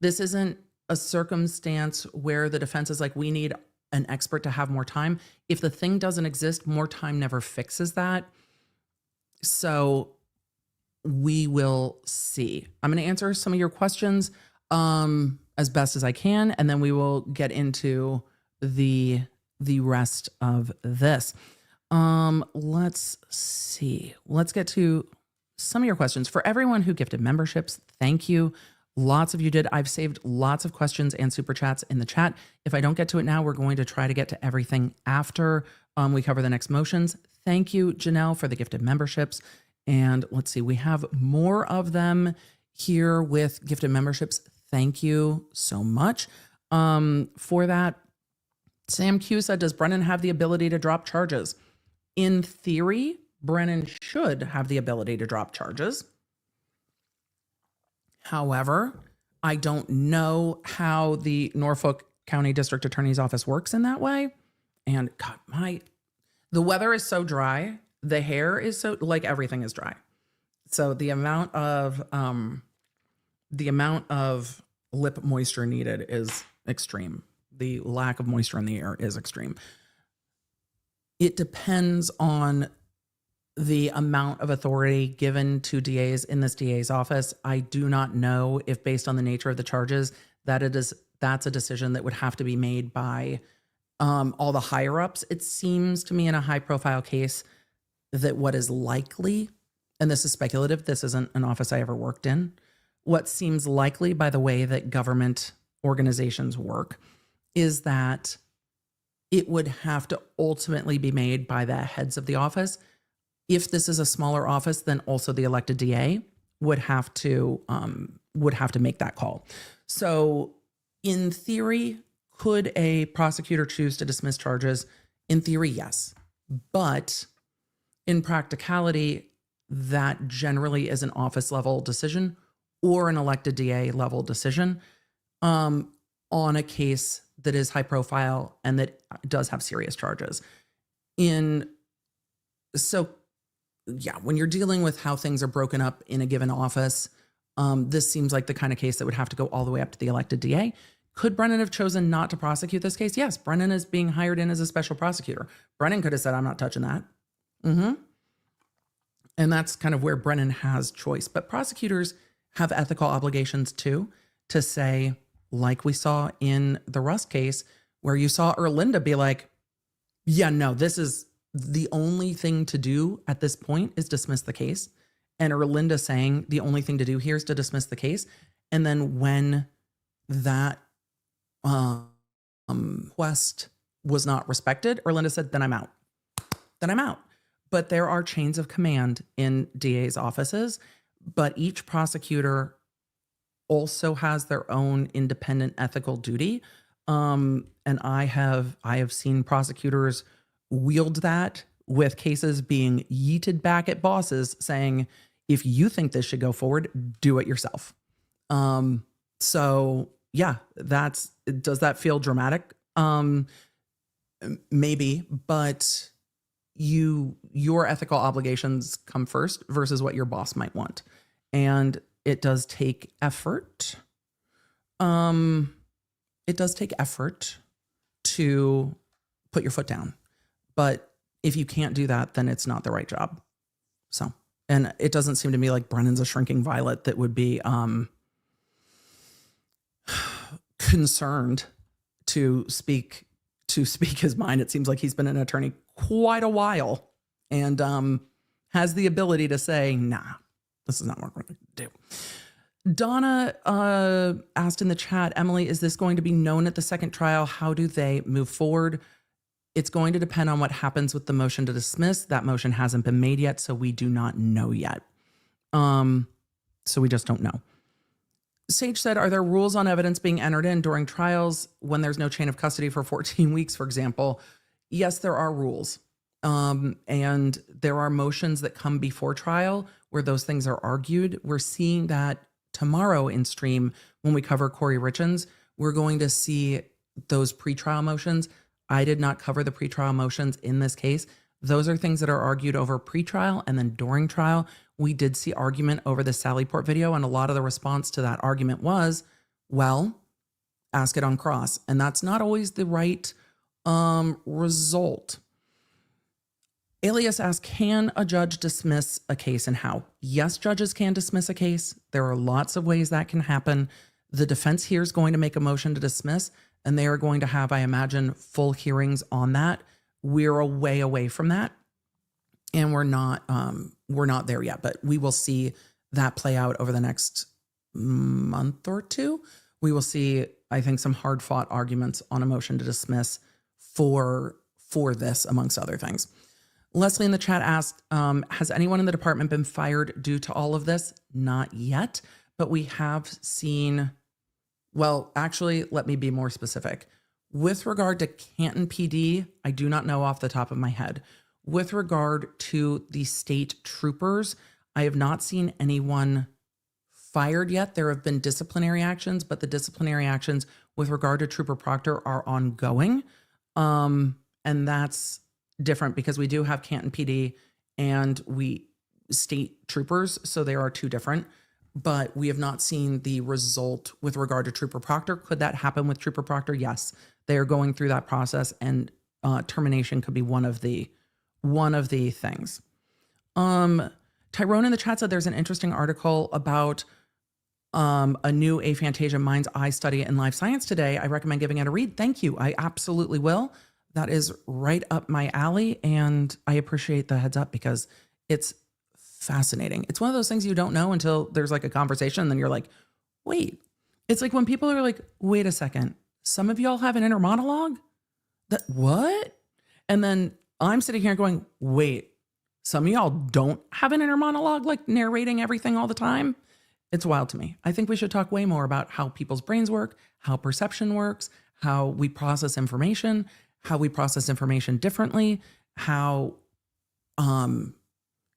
This isn't a circumstance where the defense is like, we need an expert to have more time. If the thing doesn't exist, more time never fixes that. So we will see. I'm going to answer some of your questions as best as I can, and then we will get into the rest of this. Let's see. Let's get to some of your questions. For everyone who gifted memberships, thank you. Lots of you did. I've saved lots of questions and super chats in the chat. If I don't get to it now, we're going to try to get to everything after we cover the next motions. Thank you, Janelle, for the gifted memberships. And let's see, we have more of them here with gifted memberships. Thank you so much for that. Sam Q said, does Brennan have the ability to drop charges? In theory, Brennan should have the ability to drop charges. However, I don't know how the Norfolk County District Attorney's Office works in that way. And God, the weather is so dry. The hair is so, like, everything is dry. So the amount of lip moisture needed is extreme. The lack of moisture in the air is extreme. It depends on the amount of authority given to DAs in this DA's office. I do not know if, based on the nature of the charges, that's a decision that would have to be made by all the higher ups. It seems to me in a high profile case that what is likely, and this is speculative, this isn't an office I ever worked in, what seems likely by the way that government organizations work is that it would have to ultimately be made by the heads of the office. If this is a smaller office, then also the elected DA would have to make that call. So in theory, could a prosecutor choose to dismiss charges? In theory, yes. But in practicality, that generally is an office level decision or an elected DA level decision on a case that is high profile and that does have serious charges. So yeah, when you're dealing with how things are broken up in a given office, this seems like the kind of case that would have to go all the way up to the elected DA. Could Brennan have chosen not to prosecute this case? Yes, Brennan is being hired in as a special prosecutor. Brennan could have said, I'm not touching that. And that's kind of where Brennan has choice. But prosecutors have ethical obligations too, to say, like we saw in the Rust case, where you saw Erlinda be like, yeah, no, this is the only thing to do at this point is dismiss the case. And Erlinda saying the only thing to do here is to dismiss the case. And then when that request was not respected, Erlinda said, then I'm out. But there are chains of command in DA's offices, but each prosecutor also has their own independent ethical duty. And I have seen prosecutors wield that with cases being yeeted back at bosses saying, if you think this should go forward, do it yourself. So yeah, does that feel dramatic? Maybe, but your ethical obligations come first versus what your boss might want. And it does take effort. It does take effort to put your foot down. But if you can't do that, then it's not the right job. So, and it doesn't seem to me like Brennan's a shrinking violet that would be concerned to speak his mind. It seems like he's been an attorney quite a while and has the ability to say, nah, this is not what we're going to do. Donna asked in the chat, Emily, is this going to be known at the second trial? How do they move forward? It's going to depend on what happens with the motion to dismiss. That motion hasn't been made yet, so we do not know yet. So we just don't know. Sage said, are there rules on evidence being entered in during trials when there's no chain of custody for 14 weeks, for example? Yes, there are rules. And there are motions that come before trial where those things are argued. We're seeing that tomorrow in stream when we cover Corey Richens. We're going to see those pretrial motions. I did not cover the pretrial motions in this case. Those are things that are argued over pretrial, and then during trial, we did see argument over the Sallyport video, and a lot of the response to that argument was, well, ask it on cross. And that's not always the right result. Alias asked, can a judge dismiss a case and how? Yes, judges can dismiss a case. There are lots of ways that can happen. The defense here is going to make a motion to dismiss, and they are going to have, I imagine, full hearings on that. We're a way away from that, and we're not there yet, but we will see that play out over the next month or two. We will see, I think, some hard fought arguments on a motion to dismiss for this, amongst other things. Leslie in the chat asked, has anyone in the department been fired due to all of this? Not yet, but we have seen, well, actually, let me be more specific. With regard to Canton PD, I do not know off the top of my head. With regard to the state troopers, I have not seen anyone fired yet. There have been disciplinary actions, but the disciplinary actions with regard to Trooper Proctor are ongoing. And that's different because we do have Canton PD and we state troopers. So there are two different, but we have not seen the result with regard to Trooper Proctor. Could that happen with Trooper Proctor? Yes, they are going through that process, and termination could be one of the things. Tyrone in the chat said there's an interesting article about a new aphantasia mind's eye study in Life Science today. I recommend giving it a read. Thank you. I absolutely will. That is right up my alley, and I appreciate the heads up because it's fascinating. It's one of those things you don't know until there's like a conversation, and then you're like, wait. It's like when people are like, wait a second, some of y'all have an inner monologue? That what? And then I'm sitting here going, wait, some of y'all don't have an inner monologue, like narrating everything all the time? It's wild to me. I think we should talk way more about how people's brains work, how perception works, how we process information differently, how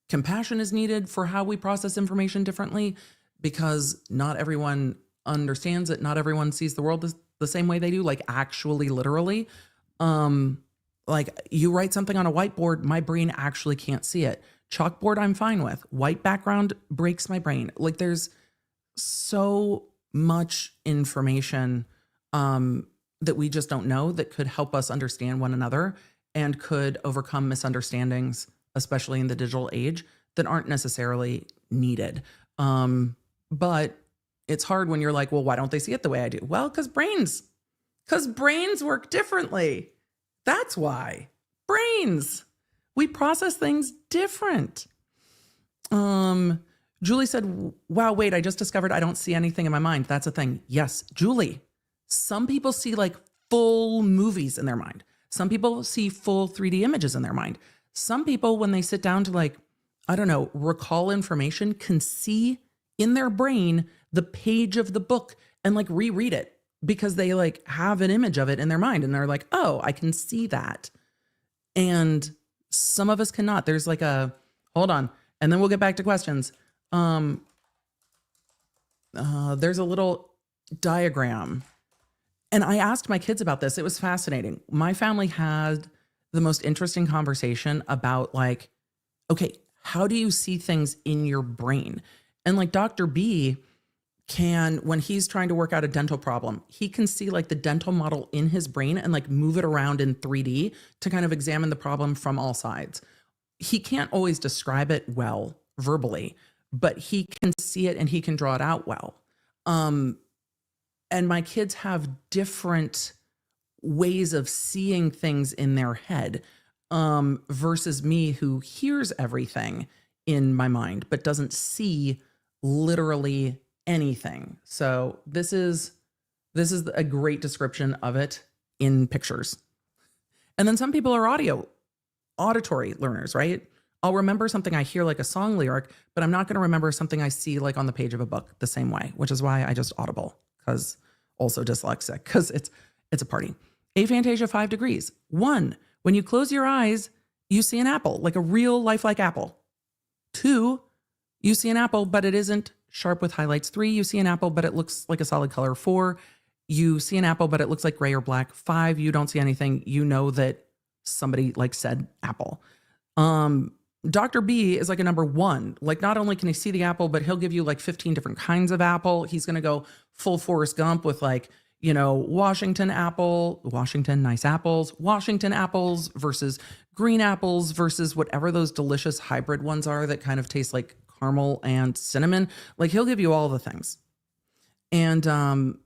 compassion is needed for how we process information differently, because not everyone understands it. Not everyone sees the world the same way they do, like actually, literally. Like you write something on a whiteboard, my brain actually can't see it. Chalkboard, I'm fine with. White background breaks my brain. Like there's so much information that we just don't know that could help us understand one another and could overcome misunderstandings, especially in the digital age, that aren't necessarily needed. But it's hard when you're like, well, why don't they see it the way I do? Well, because brains work differently. That's why. Brains. We process things different. Julie said, wow, wait, I just discovered I don't see anything in my mind. That's a thing. Yes, Julie. Some people see like full movies in their mind. Some people see full 3D images in their mind. Some people, when they sit down to like, I don't know, recall information, can see in their brain the page of the book and like reread it because they like have an image of it in their mind. And they're like, oh, I can see that. And some of us cannot. There's like hold on. And then we'll get back to questions. There's a little diagram. And I asked my kids about this. It was fascinating. My family had the most interesting conversation about like, okay, how do you see things in your brain? And like Dr. B can, when he's trying to work out a dental problem, he can see like the dental model in his brain and like move it around in 3D to kind of examine the problem from all sides. He can't always describe it well verbally, but he can see it and he can draw it out well. And my kids have different ways of seeing things in their head versus me, who hears everything in my mind, but doesn't see literally anything. So this is a great description of it in pictures. And then some people are auditory learners, right? I'll remember something I hear like a song lyric, but I'm not going to remember something I see like on the page of a book the same way, which is why I just audible, because also dyslexic, because it's a party. Aphantasia 5 degrees. 1, when you close your eyes, you see an apple, like a real lifelike apple. 2, you see an apple, but it isn't sharp with highlights. 3, you see an apple, but it looks like a solid color. 4, you see an apple, but it looks like gray or black. 5, you don't see anything. You know that somebody like said apple. Dr. B is like a number 1. Like not only can he see the apple, but he'll give you like 15 different kinds of apple. He's going to go full Forrest Gump with like, you know, Washington nice apples, Washington apples versus green apples versus whatever those delicious hybrid ones are that kind of taste like caramel and cinnamon. Like he'll give you all the things. And I'm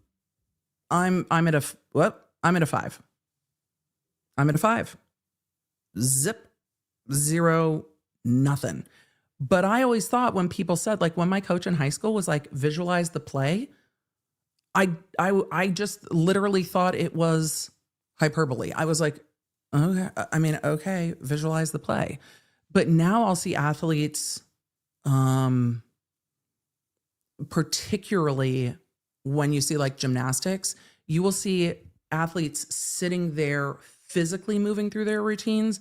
at a 5. I'm at a 5. Zip, 0, nothing. But I always thought when people said, like when my coach in high school was like, visualize the play, I just literally thought it was hyperbole. I was like, okay, visualize the play. But now I'll see athletes, particularly when you see like gymnastics, you will see athletes sitting there physically moving through their routines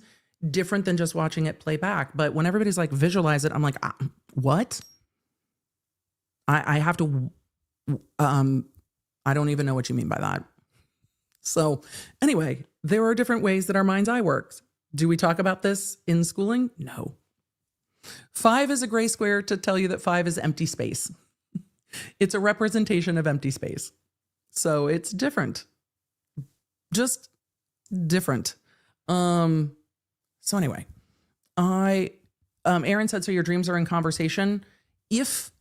different than just watching it play back. But when everybody's like, visualize it, I'm like, what? I have to, I don't even know what you mean by that. So anyway, there are different ways that our mind's eye works. Do we talk about this in schooling? No. 5 is a gray square to tell you that 5 is empty space. It's a representation of empty space. So it's different. Just different. So anyway, Aaron said, so your dreams are in conversation. If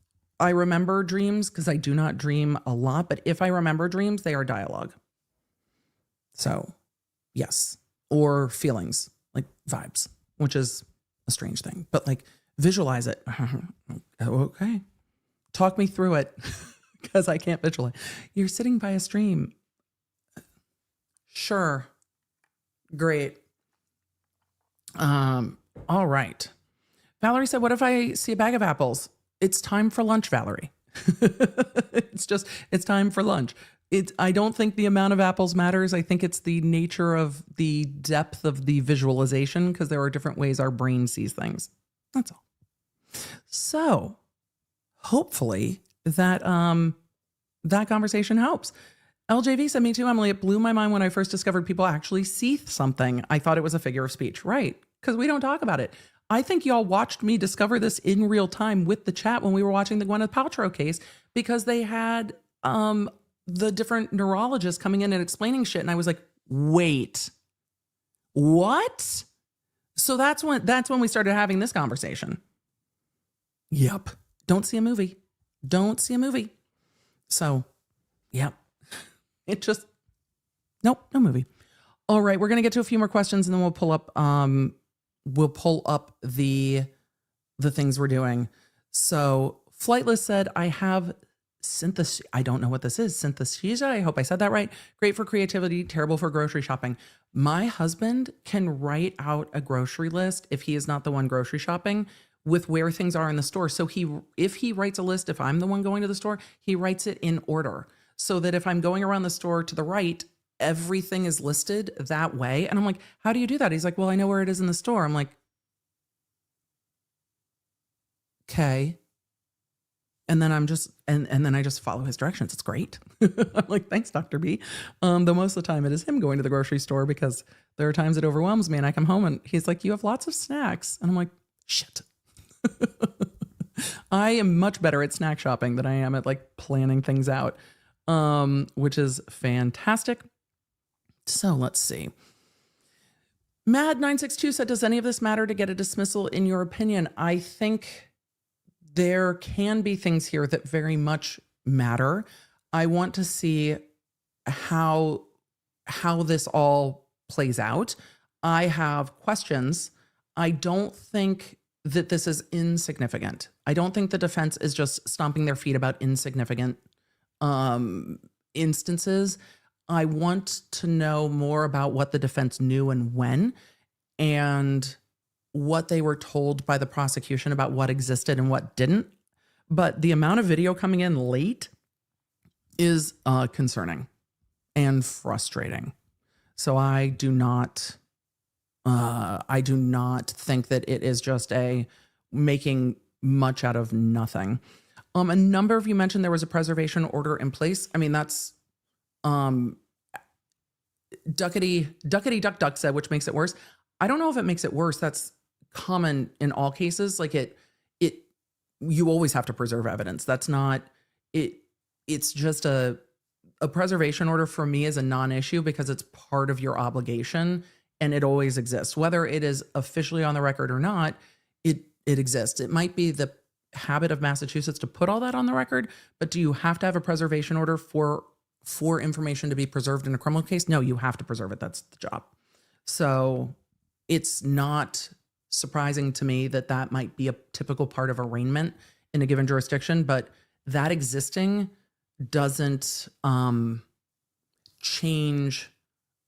I remember dreams, because I do not dream a lot, but if I remember dreams, they are dialogue. So yes, or feelings like vibes, which is a strange thing, but like visualize it. Okay. Talk me through it because I can't visualize. You're sitting by a stream. Sure. Great. All right. Valerie said, what if I see a bag of apples? It's time for lunch, Valerie. It's time for lunch. I don't think the amount of apples matters. I think it's the nature of the depth of the visualization, because there are different ways our brain sees things. That's all. So hopefully that that conversation helps. LJV said, me too, Emily. It blew my mind when I first discovered people actually see something. I thought it was a figure of speech. Right. Because we don't talk about it. I think y'all watched me discover this in real time with the chat when we were watching the Gwyneth Paltrow case, because they had the different neurologists coming in and explaining shit. And I was like, wait, what? So that's when we started having this conversation. Yep. Don't see a movie. Don't see a movie. So, yep. It just, nope, no movie. All right. We're going to get to a few more questions and then we'll pull up the things we're doing. So Flightless said, I have synthesis. I don't know what this is. Synthesia. I hope I said that right. Great for creativity, terrible for grocery shopping. My husband can write out a grocery list if he is not the one grocery shopping, with where things are in the store. So if he writes a list, if I'm the one going to the store, he writes it in order so that if I'm going around the store to the right, everything is listed that way. And I'm like, how do you do that? He's like, well, I know where it is in the store. I'm like, okay. And then and then I just follow his directions. It's great. I'm like, thanks, Dr. B. Though most of the time it is him going to the grocery store, because there are times it overwhelms me and I come home and he's like, you have lots of snacks. And I'm like, shit. I am much better at snack shopping than I am at like planning things out, which is fantastic. So let's see. Mad962 said, does any of this matter to get a dismissal in your opinion? I think there can be things here that very much matter. I want to see how this all plays out. I have questions. I don't think that this is insignificant. I don't think the defense is just stomping their feet about insignificant instances. I want to know more about what the defense knew and when, and what they were told by the prosecution about what existed and what didn't. But the amount of video coming in late is concerning and frustrating. So I do not think that it is just making much out of nothing. A number of you mentioned there was a preservation order in place. I mean, that's Duckety Duck said, which makes it worse. I don't know if it makes it worse. That's common in all cases. Like you always have to preserve evidence. That's not it. It's just a preservation order for me is a non-issue because it's part of your obligation and it always exists. Whether it is officially on the record or not, it exists. It might be the habit of Massachusetts to put all that on the record, but do you have to have a preservation order for information to be preserved in a criminal case? No, you have to preserve it. That's the job. So it's not surprising to me that might be a typical part of arraignment in a given jurisdiction, but that existing doesn't change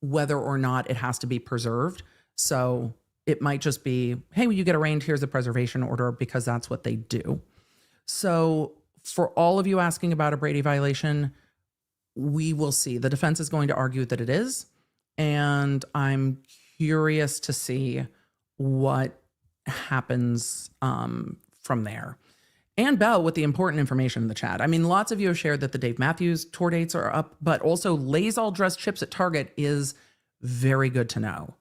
whether or not it has to be preserved. So It might just be, hey, you get arraigned, here's a preservation order, because that's what they do. So for all of you asking about a Brady violation, we will see. The defense is going to argue that it is, and I'm curious to see what happens from there. And Bell with the important information in the chat. I mean, lots of you have shared that the Dave Matthews tour dates are up, but also Lay's all dressed chips at Target is very good to know.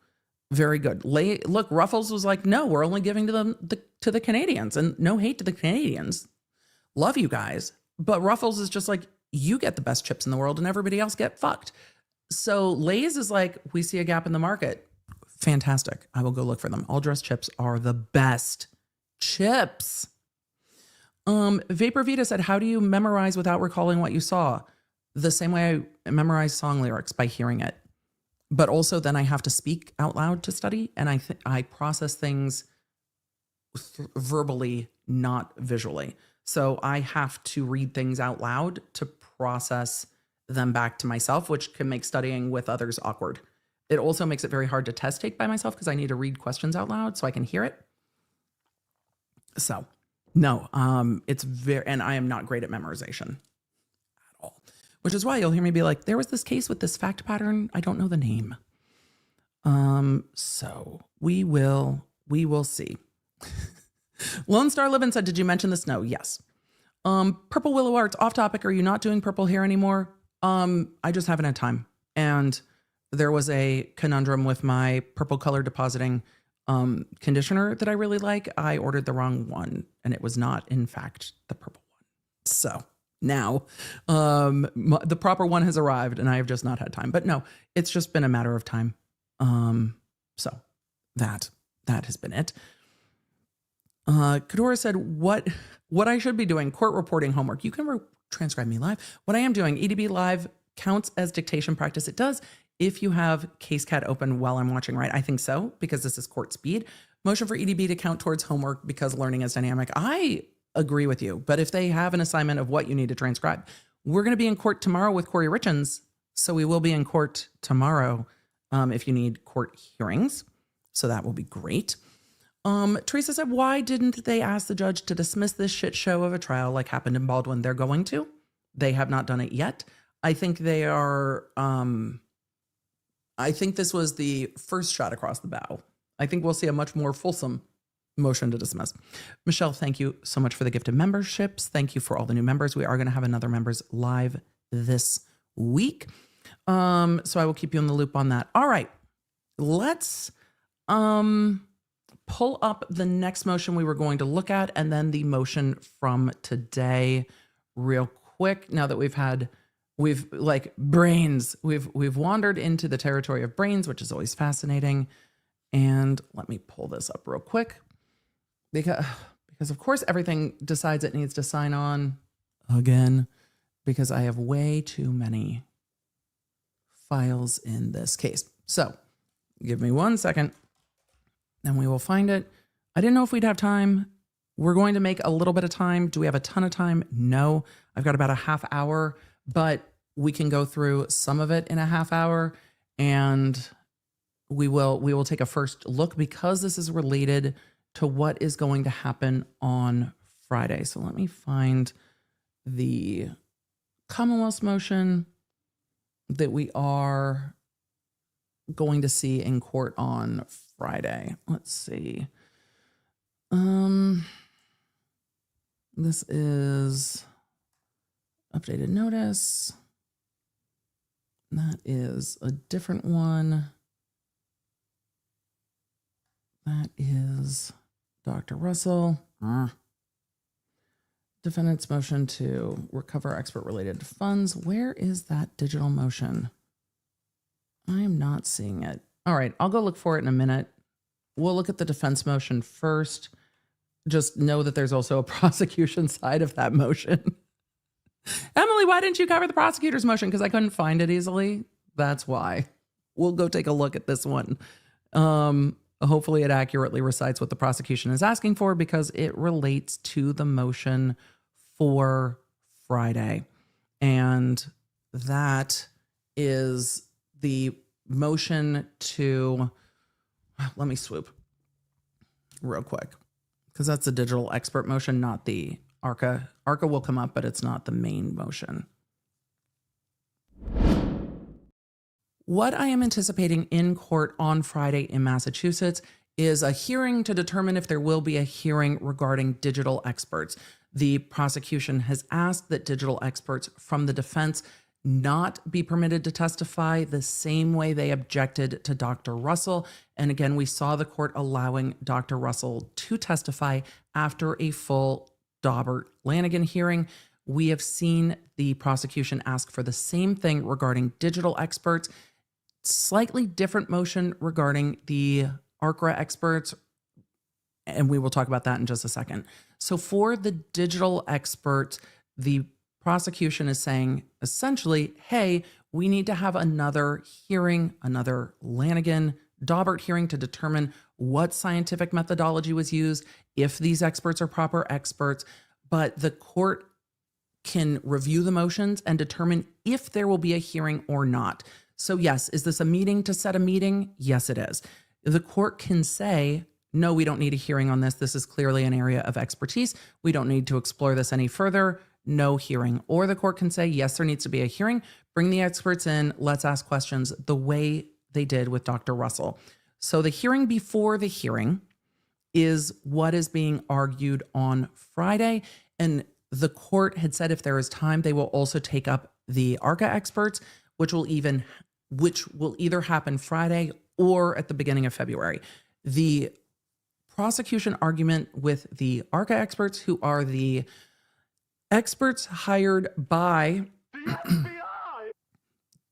Very good. Look, Ruffles was like, no, we're only giving to the Canadians, and no hate to the Canadians. Love you guys. But Ruffles is just like, you get the best chips in the world and everybody else get fucked. So Lay's is like, we see a gap in the market. Fantastic. I will go look for them. All dressed chips are the best chips. Vapor Vita said, how do you memorize without recalling what you saw? The same way I memorize song lyrics, by hearing it. But also then I have to speak out loud to study. And I process things verbally, not visually. So I have to read things out loud to process them back to myself, which can make studying with others awkward. It also makes it very hard to test take by myself because I need to read questions out loud so I can hear it. So no, it's very, and I am not great at memorization at all, which is why you'll hear me be like, there was this case with this fact pattern. I don't know the name. So we will see. Lone Star Livin said, did you mention the snow? Yes. Purple Willow Arts, off topic. Are you not doing purple hair anymore? I just haven't had time. And there was a conundrum with my purple color depositing conditioner that I really like. I ordered the wrong one, and it was not, in fact, the purple one. So now the proper one has arrived, and I have just not had time. But no, it's just been a matter of time. So that has been it. Kadora said, what I should be doing, court reporting homework. You can transcribe me live. What I am doing, EDB live counts as dictation practice. It does if you have CaseCat open while I'm watching, right? I think so, because this is court speed. Motion for EDB to count towards homework because learning is dynamic. I agree with you, but if they have an assignment of what you need to transcribe, we're going to be in court tomorrow with Corey Richens. So we will be in court tomorrow if you need court hearings. So that will be great. Teresa said, why didn't they ask the judge to dismiss this shit show of a trial like happened in Baldwin? They're going to. They have not done it yet. I think they are, I think this was the first shot across the bow. I think we'll see a much more fulsome motion to dismiss. Michelle, thank you so much for the gift of memberships. Thank you for all the new members. We are going to have another members live this week. So I will keep you in the loop on that. All right, let's, pull up the next motion we were going to look at, and then the motion from today real quick. Now that we've like brains, we've wandered into the territory of brains, which is always fascinating. And let me pull this up real quick because of course everything decides it needs to sign on again because I have way too many files in this case. So give me 1 second. And we will find it. I didn't know if we'd have time. We're going to make a little bit of time. Do we have a ton of time? No. I've got about a half hour, but we can go through some of it in a half hour, and we will take a first look because this is related to what is going to happen on Friday. So let me find the Commonwealth motion that we are going to see in court on Friday. Let's see. This is updated notice. That is a different one. That is Dr. Russell. Defendant's motion to recover expert-related funds. Where is that digital motion? I am not seeing it. All right, I'll go look for it in a minute. We'll look at the defense motion first. Just know that there's also a prosecution side of that motion. Emily, why didn't you cover the prosecutor's motion? Because I couldn't find it easily. That's why. We'll go take a look at this one. Hopefully it accurately recites what the prosecution is asking for because it relates to the motion for Friday. And that is the motion to, let me swoop. real quick, because that's the digital expert motion, not the ARCA. ARCA will come up, but it's not the main motion. What I am anticipating in court on Friday in Massachusetts is a hearing to determine if there will be a hearing regarding digital experts. The prosecution has asked that digital experts from the defense not be permitted to testify the same way they objected to Dr. Russell. And again, we saw the court allowing Dr. Russell to testify after a full Daubert-Lanigan hearing. We have seen the prosecution ask for the same thing regarding digital experts. Slightly different motion regarding the ARCRA experts, and we will talk about that in just a second. So for the digital experts, the prosecution is saying essentially, hey, we need to have another hearing, another Lanigan Daubert hearing to determine what scientific methodology was used, if these experts are proper experts, but the court can review the motions and determine if there will be a hearing or not. So yes, is this a meeting to set a meeting? Yes, it is. The court can say, no, we don't need a hearing on this. This is clearly an area of expertise. We don't need to explore this any further. No hearing. Or the court can say, yes, there needs to be a hearing. Bring the experts in. Let's ask questions the way they did with Dr. Russell. So the hearing before the hearing is what is being argued on Friday. And the court had said if there is time, they will also take up the ARCA experts, which will either happen Friday or at the beginning of February. The prosecution argument with the ARCA experts, who are the experts hired by the FBI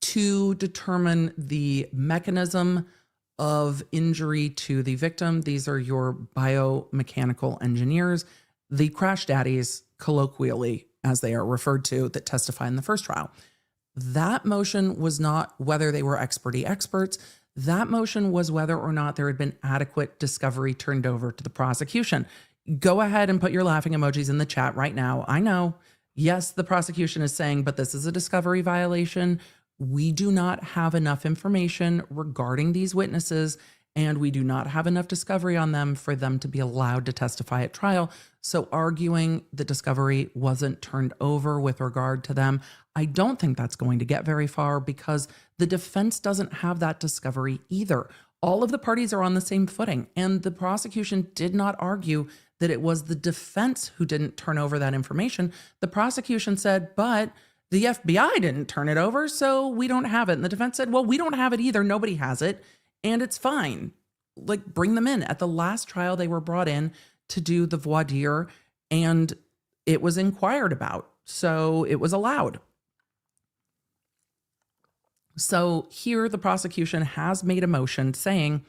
to determine the mechanism of injury to the victim. These are your biomechanical engineers, the crash daddies, colloquially, as they are referred to, that testify in the first trial. That motion was not whether they were experts. That motion was whether or not there had been adequate discovery turned over to the prosecution. Go ahead and put your laughing emojis in the chat right now. I know, yes, the prosecution is saying, but this is a discovery violation. We do not have enough information regarding these witnesses, and we do not have enough discovery on them for them to be allowed to testify at trial. So arguing the discovery wasn't turned over with regard to them, I don't think that's going to get very far because the defense doesn't have that discovery either. All of the parties are on the same footing, and the prosecution did not argue that it was the defense who didn't turn over that information. The prosecution said, but the FBI didn't turn it over, so we don't have it. And the defense said, well, we don't have it either. Nobody has it, and it's fine. Like, bring them in. At the last trial, they were brought in to do the voir dire, and it was inquired about, so it was allowed. So here the prosecution has made a motion saying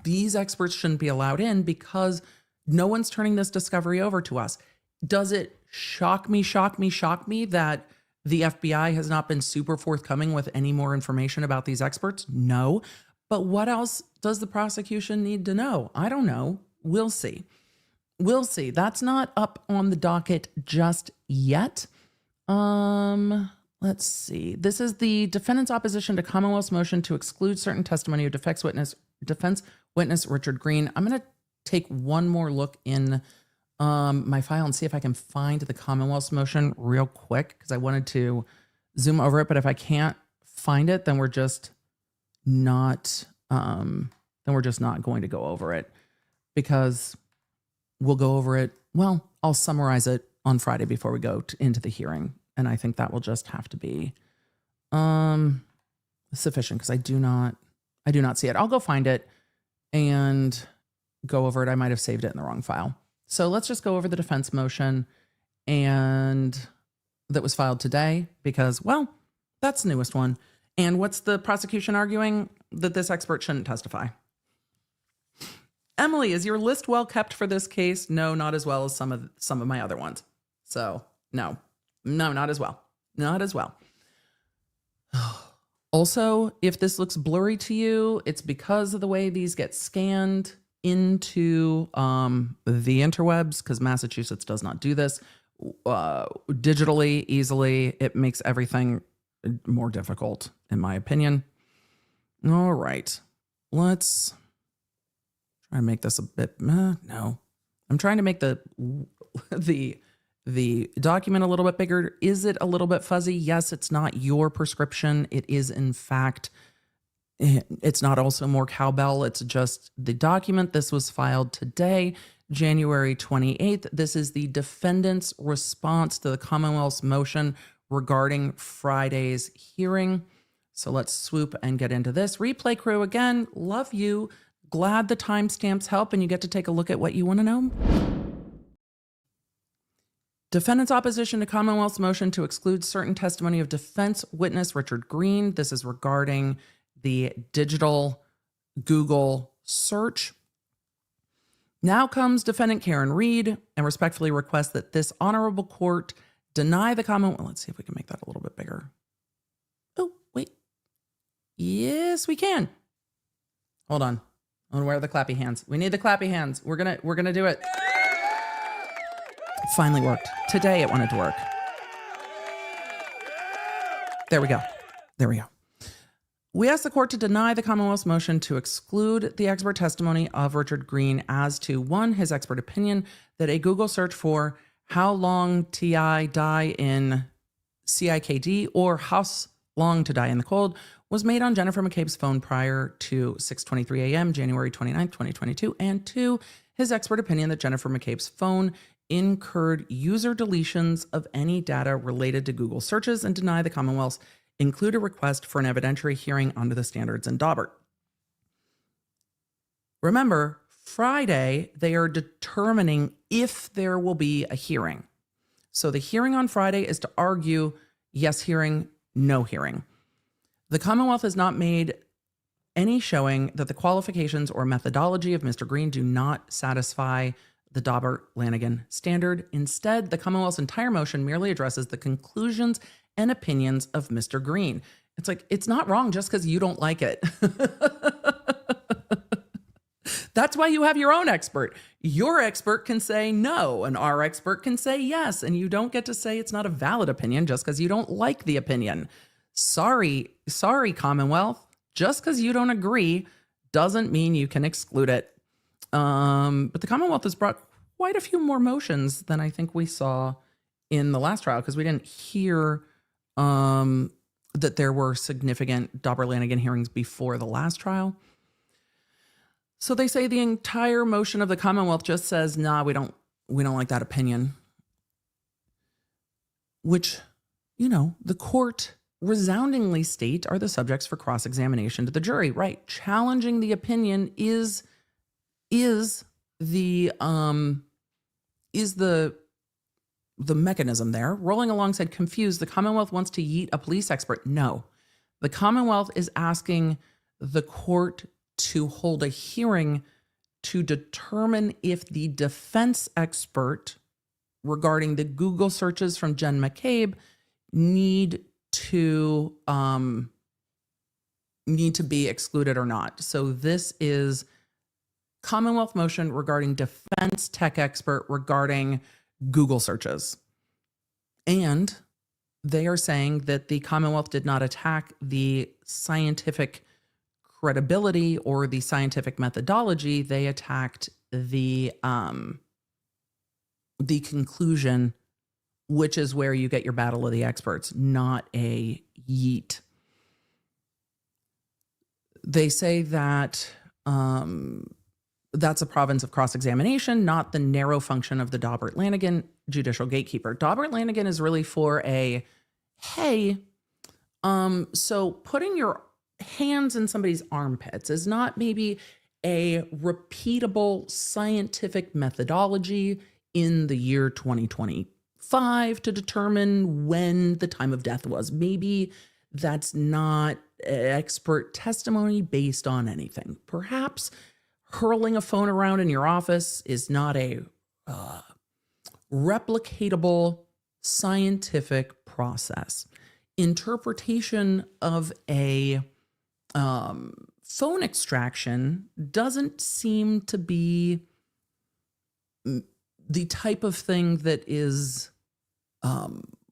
these experts shouldn't be allowed in because no one's turning this discovery over to us. Does it shock me that the FBI has not been super forthcoming with any more information about these experts? No. But what else does the prosecution need to know? I don't know. We'll see. We'll see. That's not up on the docket just yet. Let's see. This is the defendant's opposition to Commonwealth's motion to exclude certain testimony of defense witness Richard Green. I'm going to take one more look in my file and see if I can find the Commonwealth's motion real quick because I wanted to zoom over it. But if I can't find it, then we're just not going to go over it because we'll go over it. Well, I'll summarize it on Friday before we go into the hearing. And I think that will just have to be sufficient because I do not see it. I'll go find it and go over it. I might have saved it in the wrong file. So let's just go over the defense motion and that was filed today because, well, that's the newest one. And what's the prosecution arguing? That this expert shouldn't testify. Emily, is your list well kept for this case? No, not as well as some of my other ones. So no, not as well. Not as well. Also, if this looks blurry to you, it's because of the way these get scanned into the interwebs, because Massachusetts does not do this digitally, easily. It makes everything more difficult, in my opinion. All right. Let's Try to make this a bit, no. I'm trying to make the document a little bit bigger. Is it a little bit fuzzy? Yes, it's not your prescription. It is, in fact, it's not also more cowbell. It's just the document. This was filed today, January 28th. This is the defendant's response to the Commonwealth's motion regarding Friday's hearing. So let's swoop and get into this. Replay crew, again, love you. Glad the timestamps help and you get to take a look at what you want to know. Defendant's opposition to Commonwealth's motion to exclude certain testimony of defense witness Richard Green. This is regarding the digital Google search. Now comes defendant Karen Reed and respectfully requests that this honorable court deny the Commonwealth. Let's see if we can make that a little bit bigger. Oh, wait. Yes, we can. Hold on. Where are the clappy hands? We need the clappy hands. We're gonna do it. It finally worked. Today it wanted to work. There we go. There we go. We ask the court to deny the Commonwealth's motion to exclude the expert testimony of Richard Green as to, one, his expert opinion that a Google search for how long TI die in CIKD or how long to die in the cold was made on Jennifer McCabe's phone prior to 6:23 a.m., January 29th, 2022, and two, his expert opinion that Jennifer McCabe's phone incurred user deletions of any data related to Google searches and deny the Commonwealth's include a request for an evidentiary hearing under the standards in Daubert. Remember, Friday, they are determining if there will be a hearing. So the hearing on Friday is to argue yes hearing, no hearing. The Commonwealth has not made any showing that the qualifications or methodology of Mr. Green do not satisfy the Daubert-Lanigan standard. Instead, the Commonwealth's entire motion merely addresses the conclusions and opinions of Mr. Green. It's like, it's not wrong just because you don't like it. That's why you have your own expert. Your expert can say no, and our expert can say yes, and you don't get to say it's not a valid opinion just because you don't like the opinion. Sorry, Commonwealth. Just because you don't agree doesn't mean you can exclude it. But the Commonwealth has brought quite a few more motions than I think we saw in the last trial because we didn't hear that there were significant Daubert-Lanigan hearings before the last trial. So they say the entire motion of the Commonwealth just says, nah, we don't like that opinion. Which, the court resoundingly state are the subjects for cross-examination to the jury, right? Challenging the opinion is the mechanism there. Rolling alongside confused, the Commonwealth wants to yeet a police expert. No, the Commonwealth is asking the court to hold a hearing to determine if the defense expert regarding the Google searches from Jen McCabe need to be excluded or not. So this is Commonwealth motion regarding defense tech expert regarding Google searches. And they are saying that the Commonwealth did not attack the scientific credibility or the scientific methodology. They attacked the conclusion, which is where you get your battle of the experts, not a yeet. They say that that's a province of cross-examination, not the narrow function of the Daubert-Lanigan judicial gatekeeper. Daubert-Lanigan is really for a, hey, so putting your hands in somebody's armpits is not maybe a repeatable scientific methodology in the year 2025 to determine when the time of death was. Maybe that's not expert testimony based on anything. Perhaps hurling a phone around in your office is not a replicatable scientific process. Interpretation of a phone extraction doesn't seem to be the type of thing that is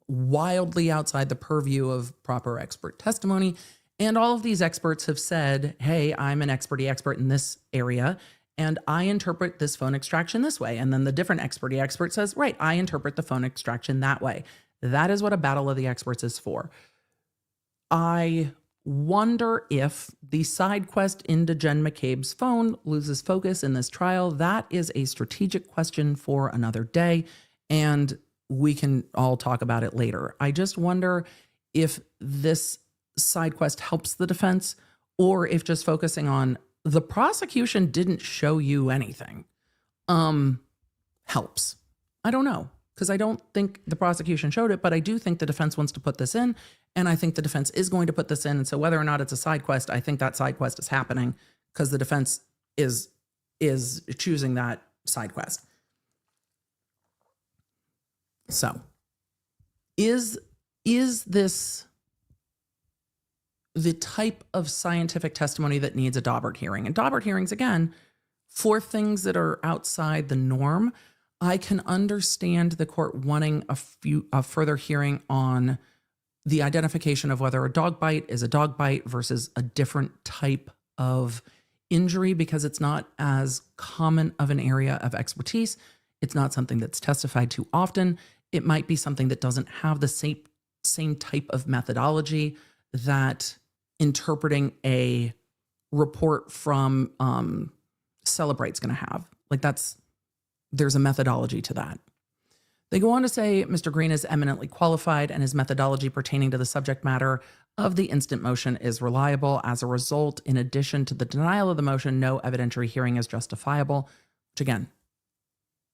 wildly outside the purview of proper expert testimony. And all of these experts have said, hey, I'm an experty expert in this area. and I interpret this phone extraction this way. And then the different expert says, right, I interpret the phone extraction that way. That is what a battle of the experts is for. I wonder if the side quest into Jen McCabe's phone loses focus in this trial. That is a strategic question for another day, and we can all talk about it later. I just wonder if this side quest helps the defense, or if just focusing on the prosecution didn't show you anything helps. I don't know, because I don't think the prosecution showed it, but I do think the defense wants to put this in, and I think the defense is going to put this in. And so whether or not it's a side quest, I think that side quest is happening because the defense is choosing that side quest. So is this the type of scientific testimony that needs a Daubert hearing? And Daubert hearings, again, for things that are outside the norm. I can understand the court wanting a further hearing on the identification of whether a dog bite is a dog bite versus a different type of injury, because it's not as common of an area of expertise. It's not something that's testified to often. It might be something that doesn't have the same type of methodology that interpreting a report from Celebrate's going to have. Like there's a methodology to that. They go on to say Mr. Green is eminently qualified and his methodology pertaining to the subject matter of the instant motion is reliable. As a result, in addition to the denial of the motion, no evidentiary hearing is justifiable, which again,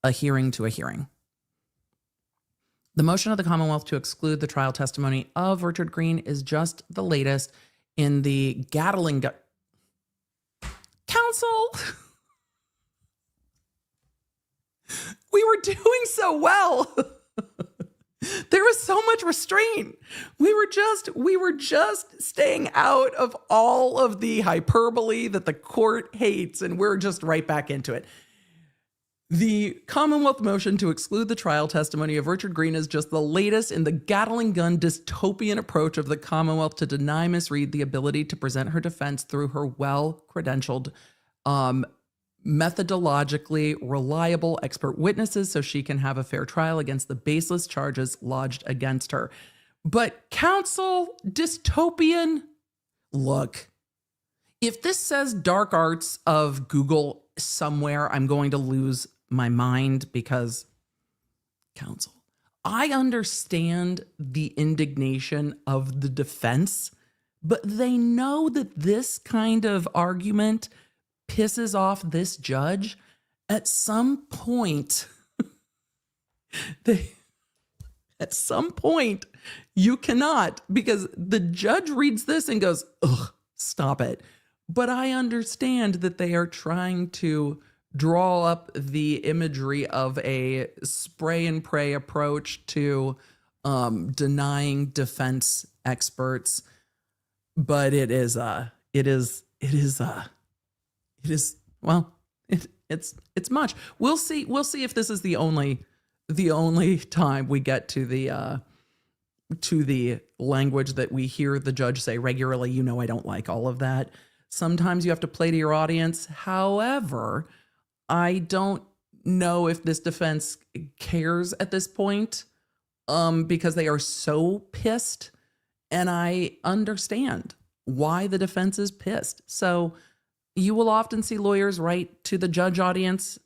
a hearing to a hearing. The motion of the Commonwealth to exclude the trial testimony of Richard Green is just the latest in the Gatling gun. Counsel, we were doing so well. There was so much restraint. We were just staying out of all of the hyperbole that the court hates, and we're just right back into it. The Commonwealth motion to exclude the trial testimony of Richard Green is just the latest in the Gatling gun dystopian approach of the Commonwealth to deny Ms. Reed the ability to present her defense through her well-credentialed, methodologically reliable expert witnesses so she can have a fair trial against the baseless charges lodged against her. But counsel, dystopian, look, if this says dark arts of Google somewhere, I'm going to lose my mind, because counsel, I understand the indignation of the defense, but they know that this kind of argument pisses off this judge. At some point, you cannot, because the judge reads this and goes, ugh, stop it. But I understand that they are trying to draw up the imagery of a spray and pray approach to denying defense experts. But it's much. We'll see if this is the only time we get to the language that we hear the judge say regularly. You know, I don't like all of that. Sometimes you have to play to your audience. However, I don't know if this defense cares at this point, because they are so pissed, and I understand why the defense is pissed. So you will often see lawyers write to the judge audience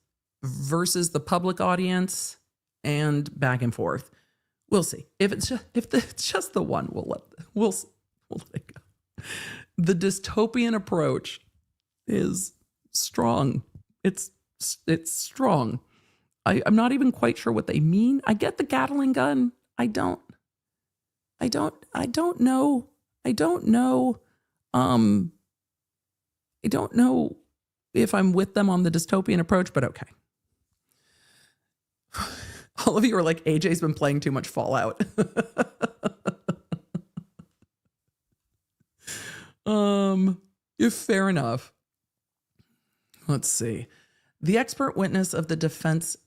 versus the public audience, and back and forth. We'll see. If it's just the one, we'll let it go. The dystopian approach is strong. It's strong. I'm not even quite sure what they mean. I get the Gatling gun. I don't know. I don't know if I'm with them on the dystopian approach, but okay. All of you are like, AJ's been playing too much Fallout. Fair enough. Let's see. The expert witness of the defense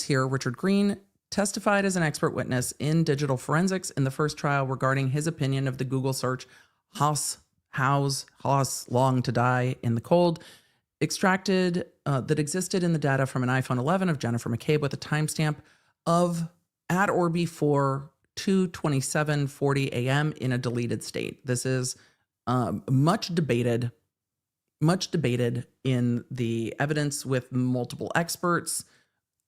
here, Richard Green, testified as an expert witness in digital forensics in the first trial regarding his opinion of the Google search, Haus long to die in the cold. extracted that existed in the data from an iPhone 11 of Jennifer McCabe with a timestamp of at or before 2:27:40 a.m. in a deleted state. This is much debated in the evidence with multiple experts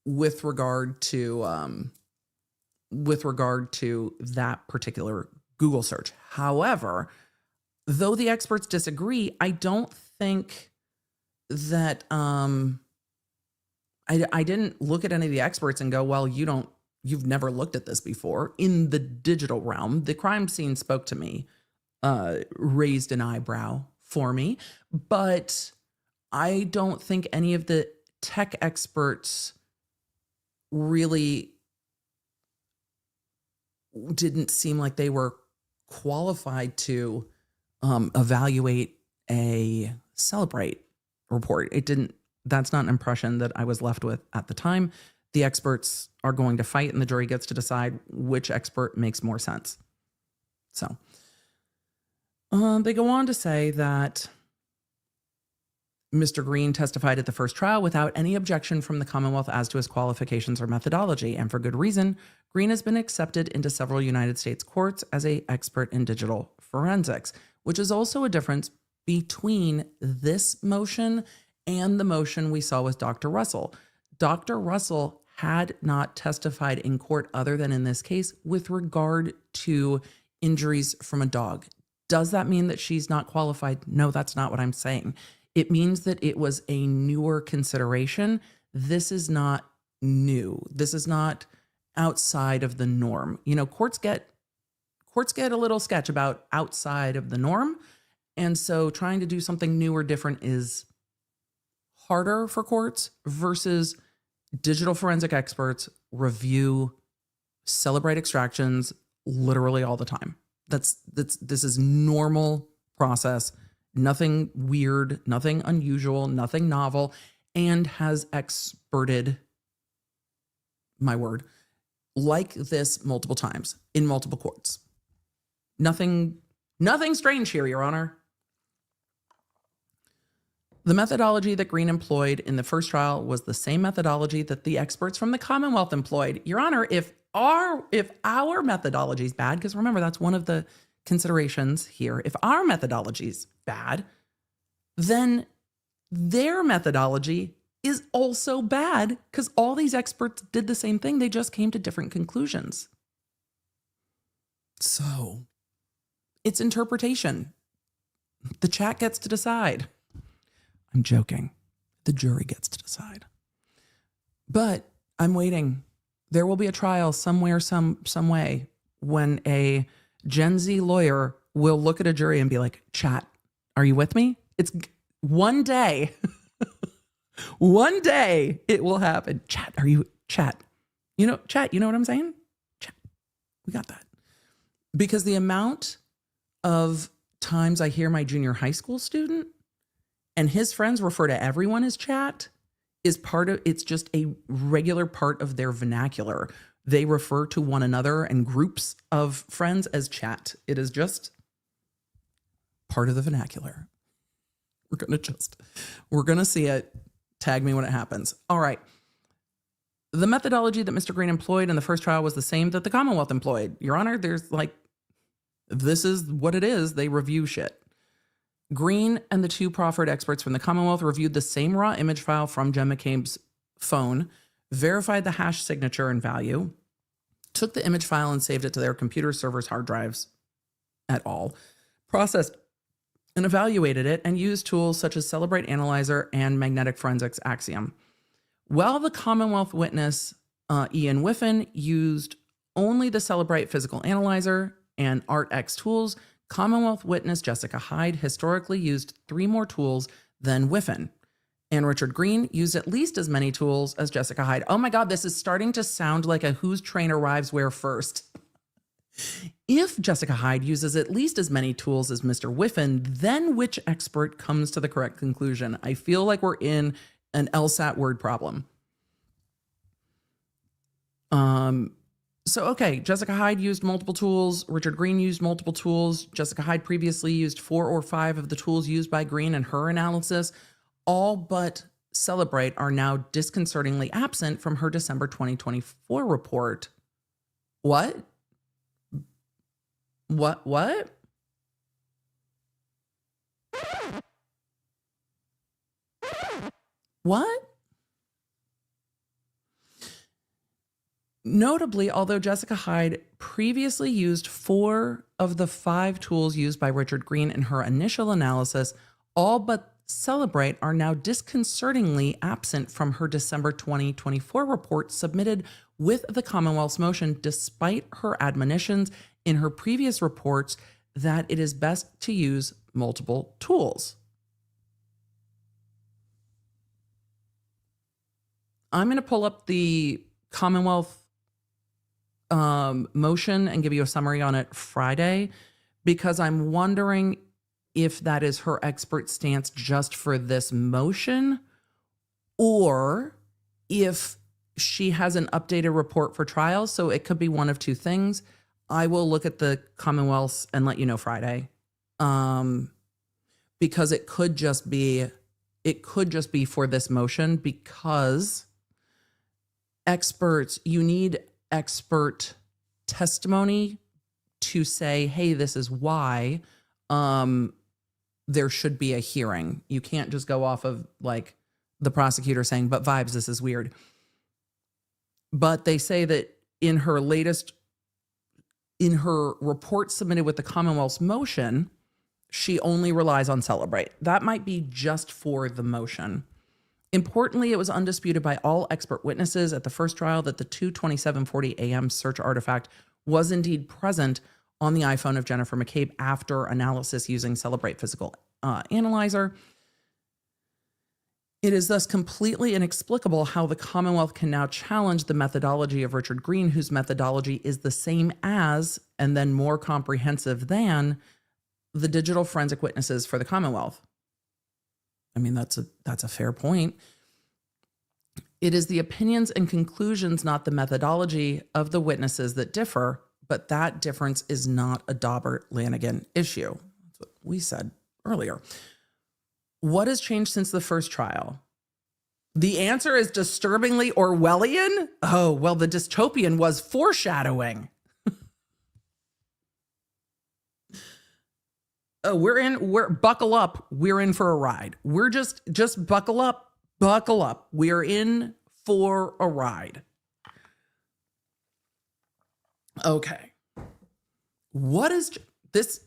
with regard to that particular Google search. However, though the experts disagree, I don't think that I didn't look at any of the experts and go, well, you've never looked at this before. In the digital realm, the crime scene spoke to me, raised an eyebrow for me, but I don't think any of the tech experts really didn't seem like they were qualified to evaluate a Celebrate report. That's not an impression that I was left with at the time. The experts are going to fight and the jury gets to decide which expert makes more sense. So they go on to say that Mr. Green testified at the first trial without any objection from the Commonwealth as to his qualifications or methodology, and for good reason. Green has been accepted into several United States courts as an expert in digital forensics, which is also a difference between this motion and the motion we saw with Dr. Russell. Dr. Russell had not testified in court other than in this case with regard to injuries from a dog. Does that mean that she's not qualified? No, that's not what I'm saying. It means that it was a newer consideration. This is not new. This is not outside of the norm. You know, courts get a little sketch about outside of the norm. And so trying to do something new or different is harder for courts versus digital forensic experts review Celebrate extractions literally all the time. This is normal process. Nothing weird, nothing unusual, nothing novel, and has experted, my word, like this multiple times in multiple courts. Nothing strange here, Your Honor. The methodology that Green employed in the first trial was the same methodology that the experts from the Commonwealth employed. Your Honor, if our methodology is bad, because remember, that's one of the considerations here. If our methodology is bad, then their methodology is also bad because all these experts did the same thing. They just came to different conclusions. So it's interpretation. The chat gets to decide. I'm joking. The jury gets to decide. But I'm waiting. There will be a trial somewhere, some way, when a Gen Z lawyer will look at a jury and be like, chat, are you with me? It's one day. One day it will happen. Chat, chat, you know what I'm saying? Chat, we got that. Because the amount of times I hear my junior high school student and his friends refer to everyone as chat is it's just a regular part of their vernacular. They refer to one another and groups of friends as chat. It is just part of the vernacular. We're going to see it. Tag me when it happens. All right. The methodology that Mr. Green employed in the first trial was the same that the Commonwealth employed. Your Honor, this is what it is. They review shit. Green and the two proffered experts from the Commonwealth reviewed the same raw image file from Jen McCabe's phone, verified the hash signature and value, took the image file and saved it to their computer servers, hard drives et al., processed and evaluated it, and used tools such as Celebrate Analyzer and Magnetic Forensics Axiom. While the Commonwealth witness, Ian Whiffen, used only the Celebrate Physical Analyzer and ArtX tools, Commonwealth witness Jessica Hyde historically used 3 more tools than Whiffen. And Richard Green used at least as many tools as Jessica Hyde. Oh my God, this is starting to sound like a whose train arrives where first. If Jessica Hyde uses at least as many tools as Mr. Whiffen, then which expert comes to the correct conclusion? I feel like we're in an LSAT word problem. Okay, Jessica Hyde used multiple tools. Richard Green used multiple tools. Jessica Hyde previously used 4 or 5 of the tools used by Green in her analysis. all but Celebrate are now disconcertingly absent from her December 2024 report. What? What? What? Notably, although Jessica Hyde previously used 4 of the 5 tools used by Richard Green in her initial analysis, all but Celebrate are now disconcertingly absent from her December 2024 report submitted with the Commonwealth's motion, despite her admonitions in her previous reports that it is best to use multiple tools. I'm going to pull up the Commonwealth motion and give you a summary on it Friday, because I'm wondering if that is her expert stance just for this motion, or if she has an updated report for trial. So it could be one of 2 things. I will look at the Commonwealth's and let you know Friday, because it could just be for this motion, because you need expert testimony to say, hey, this is why there should be a hearing. You can't just go off of like the prosecutor saying, but vibes, this is weird. But they say that in her report submitted with the Commonwealth's motion, she only relies on Celebrate. That might be just for the motion. Importantly, it was undisputed by all expert witnesses at the first trial that the 2:27:40 a.m. search artifact was indeed present on the iPhone of Jennifer McCabe after analysis using Celebrate Physical Analyzer. It is thus completely inexplicable how the Commonwealth can now challenge the methodology of Richard Green, whose methodology is the same as and then more comprehensive than the digital forensic witnesses for the Commonwealth. I mean, that's a fair point. It is the opinions and conclusions, not the methodology of the witnesses that differ, but that difference is not a Daubert-Lanigan issue. That's what we said earlier. What has changed since the first trial? The answer is disturbingly Orwellian. Oh, well, the dystopian was foreshadowing. Oh, we're buckle up. We're in for a ride. We're just buckle up. We're in for a ride. Okay. What is this?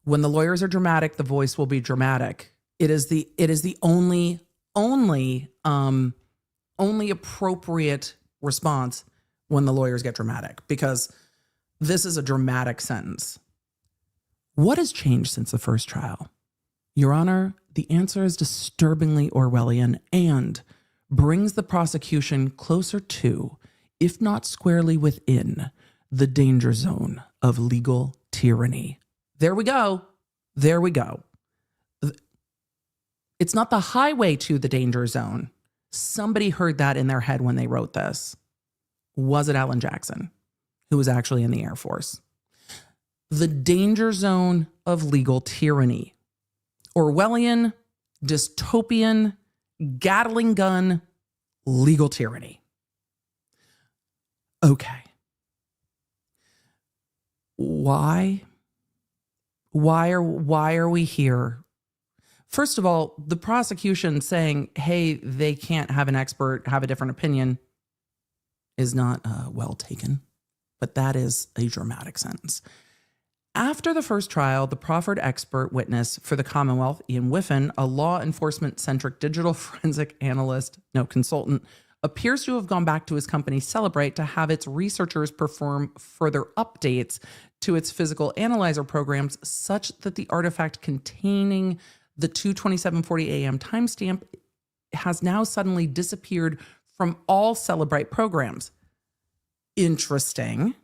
When the lawyers are dramatic, the voice will be dramatic. It is the only appropriate response when the lawyers get dramatic, because this is a dramatic sentence. What has changed since the first trial? Your Honor, the answer is disturbingly Orwellian and brings the prosecution closer to, if not squarely within, the danger zone of legal tyranny. There we go. It's not the highway to the danger zone. Somebody heard that in their head when they wrote this. Was it Alan Jackson, who was actually in the Air Force? The danger zone of legal tyranny. Orwellian, dystopian, Gatling gun, legal tyranny. Okay. Why are we here? First of all, the prosecution saying, hey, they can't have an expert have a different opinion is not well taken, but that is a dramatic sentence. After the first trial, the proffered expert witness for the Commonwealth, Ian Whiffen, a law enforcement-centric digital forensic consultant, appears to have gone back to his company Celebrate to have its researchers perform further updates to its physical analyzer programs such that the artifact containing the 2:27:40 a.m. timestamp has now suddenly disappeared from all Celebrate programs. Interesting.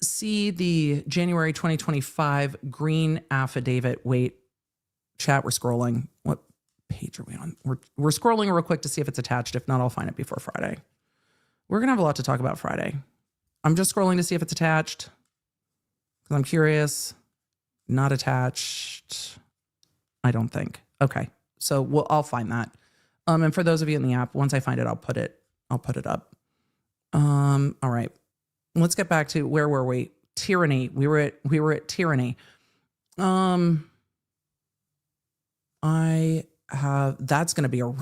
See the January 2025 Green affidavit. Wait, chat, we're scrolling. What page are we on? We're scrolling real quick to see if it's attached. If not, I'll find it before Friday. We're going to have a lot to talk about Friday. I'm just scrolling to see if it's attached. 'Cause I'm curious. Not attached. I don't think. Okay. So I'll find that. And for those of you in the app, once I find it, I'll put it up. All right. Let's get back to where were we? Tyranny. We were at tyranny. That's going to be a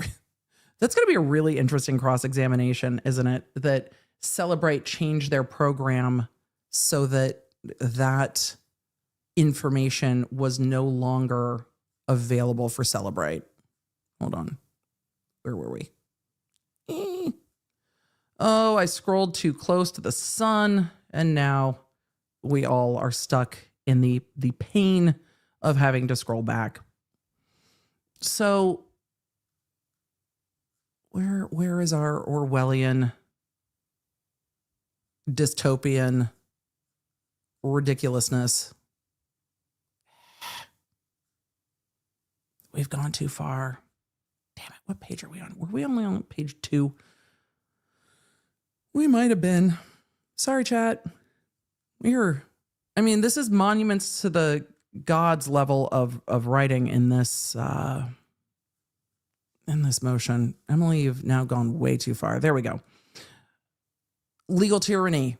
really interesting cross-examination, isn't it? That Celebrate changed their program so that information was no longer available for Celebrate. Hold on. Where were we? Oh, I scrolled too close to the sun, and now we all are stuck in the pain of having to scroll back. So where is our Orwellian dystopian ridiculousness? We've gone too far. Damn it. What page are we on? Were we only on page 2? We might have been. Sorry, chat. This is monuments to the gods level of writing in this motion. Emily, you've now gone way too far. There we go. Legal tyranny.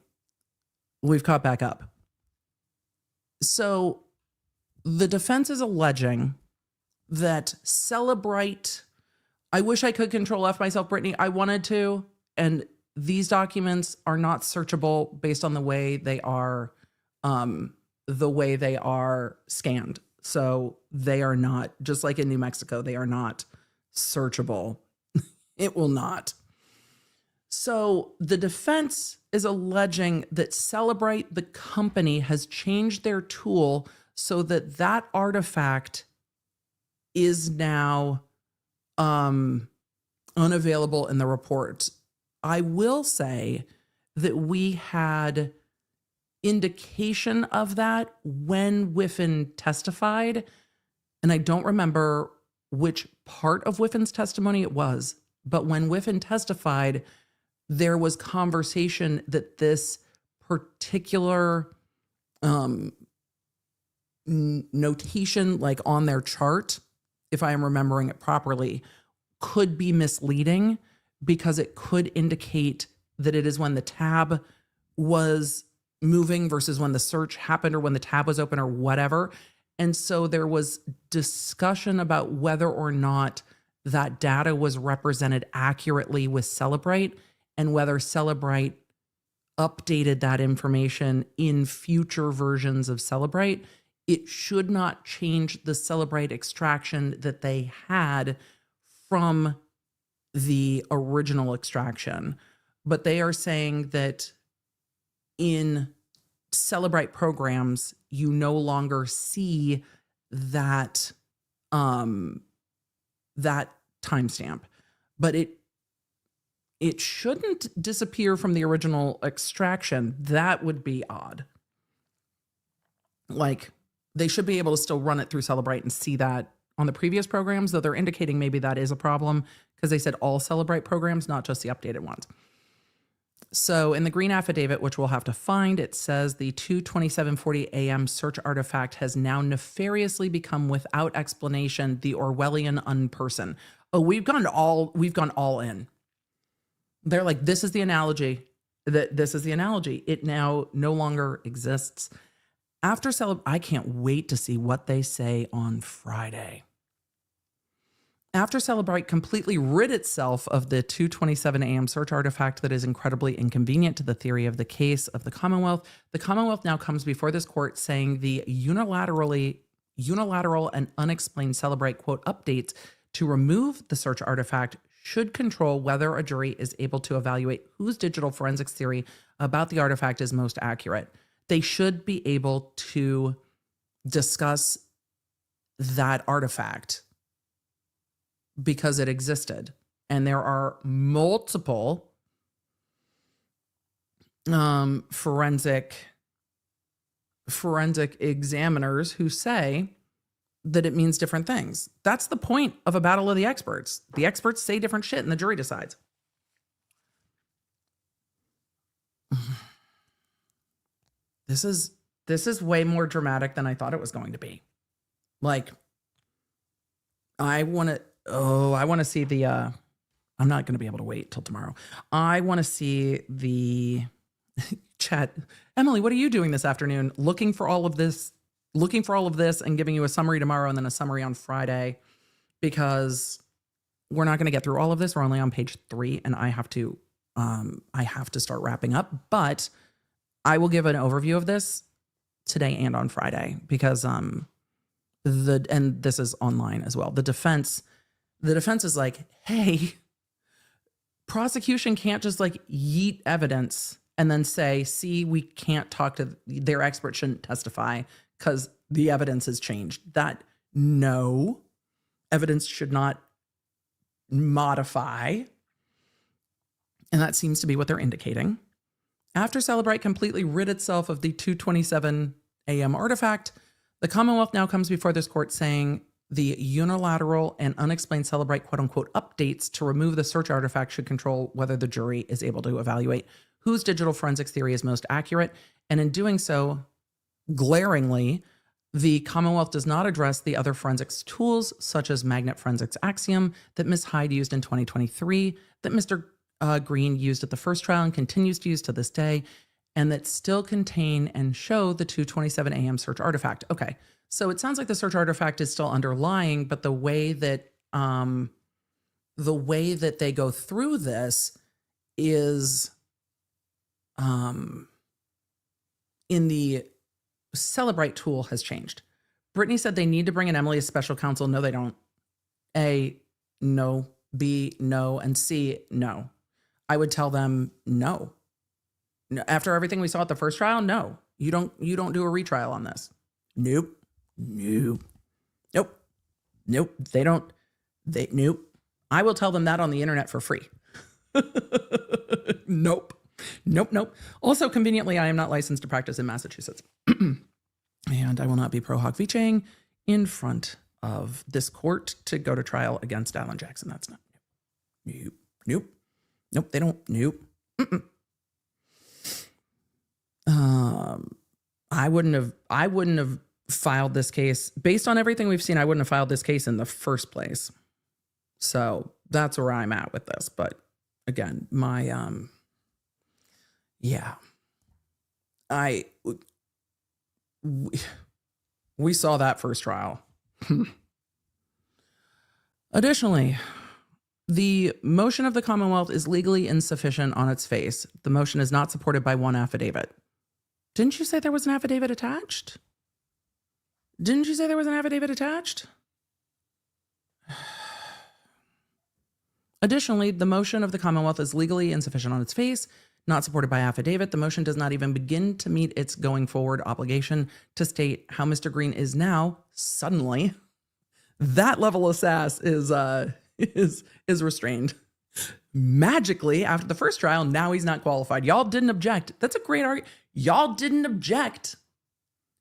We've caught back up. So the defense is alleging that Celebrate, I wish I could control F myself, Brittany. I wanted to. And these documents are not searchable based on the way they are scanned. So they are not, just like in New Mexico, they are not searchable. It will not. So the defense is alleging that Celebrate, the company, has changed their tool so that artifact is now unavailable in the report. I will say that we had indication of that when Whiffen testified, and I don't remember which part of Whiffen's testimony it was, but when Whiffen testified, there was conversation that this particular notation, like on their chart, if I am remembering it properly, could be misleading because it could indicate that it is when the tab was moving versus when the search happened or when the tab was open or whatever. And so there was discussion about whether or not that data was represented accurately with Celebrate and whether Celebrate updated that information in future versions of Celebrate. It should not change the Celebrate extraction that they had from the original extraction. But they are saying that in Celebrate programs, you no longer see that that timestamp, but it shouldn't disappear from the original extraction. That would be odd. Like, they should be able to still run it through Celebrate and see that on the previous programs, though they're indicating maybe that is a problem because they said all Celebrate programs, not just the updated ones. So in the green affidavit, which we'll have to find, it says the 2:27:40 a.m. search artifact has now nefariously become, without explanation, the Orwellian unperson. Oh, we've gone all in. They're like, this is the analogy. This is the analogy. It now no longer exists. After I can't wait to see what they say on Friday. After Celebrate completely rid itself of the 2:27 a.m. search artifact that is incredibly inconvenient to the theory of the case of the Commonwealth now comes before this court saying the unilateral and unexplained Celebrate, quote, updates to remove the search artifact should control whether a jury is able to evaluate whose digital forensics theory about the artifact is most accurate. They should be able to discuss that artifact because it existed. And there are multiple forensic examiners who say that it means different things. That's the point of a battle of the experts. The experts say different shit and the jury decides. This is This is way more dramatic than I thought it was going to be. Like, I want to see the, I'm not going to be able to wait till tomorrow. I want to see the chat. Emily, what are you doing this afternoon? Looking for all of this and giving you a summary tomorrow and then a summary on Friday, because we're not going to get through all of this. We're only on page 3 and I have to start wrapping up, but I will give an overview of this today and on Friday, because, and this is online as well. The defense is like, hey, prosecution can't just like yeet evidence and then say, see, we can't talk to their expert, shouldn't testify because the evidence has changed. That no, evidence should not modify. And that seems to be what they're indicating. After Celebrite completely rid itself of the 2:27 a.m. artifact, the Commonwealth now comes before this court saying the unilateral and unexplained Celebrite quote-unquote updates to remove the search artifact should control whether the jury is able to evaluate whose digital forensics theory is most accurate. And in doing so, glaringly, the Commonwealth does not address the other forensics tools, such as magnet forensics Axiom, that Ms. Hyde used in 2023, that Mr. Green used at the first trial and continues to use to this day, and that still contain and show the 2:27 a.m. search artifact. Okay, so it sounds like the search artifact is still underlying, but the way that they go through this is in the Celebrite tool has changed. Brittany said they need to bring in Emily as special counsel. No, they don't. A, no. B, no. And C, no. I would tell them no. After everything we saw at the first trial, no. You don't do a retrial on this. Nope. Nope. Nope. Nope. Nope. I will tell them that on the internet for free. Nope. Nope. Also, conveniently, I am not licensed to practice in Massachusetts. And I will not be pro hoc viceing in front of this court to go to trial against Alan Jackson. That's not. Nope. They don't. Nope. I wouldn't have filed this case based on everything we've seen. I wouldn't have filed this case in the first place. So that's where I'm at with this. But again, we saw that first trial. Additionally, the motion of the Commonwealth is legally insufficient on its face. The motion is not supported by one affidavit. Didn't you say there was an affidavit attached? Additionally, the motion of the Commonwealth is legally insufficient on its face, not supported by affidavit. The motion does not even begin to meet its going forward obligation to state how Mr. Green is now suddenly. That level of sass is restrained. Magically, after the first trial, now he's not qualified. Y'all didn't object. That's a great argument. Y'all didn't object.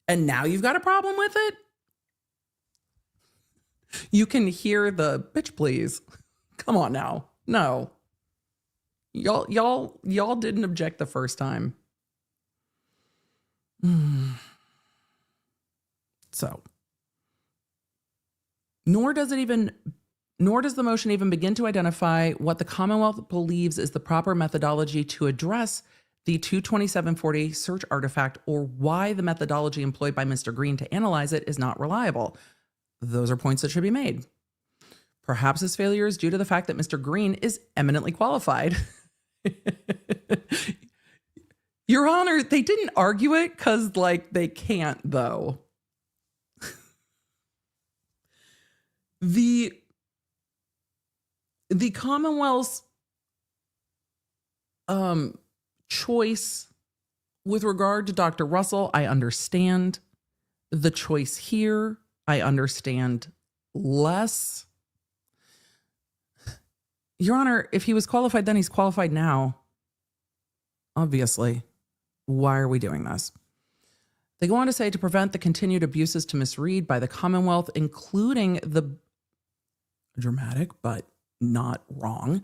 And now you've got a problem with it? You can hear the bitch please. Come on now. No. Y'all didn't object the first time. So, nor does the motion even begin to identify what the Commonwealth believes is the proper methodology to address the 22740 search artifact, or why the methodology employed by Mr. Green to analyze it is not reliable. Those are points that should be made. Perhaps his failure is due to the fact that Mr. Green is eminently qualified. Your Honor, they didn't argue it because, they can't, though. The Commonwealth's choice with regard to Dr. Russell, I understand. The choice here, I understand less. Your Honor, if he was qualified then, he's qualified now. Obviously. Why are we doing this? They go on to say to prevent the continued abuses to Ms. Reed by the Commonwealth, including the dramatic but not wrong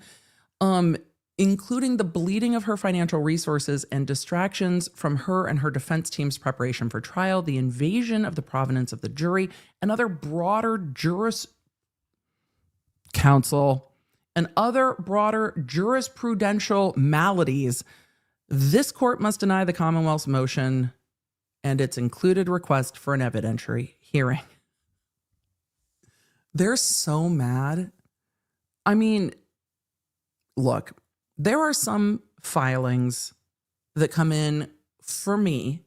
including the bleeding of her financial resources and distractions from her and her defense team's preparation for trial, the invasion of the provenance of the jury, and other broader jurisprudential maladies, this court must deny the Commonwealth's motion and its included request for an evidentiary hearing. They're so mad. I mean, look, there are some filings that come in for me,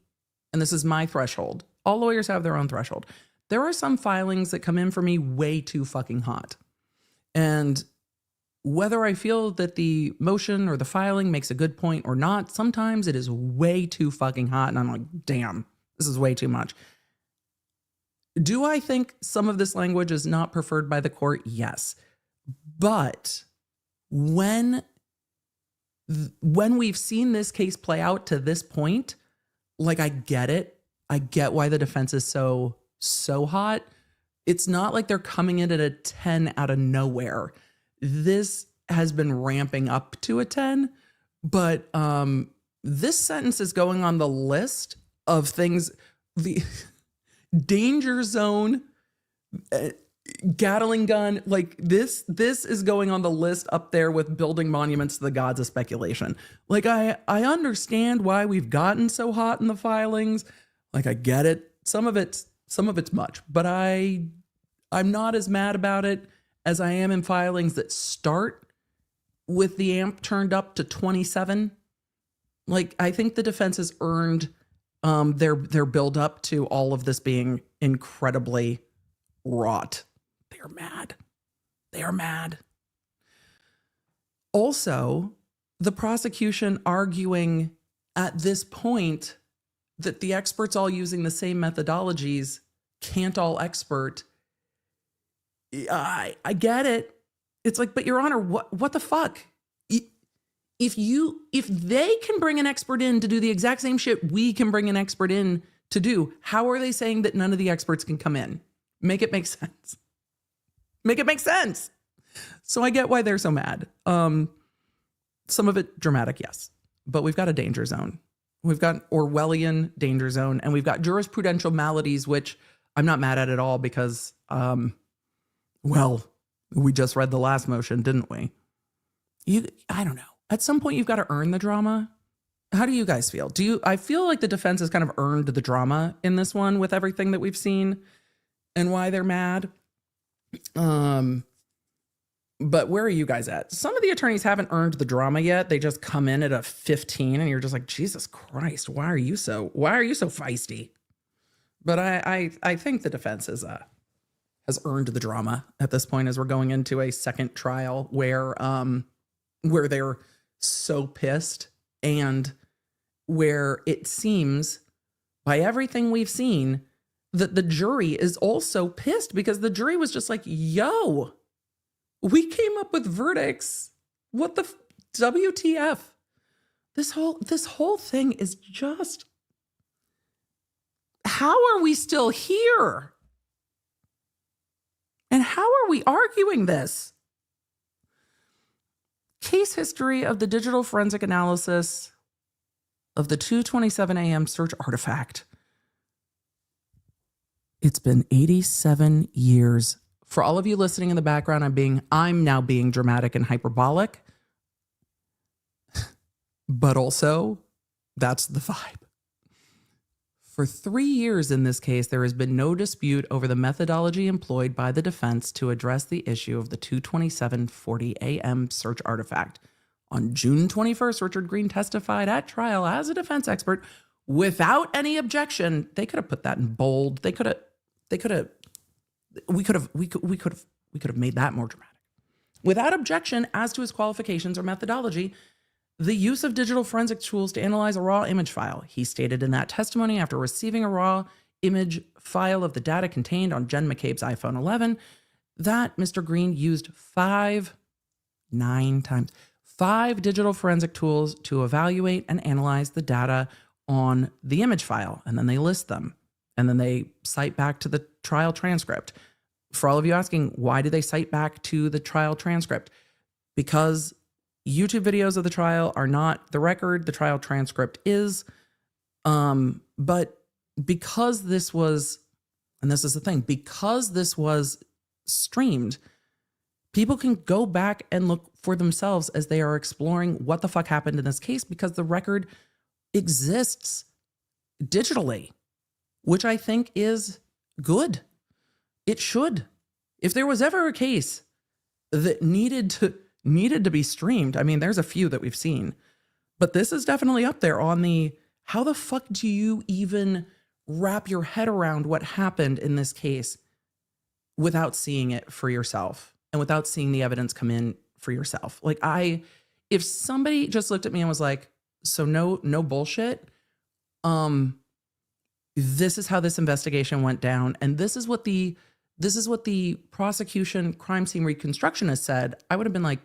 and this is my threshold. All lawyers have their own threshold. There are some filings that come in for me way too fucking hot. And whether I feel that the motion or the filing makes a good point or not, sometimes it is way too fucking hot. And I'm like, damn, this is way too much. Do I think some of this language is not preferred by the court? Yes. But when we've seen this case play out to this point, like, I get it. I get why the defense is so hot. It's not like they're coming in at a 10 out of nowhere. This has been ramping up to a 10, but this sentence is going on the list of things, the danger zone, Gatling gun, like this is going on the list up there with building monuments to the gods of speculation. Like, I understand why we've gotten so hot in the filings. Like, I get it. Some of it's much, but I'm not as mad about it as I am in filings that start with the amp turned up to 27. Like, I think the defense has earned their build up to all of this being incredibly wrought. They are mad. They are mad. Also, the prosecution arguing at this point that the experts all using the same methodologies can't all expert. I get it. It's like, but Your Honor, what the fuck? If they can bring an expert in to do the exact same shit we can bring an expert in to do, how are they saying that none of the experts can come in? Make it make sense. Make it make sense. So I get why they're so mad. Some of it dramatic, yes. But we've got a danger zone. We've got Orwellian danger zone, and we've got jurisprudential maladies, which I'm not mad at all because, well, we just read the last motion, didn't we? I don't know. At some point, you've got to earn the drama. How do you guys feel? I feel like the defense has kind of earned the drama in this one with everything that we've seen and why they're mad. But where are you guys at? Some of the attorneys haven't earned the drama yet. They just come in at a 15 and you're just like, Jesus Christ, why are you so feisty? But I think the defense has earned the drama at this point as we're going into a second trial where they're so pissed and where it seems by everything we've seen that the jury is also pissed because the jury was just like, yo, we came up with verdicts. What the WTF? This whole thing is just, how are we still here? And how are we arguing this? Case history of the digital forensic analysis of the 2:27 a.m. search artifact. It's been 87 years. For all of you listening in the background, I'm now being dramatic and hyperbolic. But also, that's the vibe. For 3 years in this case, there has been no dispute over the methodology employed by the defense to address the issue of the 2:27:40 a.m. search artifact. On June 21st, Richard Green testified at trial as a defense expert without any objection. They could have put that in bold. We could have made that more dramatic. Without objection as to his qualifications or methodology, the use of digital forensic tools to analyze a raw image file. He stated in that testimony after receiving a raw image file of the data contained on Jen McCabe's iPhone 11 that Mr. Green used 5 digital forensic tools to evaluate and analyze the data on the image file. And then they list them. And then they cite back to the trial transcript. For all of you asking, why do they cite back to the trial transcript? Because YouTube videos of the trial are not the record. The trial transcript is. But because this was, and this is the thing, because this was streamed, people can go back and look for themselves as they are exploring what the fuck happened in this case, because the record exists digitally, which I think is good. It should. If there was ever a case that needed to be streamed, I mean, there's a few that we've seen, but this is definitely up there on the, how the fuck do you even wrap your head around what happened in this case without seeing it for yourself and without seeing the evidence come in for yourself? Like, if somebody just looked at me and was like, so no bullshit, this is how this investigation went down, and this is what the prosecution crime scene reconstructionist said, I would have been like,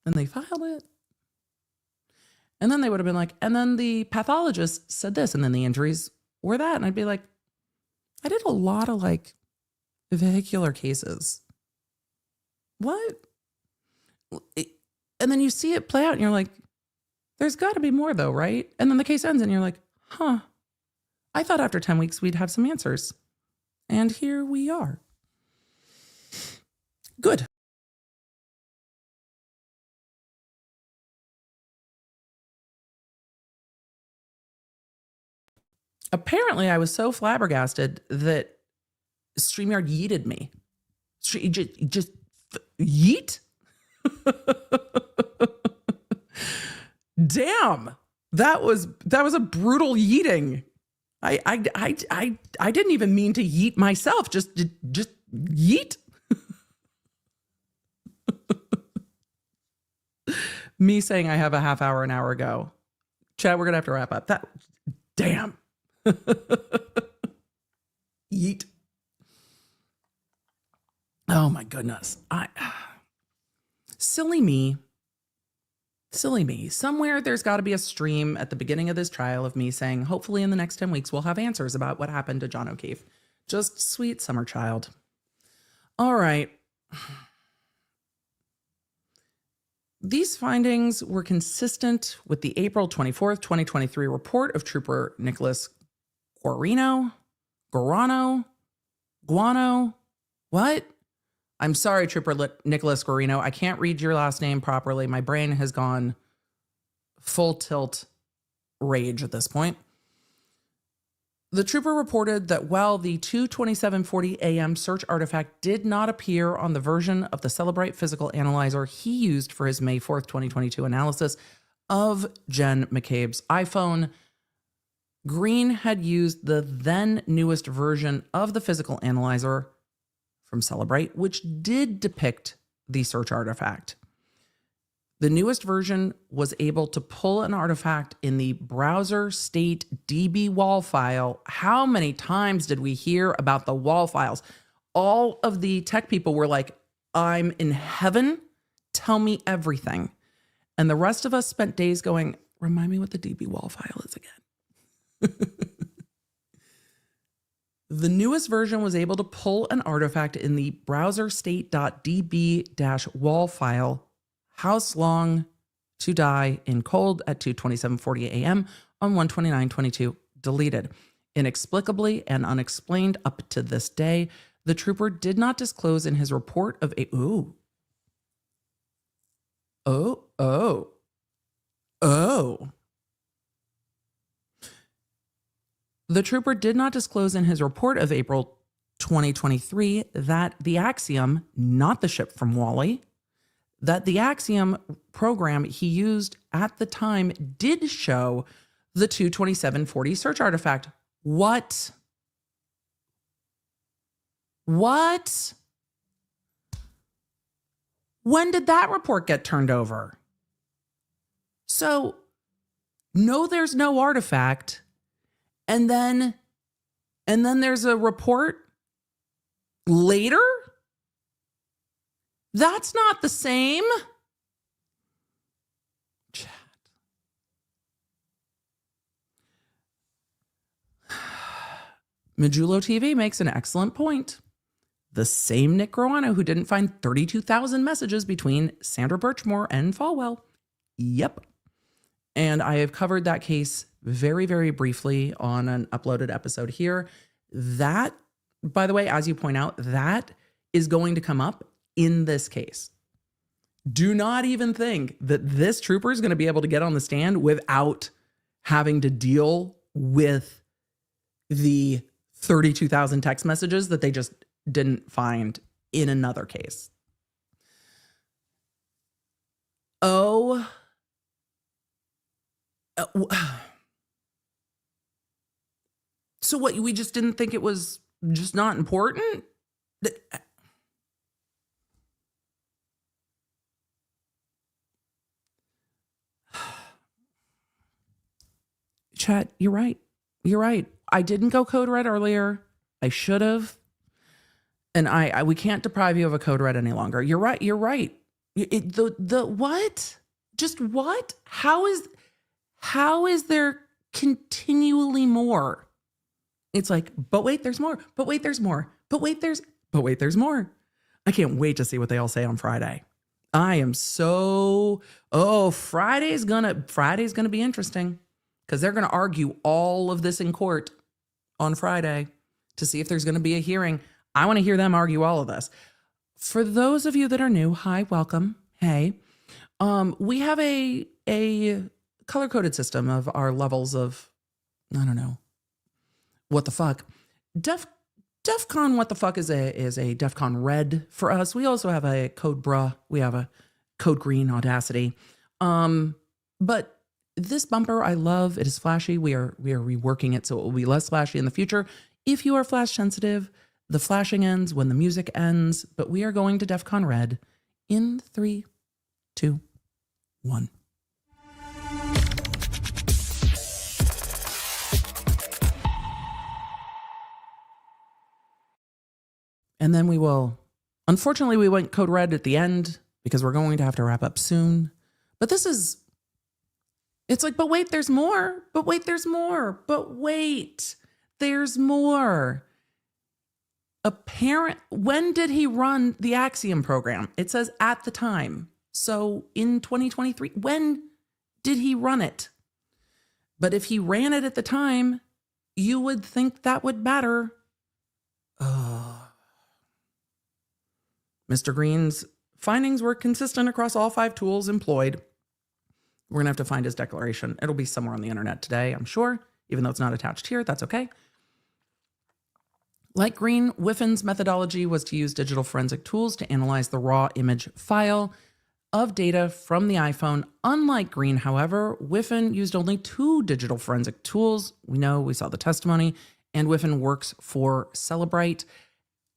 and they filed it. And then they would have been like, and then the pathologist said this, and then the injuries were that. And I'd be like, I did a lot of like vehicular cases. What? And then you see it play out and you're like, there's got to be more though, right? And then the case ends and you're like, huh, I thought after 10 weeks we'd have some answers. And here we are. Good. Apparently, I was so flabbergasted that StreamYard yeeted me. Just yeet? Damn, that was a brutal yeeting. I didn't even mean to yeet myself. Just yeet. Me saying I have a half hour an hour ago. Chad, we're gonna have to wrap up. That damn. Yeet. Oh my goodness. Silly me. Somewhere there's got to be a stream at the beginning of this trial of me saying, hopefully in the next 10 weeks, we'll have answers about what happened to John O'Keefe. Just sweet summer child. All right. These findings were consistent with the April 24th, 2023 report of Trooper Nicholas Guarino. What? I'm sorry, Trooper Nicholas Guarino. I can't read your last name properly. My brain has gone full tilt rage at this point. The trooper reported that while the 2:27:40 a.m. search artifact did not appear on the version of the Celebrite physical analyzer he used for his May 4th, 2022 analysis of Jen McCabe's iPhone, Green had used the then newest version of the physical analyzer from Celebrite, which did depict the search artifact. The newest version was able to pull an artifact in the browser state DB wall file. How many times did we hear about the wall files? All of the tech people were like, I'm in heaven. Tell me everything. And the rest of us spent days going, remind me what the DB wall file is again. The newest version was able to pull an artifact in the browser state.db-wall file, house long to die in cold at 2:27:40 a.m. on 1/29/22, deleted. Inexplicably and unexplained up to this day, the trooper did not disclose in his report of a The trooper did not disclose in his report of April 2023 that the Axiom, not the ship from Wally, that the Axiom program he used at the time did show the 2:27:40 search artifact. What? When did that report get turned over? So, no, there's no artifact. And then there's a report later? That's not the same. Chat. Majulo TV makes an excellent point. the same Nick Gruano who didn't find 32,000 messages between Sandra Birchmore and Falwell. Yep. And I have covered that case very, very briefly on an uploaded episode here. That, by the way, as you point out, that is going to come up in this case. Do not even think that this trooper is going to be able to get on the stand without having to deal with the 32,000 text messages that they just didn't find in another case. Oh. So what, we just didn't think it was just not important? Chat, you're right. You're right. I didn't go code red earlier. I should have. And we can't deprive you of a code red any longer. You're right. You're right. The what? Just what? How is there continually more? It's like, but wait, there's more. But wait, there's more. But wait, there's more. I can't wait to see what they all say on Friday. I am Friday's gonna be interesting because they're gonna argue all of this in court on Friday to see if there's gonna be a hearing. I want to hear them argue all of this. For those of you that are new, hi, welcome. Hey, we have a color-coded system of our levels of, I don't know, what the fuck. DEFCON what the fuck is a DEFCON red for us. We also have a code bruh. We have a code green Audacity. But this bumper I love. It is flashy. We are reworking it so it will be less flashy in the future. If you are flash sensitive, the flashing ends when the music ends, but we are going to DEFCON red in 3, 2, 1. And then we will, unfortunately, we went code red at the end because we're going to have to wrap up soon. But it's like, but wait, there's more. But wait, there's more. But wait, there's more. When did he run the Axiom program? It says at the time. So in 2023, when did he run it? But if he ran it at the time, you would think that would matter. Mr. Green's findings were consistent across all 5 tools employed. We're going to have to find his declaration. It'll be somewhere on the internet today, I'm sure, even though it's not attached here. That's okay. Like Green, Whiffin's methodology was to use digital forensic tools to analyze the raw image file of data from the iPhone. Unlike Green, however, Whiffin used only 2 digital forensic tools. We saw the testimony, and Whiffin works for Celebrite.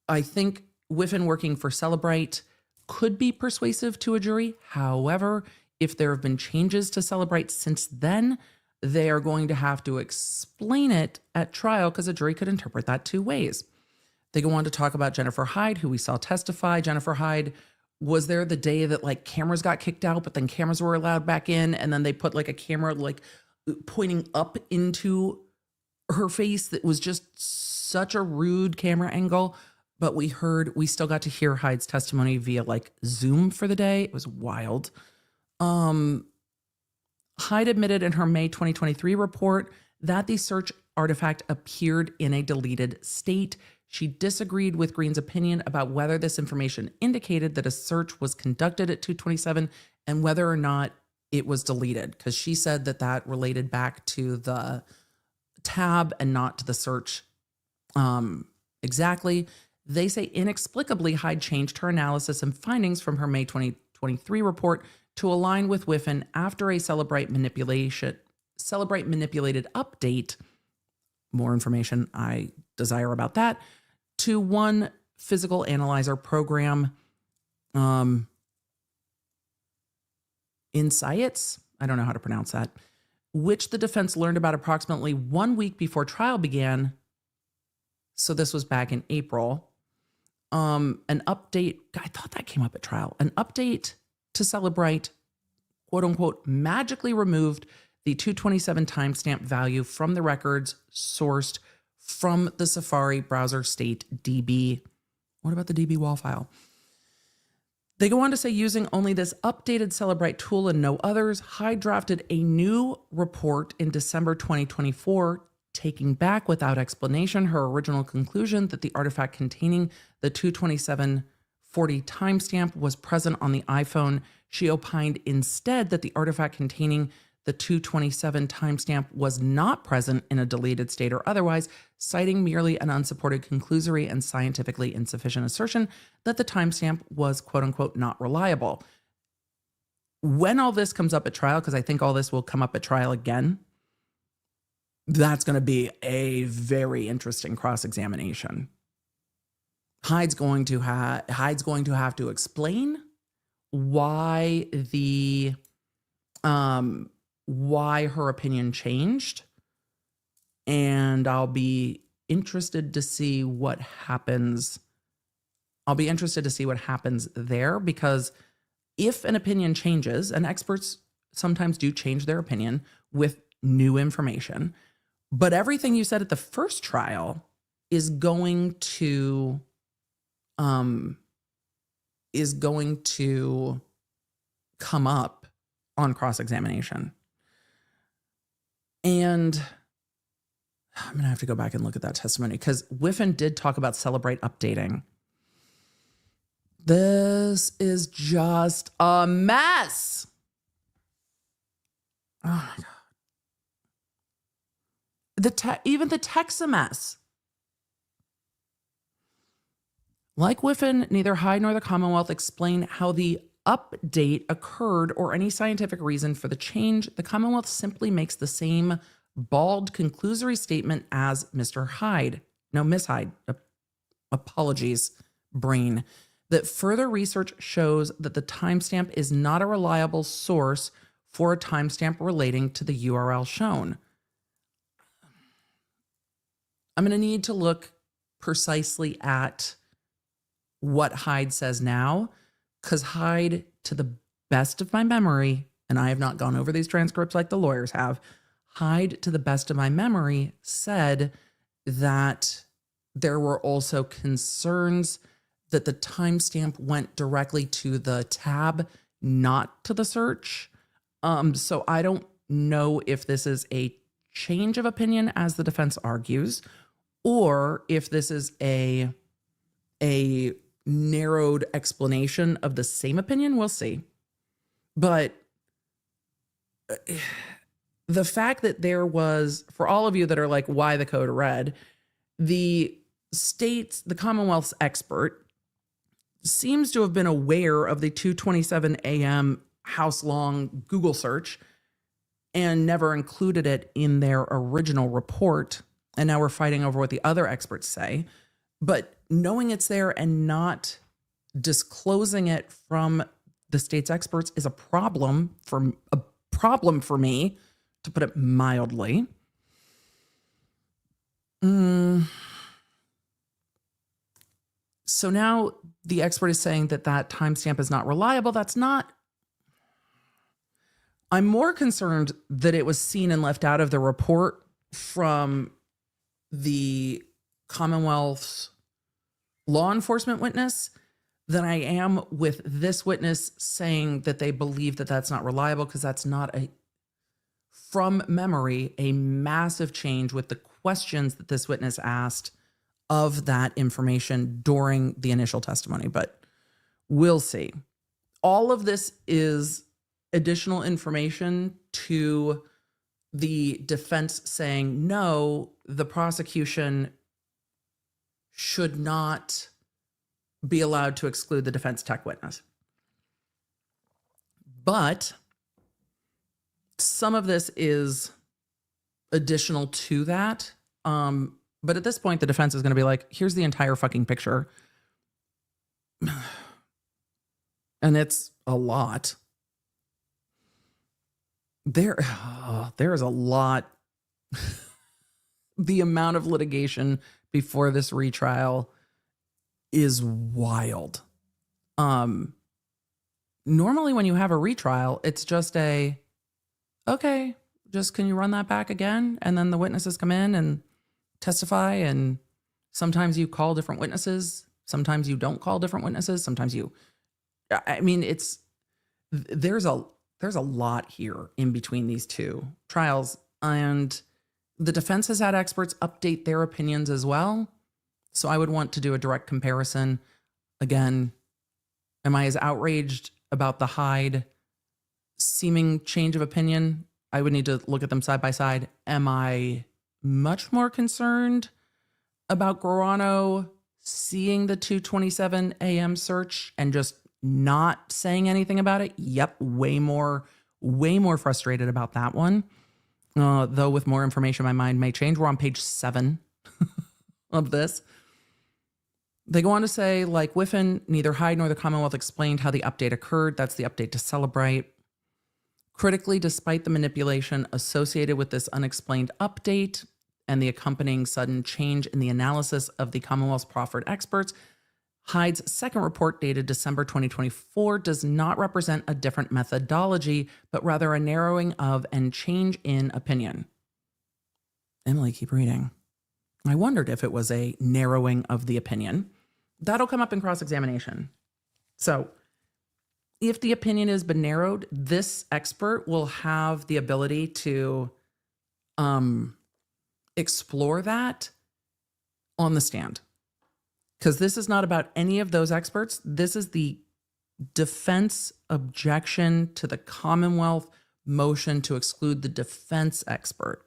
I think Whiffin working for Celebrite could be persuasive to a jury. However, if there have been changes to Celebrite since then, they are going to have to explain it at trial because a jury could interpret that 2 ways. They go on to talk about Jennifer Hyde, who we saw testify. Jennifer Hyde was there the day that cameras got kicked out, but then cameras were allowed back in. And then they put a camera pointing up into her face that was just such a rude camera angle. But we still got to hear Hyde's testimony via Zoom for the day. It was wild. Hyde admitted in her May 2023 report that the search artifact appeared in a deleted state. She disagreed with Green's opinion about whether this information indicated that a search was conducted at 2:27 and whether or not it was deleted, because she said that related back to the tab and not to the search exactly. They say inexplicably Hyde changed her analysis and findings from her May 2023 report to align with Whiffin after a Celebrite manipulated update. More information I desire about that, to one physical analyzer program. Insights, I don't know how to pronounce that, which the defense learned about approximately 1 week before trial began. So this was back in April. An update, I thought that came up at trial. An update to Celebrite, quote unquote, magically removed the 227 timestamp value from the records sourced from the Safari browser state DB. What about the DB wall file? They go on to say, using only this updated Celebrite tool and no others, Hyde drafted a new report in December 2024, taking back without explanation her original conclusion that the artifact containing the 22740 timestamp was present on the iPhone. She opined instead that the artifact containing the 227 timestamp was not present in a deleted state or otherwise, citing merely an unsupported conclusory and scientifically insufficient assertion that the timestamp was quote unquote not reliable. When all this comes up at trial, because I think all this will come up at trial again, that's going to be a very interesting cross-examination. Hyde's going to have to explain why why her opinion changed, and I'll be interested to see what happens. I'll be interested to see what happens there, because if an opinion changes, and experts sometimes do change their opinion with new information, but everything you said at the first trial is going to come up on cross-examination. And I'm going to have to go back and look at that testimony, because Whiffen did talk about Celebrate updating. This is just a mess. Oh my God. Even the tech's a mess. Like Whiffen, neither Hyde nor the Commonwealth explain how the update occurred or any scientific reason for the change. The Commonwealth simply makes the same bald conclusory statement as Miss Hyde, apologies, brain, that further research shows that the timestamp is not a reliable source for a timestamp relating to the URL shown. I'm going to need to look precisely at what Hyde says now, because Hyde, to the best of my memory, and I have not gone over these transcripts like the lawyers have, Hyde, to the best of my memory, said that there were also concerns that the timestamp went directly to the tab, not to the search. So I don't know if this is a change of opinion, as the defense argues, or if this is a narrowed explanation of the same opinion. We'll see. But the fact that there was, for all of you that are like, why the code red, the Commonwealth's expert seems to have been aware of the 2:27 a.m. house-long Google search and never included it in their original report. And now we're fighting over what the other experts say. But knowing it's there and not disclosing it from the state's experts is a problem for me, to put it mildly. So now the expert is saying that timestamp is not reliable. That's not. I'm more concerned that it was seen and left out of the report from the Commonwealth's law enforcement witness than I am with this witness saying that they believe that that's not reliable, because that's not from memory, a massive change with the questions that this witness asked of that information during the initial testimony. But we'll see. All of this is additional information to the defense saying, no, the prosecution should not be allowed to exclude the defense tech witness. But some of this is additional to that. But at this point, the defense is going to be like, here's the entire fucking picture. And it's a lot. There is a lot. The amount of litigation before this retrial is wild. Normally when you have a retrial, it's just okay, can you run that back again? And then the witnesses come in and testify, and sometimes you call different witnesses Sometimes you don't call different witnesses. Sometimes you, I mean, there's a lot here in between these two trials, and the defense has had experts update their opinions as well. So I would want to do a direct comparison. Again, am I as outraged about the Hyde seeming change of opinion? I would need to look at them side by side. Am I much more concerned about Guarano seeing the 2:27 a.m. search and just not saying anything about it? Yep, way more frustrated about that one. Though with more information, my mind may change. We're on page 7 of this. They go on to say, like Whiffen, neither Hyde nor the Commonwealth explained how the update occurred. That's the update to celebrate. Critically, despite the manipulation associated with this unexplained update and the accompanying sudden change in the analysis of the Commonwealth's proffered experts, Hyde's second report dated December 2024 does not represent a different methodology, but rather a narrowing of and change in opinion. Emily, keep reading. I wondered if it was a narrowing of the opinion. That'll come up in cross-examination. So if the opinion has been narrowed, this expert will have the ability to explore that on the stand. Because this is not about any of those experts. This is the defense objection to the Commonwealth motion to exclude the defense expert.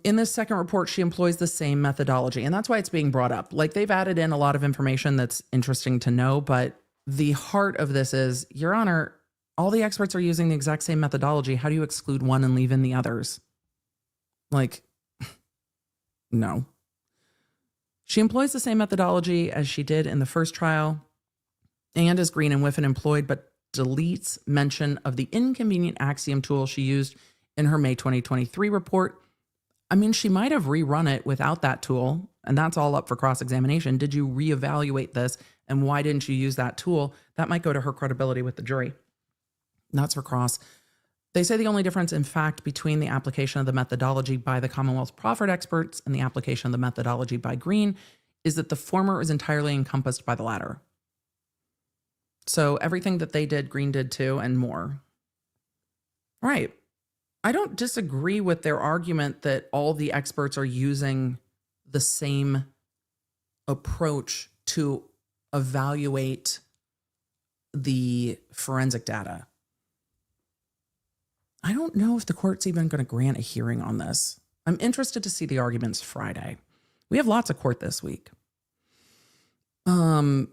In this second report, she employs the same methodology, and that's why it's being brought up. Like, they've added in a lot of information that's interesting to know, but the heart of this is, Your Honor, all the experts are using the exact same methodology. How do you exclude one and leave in the others? Like, no. She employs the same methodology as she did in the first trial and as Green and Whiffen employed, but deletes mention of the inconvenient axiom tool she used in her May 2023 report. I mean, she might have rerun it without that tool, and that's all up for cross-examination. Did you reevaluate this, and why didn't you use that tool? That might go to her credibility with the jury. That's for cross. They say the only difference, in fact, between the application of the methodology by the Commonwealth's proffered experts and the application of the methodology by Green is that the former is entirely encompassed by the latter. So everything that they did, Green did too, and more. All right. I don't disagree with their argument that all the experts are using the same approach to evaluate the forensic data. I don't know if the court's even going to grant a hearing on this. I'm interested to see the arguments Friday. We have lots of court this week. But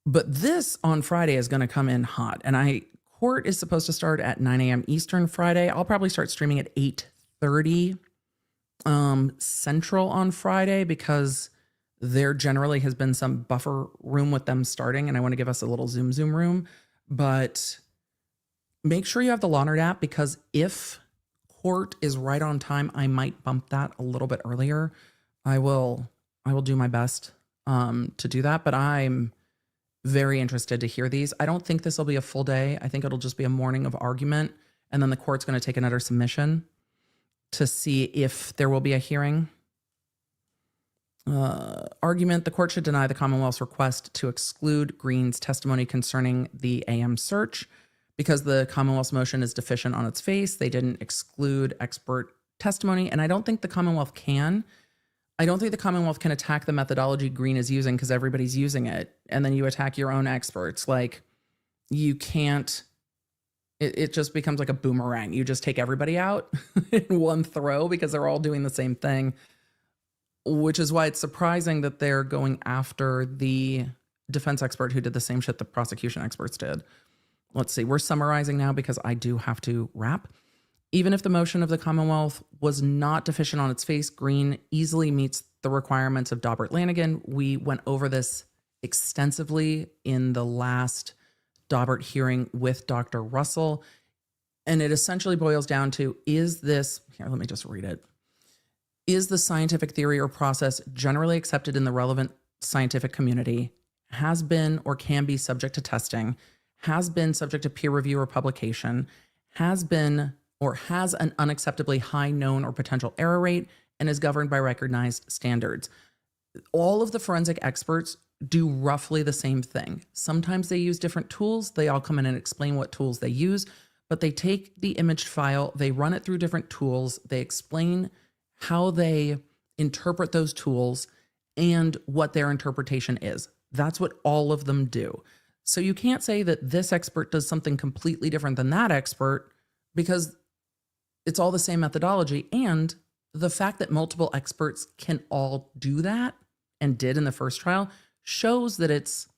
this on Friday is going to come in hot. And court is supposed to start at 9 a.m. Eastern Friday. I'll probably start streaming at 8:30 Central on Friday because there generally has been some buffer room with them starting, and I want to give us a little Zoom room. But make sure you have the Lawnerd app, because if court is right on time, I might bump that a little bit earlier. I will do my best to do that, but I'm very interested to hear these. I don't think this will be a full day. I think it'll just be a morning of argument, and then the court's going to take another submission to see if there will be a hearing. Argument: the court should deny the Commonwealth's request to exclude Green's testimony concerning the AM search because the Commonwealth's motion is deficient on its face. They didn't exclude expert testimony, and I don't think the Commonwealth can. I don't think the Commonwealth can attack the methodology Green is using because everybody's using it, and then you attack your own experts. Like, you can't, it just becomes like a boomerang. You just take everybody out in one throw because they're all doing the same thing, which is why it's surprising that they're going after the defense expert who did the same shit the prosecution experts did. Let's see, we're summarizing now because I do have to wrap. Even if the motion of the Commonwealth was not deficient on its face, Green easily meets the requirements of Daubert-Lanigan. We went over this extensively in the last Daubert hearing with Dr. Russell. And it essentially boils down to, is this, here, let me just read it. Is the scientific theory or process generally accepted in the relevant scientific community, has been or can be subject to testing, has been subject to peer review or publication, has been or has an unacceptably high known or potential error rate, and is governed by recognized standards. all of the forensic experts do roughly the same thing. Sometimes they use different tools. They all come in and explain what tools they use, but they take the imaged file, they run it through different tools, they explain how they interpret those tools and what their interpretation is. That's what all of them do. So you can't say that this expert does something completely different than that expert, because it's all the same methodology. And the fact that multiple experts can all do that and did in the first trial shows that it's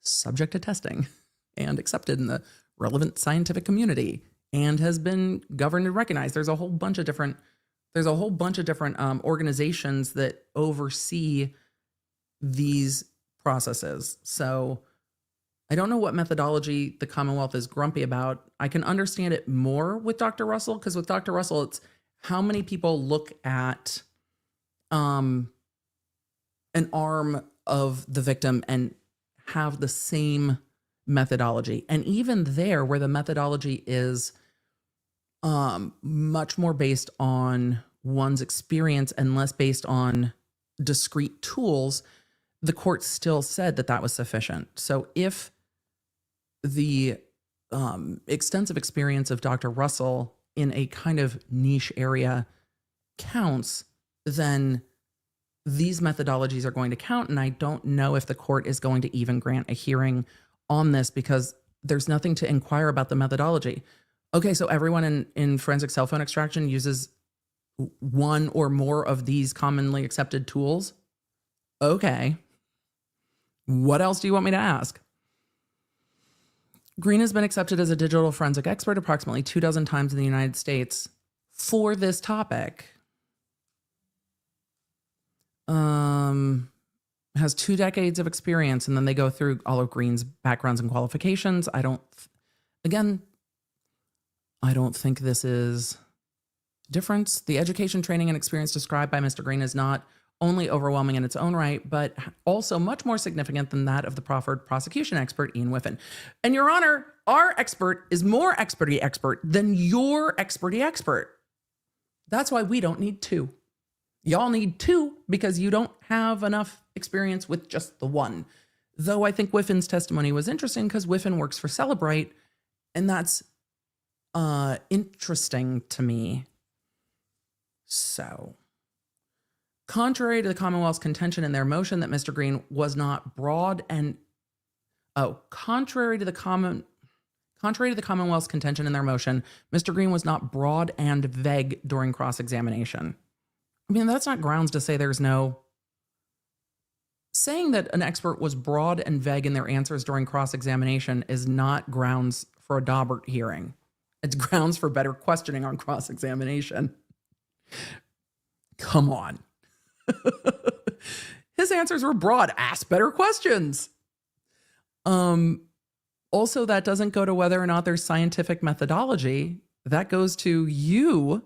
subject to testing and accepted in the relevant scientific community and has been governed and recognized. There's a whole bunch of different organizations that oversee these processes. So I don't know what methodology the Commonwealth is grumpy about. I can understand it more with Dr. Russell, because with Dr. Russell, it's how many people look at an arm of the victim and have the same methodology. And even there, where the methodology is much more based on one's experience and less based on discrete tools, the court still said that that was sufficient. So if the extensive experience of Dr. Russell in a kind of niche area counts, then these methodologies are going to count. And I don't know if the court is going to even grant a hearing on this, because there's nothing to inquire about the methodology. Okay, so everyone in forensic cell phone extraction uses one or more of these commonly accepted tools. Okay. What else do you want me to ask? Green has been accepted as a digital forensic expert approximately 24 times in the United States for this topic. Has 2 decades of experience, and then they go through all of Green's backgrounds and qualifications. I don't think this is difference. The education, training, and experience described by Mr. Green is not only overwhelming in its own right, but also much more significant than that of the proffered prosecution expert, Ian Whiffen. And Your Honor, our expert is more experty expert than your experty expert. That's why we don't need 2. Y'all need 2 because you don't have enough experience with just the one. Though I think Whiffen's testimony was interesting because Whiffen works for Celebrite, and that's interesting to me. So, contrary to the Commonwealth's contention in their motion that Mr. Green was not broad and contrary to the Commonwealth's contention in their motion, Mr. Green was not broad and vague during cross-examination. I mean, that's not grounds to say there's no. Saying that an expert was broad and vague in their answers during cross-examination is not grounds for a Daubert hearing. It's grounds for better questioning on cross-examination. Come on. His answers were broad. Ask better questions. Also, that doesn't go to whether or not there's scientific methodology. That goes to you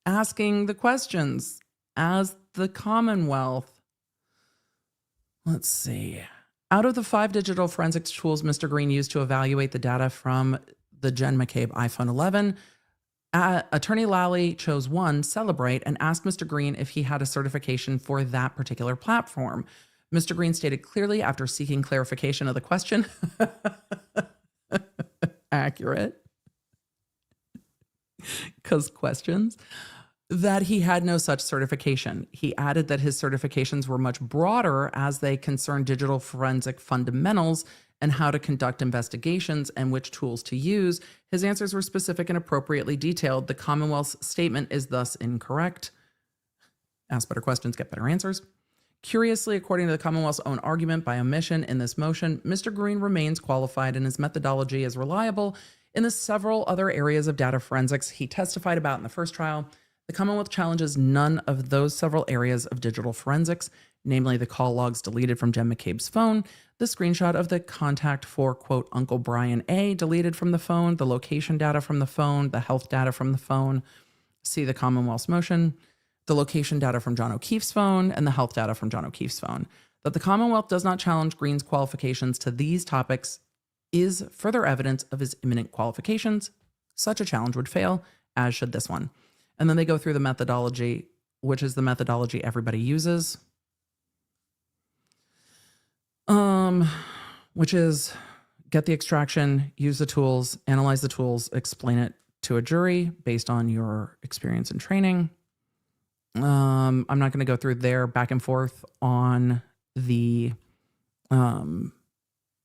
asking the questions as the Commonwealth. Let's see. Out of the 5 digital forensics tools Mr. Green used to evaluate the data from the Jen McCabe iPhone 11, Attorney Lally chose one, Celebrate, and asked Mr. Green if he had a certification for that particular platform. Mr. Green stated clearly after seeking clarification of the question, accurate, because questions, that he had no such certification. He added that his certifications were much broader as they concern digital forensic fundamentals and how to conduct investigations and which tools to use. His answers were specific and appropriately detailed. The Commonwealth's statement is thus incorrect. Ask better questions, get better answers. Curiously, according to the Commonwealth's own argument by omission in this motion, Mr. Green remains qualified and his methodology is reliable in the several other areas of data forensics he testified about in the first trial. The Commonwealth challenges none of those several areas of digital forensics, namely the call logs deleted from Jen McCabe's phone, the screenshot of the contact for, quote, Uncle Brian A. deleted from the phone, the location data from the phone, the health data from the phone, see the Commonwealth's motion, the location data from John O'Keefe's phone, and the health data from John O'Keefe's phone. That the Commonwealth does not challenge Green's qualifications to these topics is further evidence of his imminent qualifications. Such a challenge would fail, as should this one. And then they go through the methodology, which is the methodology everybody uses. Which is get the extraction, use the tools, analyze the tools, explain it to a jury based on your experience and training. I'm not going to go through their back and forth on the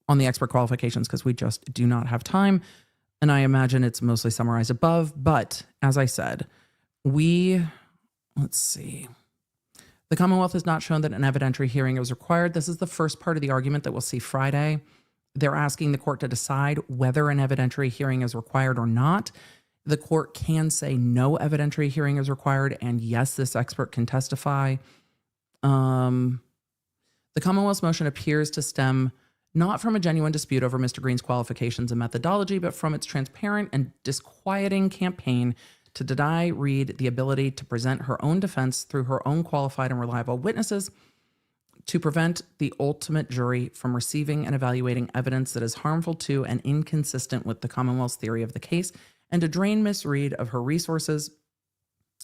expert qualifications because we just do not have time. And I imagine it's mostly summarized above. But as I said, let's see. The Commonwealth has not shown that an evidentiary hearing is required. This is the first part of the argument that we'll see Friday. They're asking the court to decide whether an evidentiary hearing is required or not. The court can say no evidentiary hearing is required, and yes, this expert can testify. The Commonwealth's motion appears to stem not from a genuine dispute over Mr. Green's qualifications and methodology, but from its transparent and disquieting campaign to deny Reed the ability to present her own defense through her own qualified and reliable witnesses, to prevent the ultimate jury from receiving and evaluating evidence that is harmful to and inconsistent with the Commonwealth's theory of the case, and to drain Miss Reed of her resources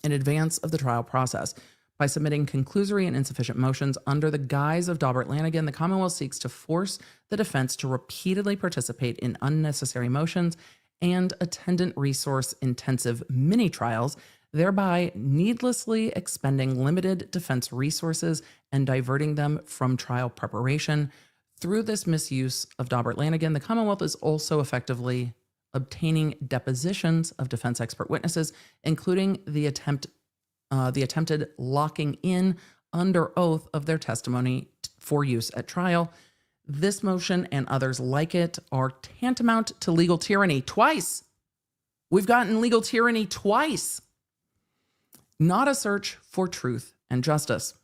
in advance of the trial process. By submitting conclusory and insufficient motions under the guise of Daubert-Lanigan, the Commonwealth seeks to force the defense to repeatedly participate in unnecessary motions and attendant resource-intensive mini-trials, thereby needlessly expending limited defense resources and diverting them from trial preparation. Through this misuse of Daubert-Lanigan, the Commonwealth is also effectively obtaining depositions of defense expert witnesses, including the attempted locking in under oath of their testimony for use at trial. This motion and others like it are tantamount to legal tyranny. Twice. We've gotten legal tyranny twice. Not a search for truth and justice.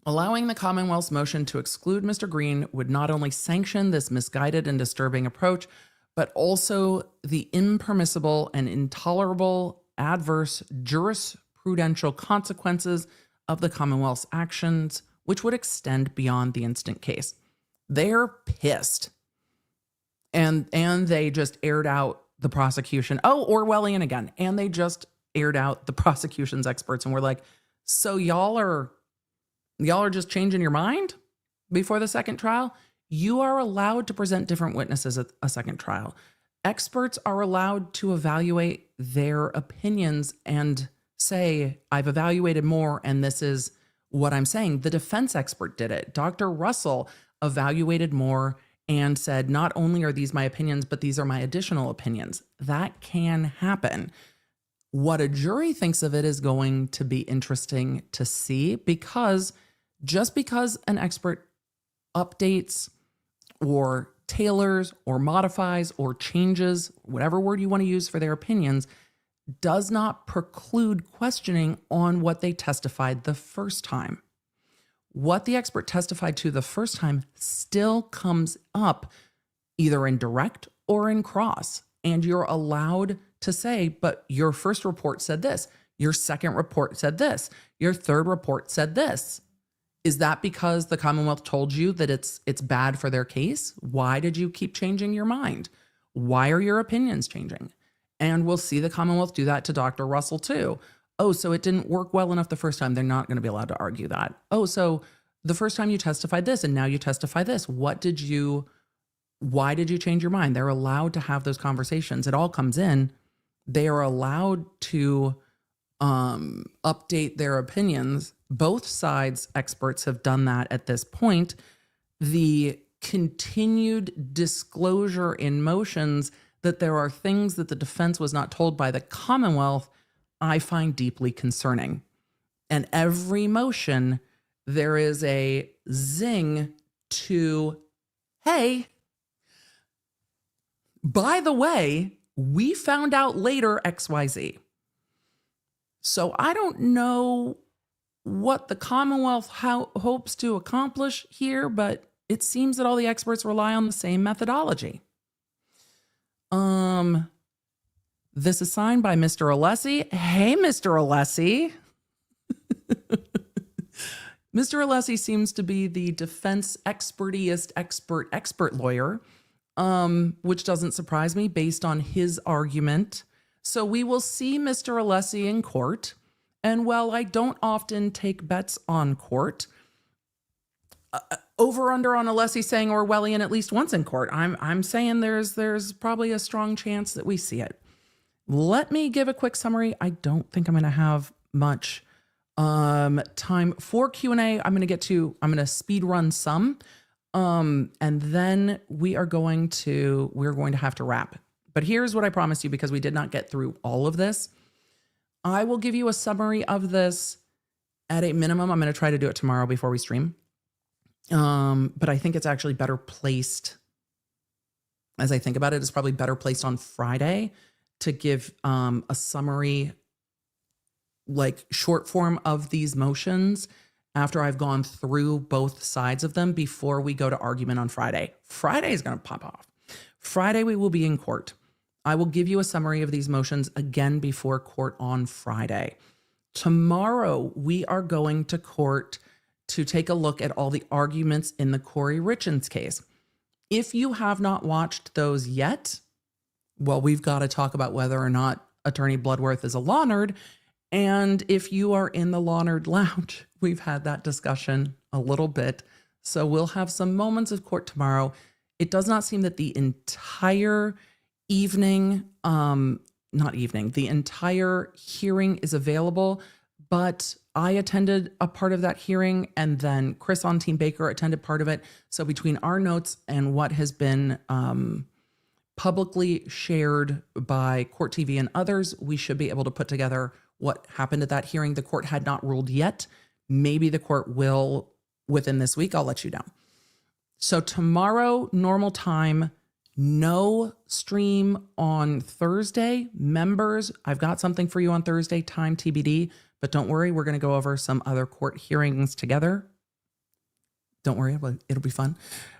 Allowing the Commonwealth's motion to exclude Mr. Green would not only sanction this misguided and disturbing approach, but also the impermissible and intolerable adverse jurisprudential consequences of the Commonwealth's actions, which would extend beyond the instant case. They're pissed. And they just aired out the prosecution. Oh, Orwellian again. And they just aired out the prosecution's experts and were like, so y'all are just changing your mind before the second trial? You are allowed to present different witnesses at a second trial. Experts are allowed to evaluate their opinions and say, I've evaluated more and this is what I'm saying. The defense expert did it. Dr. Russell evaluated more and said, not only are these my opinions, but these are my additional opinions. That can happen. What a jury thinks of it is going to be interesting to see, because just because an expert updates or tailors or modifies or changes, whatever word you want to use for their opinions, does not preclude questioning on what they testified the first time. What the expert testified to the first time still comes up either in direct or in cross. And you're allowed to say, but your first report said this, your second report said this, your third report said this. Is that because the Commonwealth told you that it's bad for their case? Why did you keep changing your mind? Why are your opinions changing? And we'll see the Commonwealth do that to Dr. Russell too. Oh, so it didn't work well enough the first time. They're not going to be allowed to argue that. Oh, so the first time you testified this and now you testify this. Why did you change your mind? They're allowed to have those conversations. It all comes in. They are allowed to update their opinions. Both sides' experts have done that at this point. The continued disclosure in motions that there are things that the defense was not told by the Commonwealth, I find deeply concerning. And every motion, there is a zing to, hey, by the way, we found out later XYZ. So I don't know what the Commonwealth hopes to accomplish here, but it seems that all the experts rely on the same methodology. This is signed by Mr. Alessi. Hey, Mr. Alessi. Mr. Alessi seems to be the defense expertiest expert lawyer, which doesn't surprise me based on his argument. So we will see Mr. Alessi in court. And while I don't often take bets on court, over under on Alessi saying Orwellian at least once in court. I'm saying there's probably a strong chance that we see it. Let me give a quick summary. I don't think I'm going to have much time for Q&A. I'm going to speed run some. And then we're going to have to wrap. But here's what I promised you, because we did not get through all of this. I will give you a summary of this at a minimum. I'm going to try to do it tomorrow before we stream. But I think it's actually better placed, as I think about it, it's probably better placed on Friday to give a summary, like short form of these motions after I've gone through both sides of them before we go to argument on Friday. Friday is going to pop off. Friday, we will be in court. I will give you a summary of these motions again before court on Friday. Tomorrow, we are going to court to take a look at all the arguments in the Corey Richins case. If you have not watched those yet, well, we've got to talk about whether or not Attorney Bloodworth is a law nerd. And if you are in the Law Nerd Lounge, we've had that discussion a little bit. So we'll have some moments of court tomorrow. It does not seem that the entire the entire hearing is available, but I attended a part of that hearing, and then Chris on Team Baker attended part of it. So between our notes and what has been publicly shared by Court TV and others, we should be able to put together what happened at that hearing. The court had not ruled yet. Maybe the court will within this week. I'll let you know. So tomorrow, normal time, no stream on Thursday. Members, I've got something for you on Thursday, time TBD, but don't worry, we're going to go over some other court hearings together. Don't worry, it'll be fun.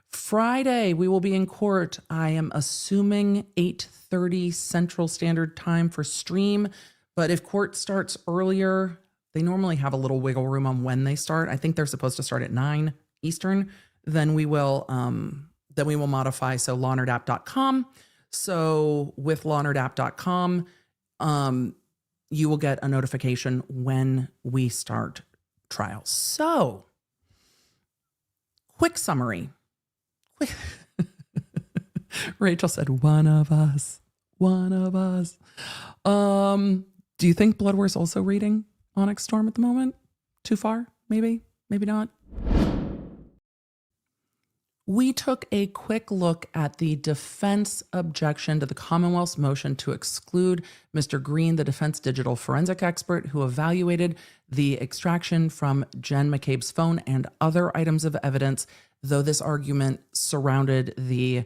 Friday, we will be in court. I am assuming 8:30 Central Standard Time for stream, but if court starts earlier, they normally have a little wiggle room on when they start. I think they're supposed to start at 9 Eastern. Then we will modify. So lawnerdapp.com. So with lawnerdapp.com, you will get a notification when we start trial. So quick summary. Rachel said, one of us. Do you think Bloodworth's also reading Onyx Storm at the moment? Too far? Maybe not. We took a quick look at the defense objection to the Commonwealth's motion to exclude Mr. Green, the defense digital forensic expert who evaluated the extraction from Jen McCabe's phone and other items of evidence, though this argument surrounded the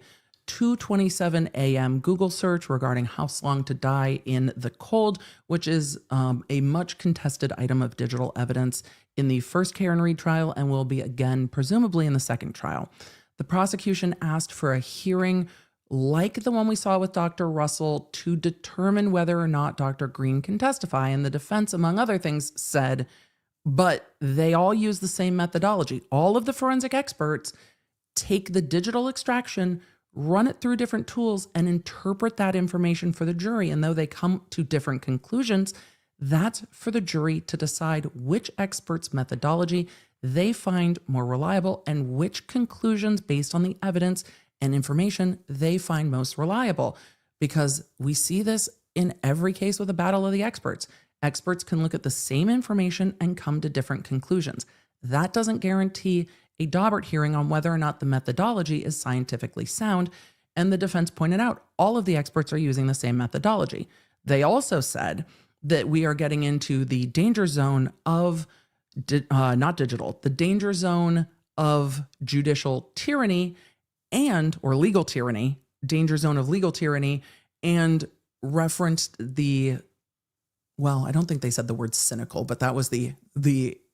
2:27 a.m. Google search regarding how long to die in the cold, which is a much contested item of digital evidence in the first Karen Reed trial and will be again, presumably in the second trial. The prosecution asked for a hearing like the one we saw with Dr. Russell to determine whether or not Dr. Green can testify. And the defense, among other things, said, but they all use the same methodology. All of the forensic experts take the digital extraction, run it through different tools, and interpret that information for the jury. And though they come to different conclusions, that's for the jury to decide which expert's methodology they find more reliable and which conclusions based on the evidence and information they find most reliable. Because we see this in every case with a battle of the experts. Experts can look at the same information and come to different conclusions. That doesn't guarantee a Daubert hearing on whether or not the methodology is scientifically sound. And the defense pointed out all of the experts are using the same methodology. They also said that we are getting into the danger zone of the danger zone of judicial tyranny or legal tyranny, danger zone of legal tyranny, and referenced I don't think they said the word cynical, but that was the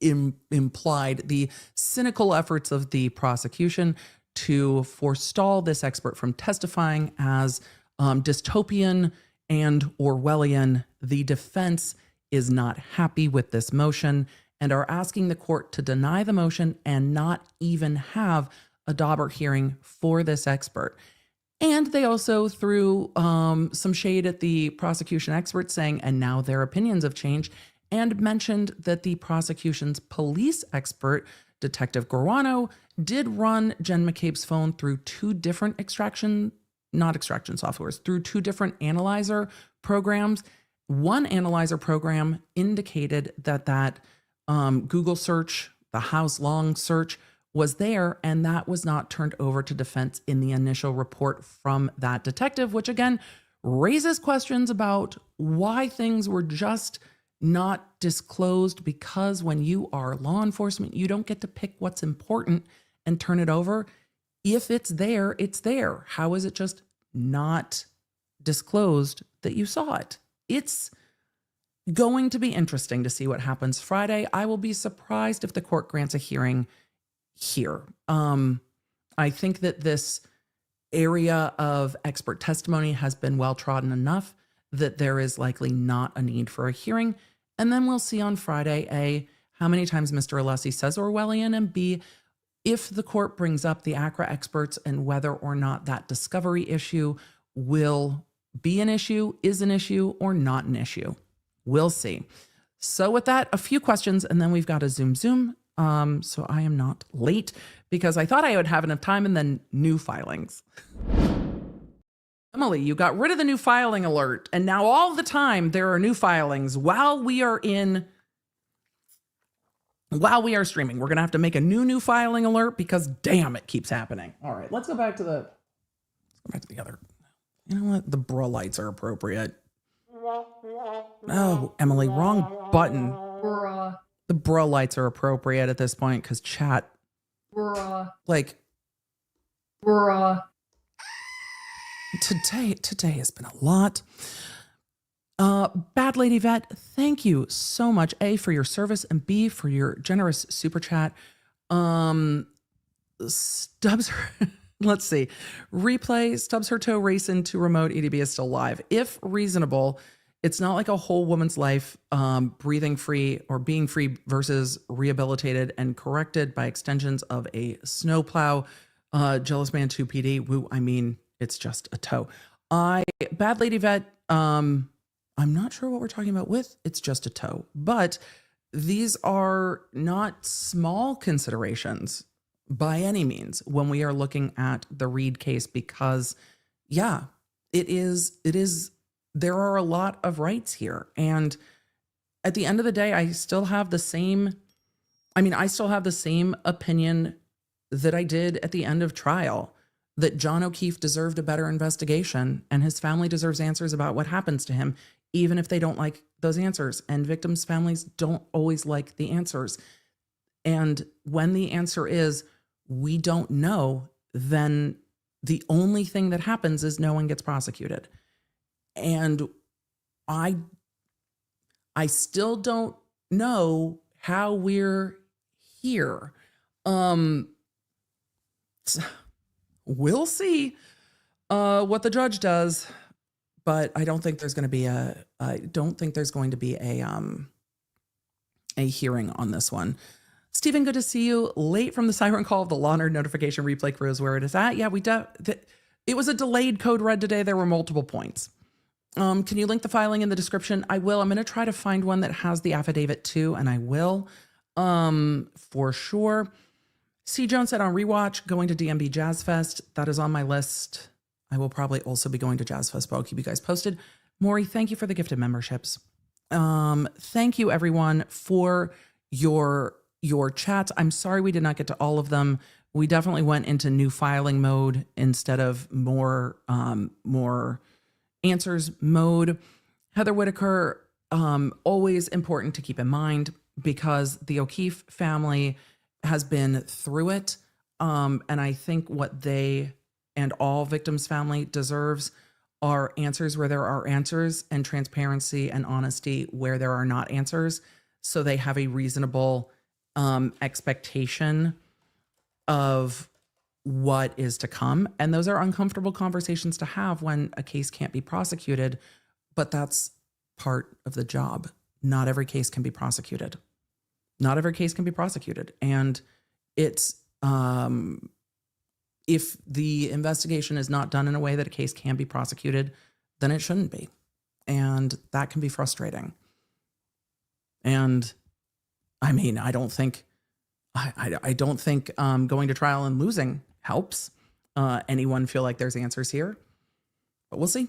implied, the cynical efforts of the prosecution to forestall this expert from testifying as dystopian and Orwellian. The defense is not happy with this motion and are asking the court to deny the motion and not even have a Daubert hearing for this expert. And they also threw some shade at the prosecution experts saying, and now their opinions have changed, and mentioned that the prosecution's police expert Detective Guarano did run Jen McCabe's phone through two different through two different analyzer programs. One analyzer program indicated that Google search, the house long search, was there, and that was not turned over to defense in the initial report from that detective, which again raises questions about why things were just not disclosed, because when you are law enforcement, you don't get to pick what's important and turn it over. If it's there, it's there. How is it just not disclosed that you saw it? It's going to be interesting to see what happens Friday. I will be surprised if the court grants a hearing here. I think that this area of expert testimony has been well trodden enough that there is likely not a need for a hearing. And then we'll see on Friday, A, how many times Mr. Alessi says Orwellian, and B, if the court brings up the ACRA experts and whether or not that discovery issue will be an issue, is an issue, or not an issue. We'll see. So with that, a few questions, and then we've got a Zoom. So I am not late because I thought I would have enough time, and then new filings. Emily, you got rid of the new filing alert, and now all the time there are new filings while we are streaming. We're going to have to make a new filing alert because damn, it keeps happening. All right, let's go back to the other. You know what? The bra lights are appropriate. Oh, Emily, wrong button. Bruh. The bra lights are appropriate at this point because chat. Bruh. Like. Bruh. Today has been a lot. Bad Lady Vet, thank you so much, A, for your service, and B, for your generous super chat. Stubbs, let's see. Replay, Stubbs her toe race into remote EDB is still live. If reasonable, it's not like a whole woman's life, breathing free or being free versus rehabilitated and corrected by extensions of a snowplow. Jealous Man 2 PD, woo, I mean, it's just a toe. Bad Lady Vet, I'm not sure what we're talking about with It's Just a Toe, but these are not small considerations by any means when we are looking at the Reed case, because yeah, it is, there are a lot of rights here. And at the end of the day, I still have the same opinion that I did at the end of trial, that John O'Keefe deserved a better investigation and his family deserves answers about what happens to him, even if they don't like those answers. And victims' families don't always like the answers. And when the answer is, we don't know, then the only thing that happens is no one gets prosecuted. And I still don't know how we're here. We'll see what the judge does, but I don't think there's going to be a hearing on this one. Stephen, good to see you. Late from the siren call of the Law Nerd notification replay crew is where it is at. Yeah, it was a delayed code red today. There were multiple points. Can you link the filing in the description? I will. I'm going to try to find one that has the affidavit too, and I will for sure. C. Jones said on rewatch, going to DMB Jazz Fest. That is on my list. I will probably also be going to Jazz Fest, but I'll keep you guys posted. Maury, thank you for the gifted memberships. Thank you everyone for your chats. I'm sorry we did not get to all of them. We definitely went into new filing mode instead of more answers mode. Heather Whitaker, always important to keep in mind because the O'Keefe family has been through it. And I think what they and all victims' family deserves are answers where there are answers, and transparency and honesty where there are not answers. So they have a reasonable expectation of what is to come. And those are uncomfortable conversations to have when a case can't be prosecuted, but that's part of the job. Not every case can be prosecuted. Not every case can be prosecuted. And it's, if the investigation is not done in a way that a case can be prosecuted, then it shouldn't be. And that can be frustrating. And I mean, I don't think I don't think going to trial and losing helps anyone feel like there's answers here, but we'll see.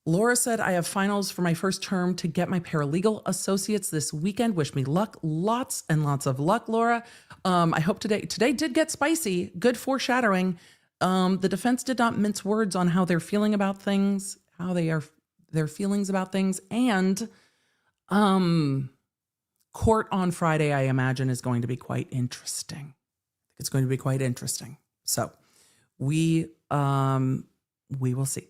Laura said, I have finals for my first term to get my paralegal associates this weekend. Wish me luck. Lots and lots of luck, Laura. I hope today did get spicy. Good foreshadowing. The defense did not mince words on how they're feeling about things, their feelings about things. And court on Friday, I imagine, is going to be quite interesting. It's going to be quite interesting. So we will see.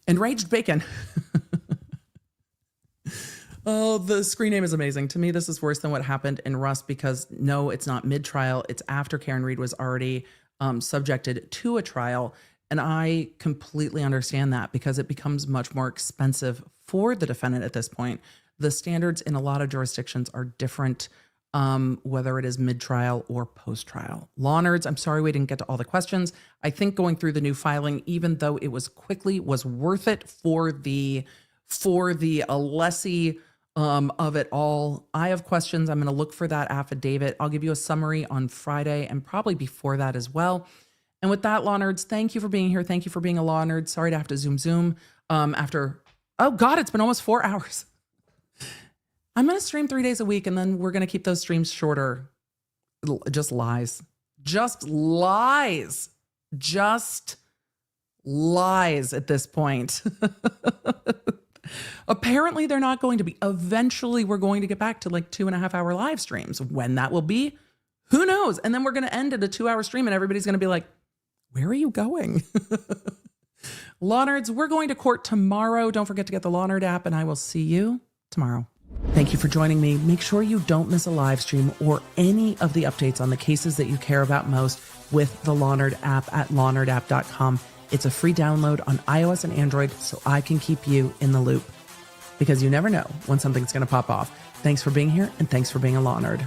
Enraged Bacon. Oh, the screen name is amazing. To me, this is worse than what happened in Rust because no, it's not mid-trial. It's after Karen Reed was already subjected to a trial. And I completely understand that because it becomes much more expensive for the defendant at this point. The standards in a lot of jurisdictions are different, whether it is mid-trial or post-trial. Law nerds, I'm sorry we didn't get to all the questions. I think going through the new filing, even though it was quickly, was worth it for the Alessi of it all. I have questions. I'm going to look for that affidavit. I'll give you a summary on Friday and probably before that as well. And with that, law nerds, thank you for being here. Thank you for being a law nerd. Sorry to have to zoom after, oh God, it's been almost 4 hours. I'm going to stream 3 days a week and then we're going to keep those streams shorter. Just lies. Just lies. Just lies at this point. Apparently they're not going to be. Eventually we're going to get back to like 2.5 hour live streams. When that will be, who knows? And then we're going to end at a 2 hour stream and everybody's going to be like, where are you going? Law nerds, we're going to court tomorrow. Don't forget to get the Law Nerd app and I will see you tomorrow. Thank you for joining me. Make sure you don't miss a live stream or any of the updates on the cases that you care about most with the Law Nerd app at lawnerdapp.com. It's a free download on iOS and Android so I can keep you in the loop because you never know when something's going to pop off. Thanks for being here and thanks for being a Law Nerd.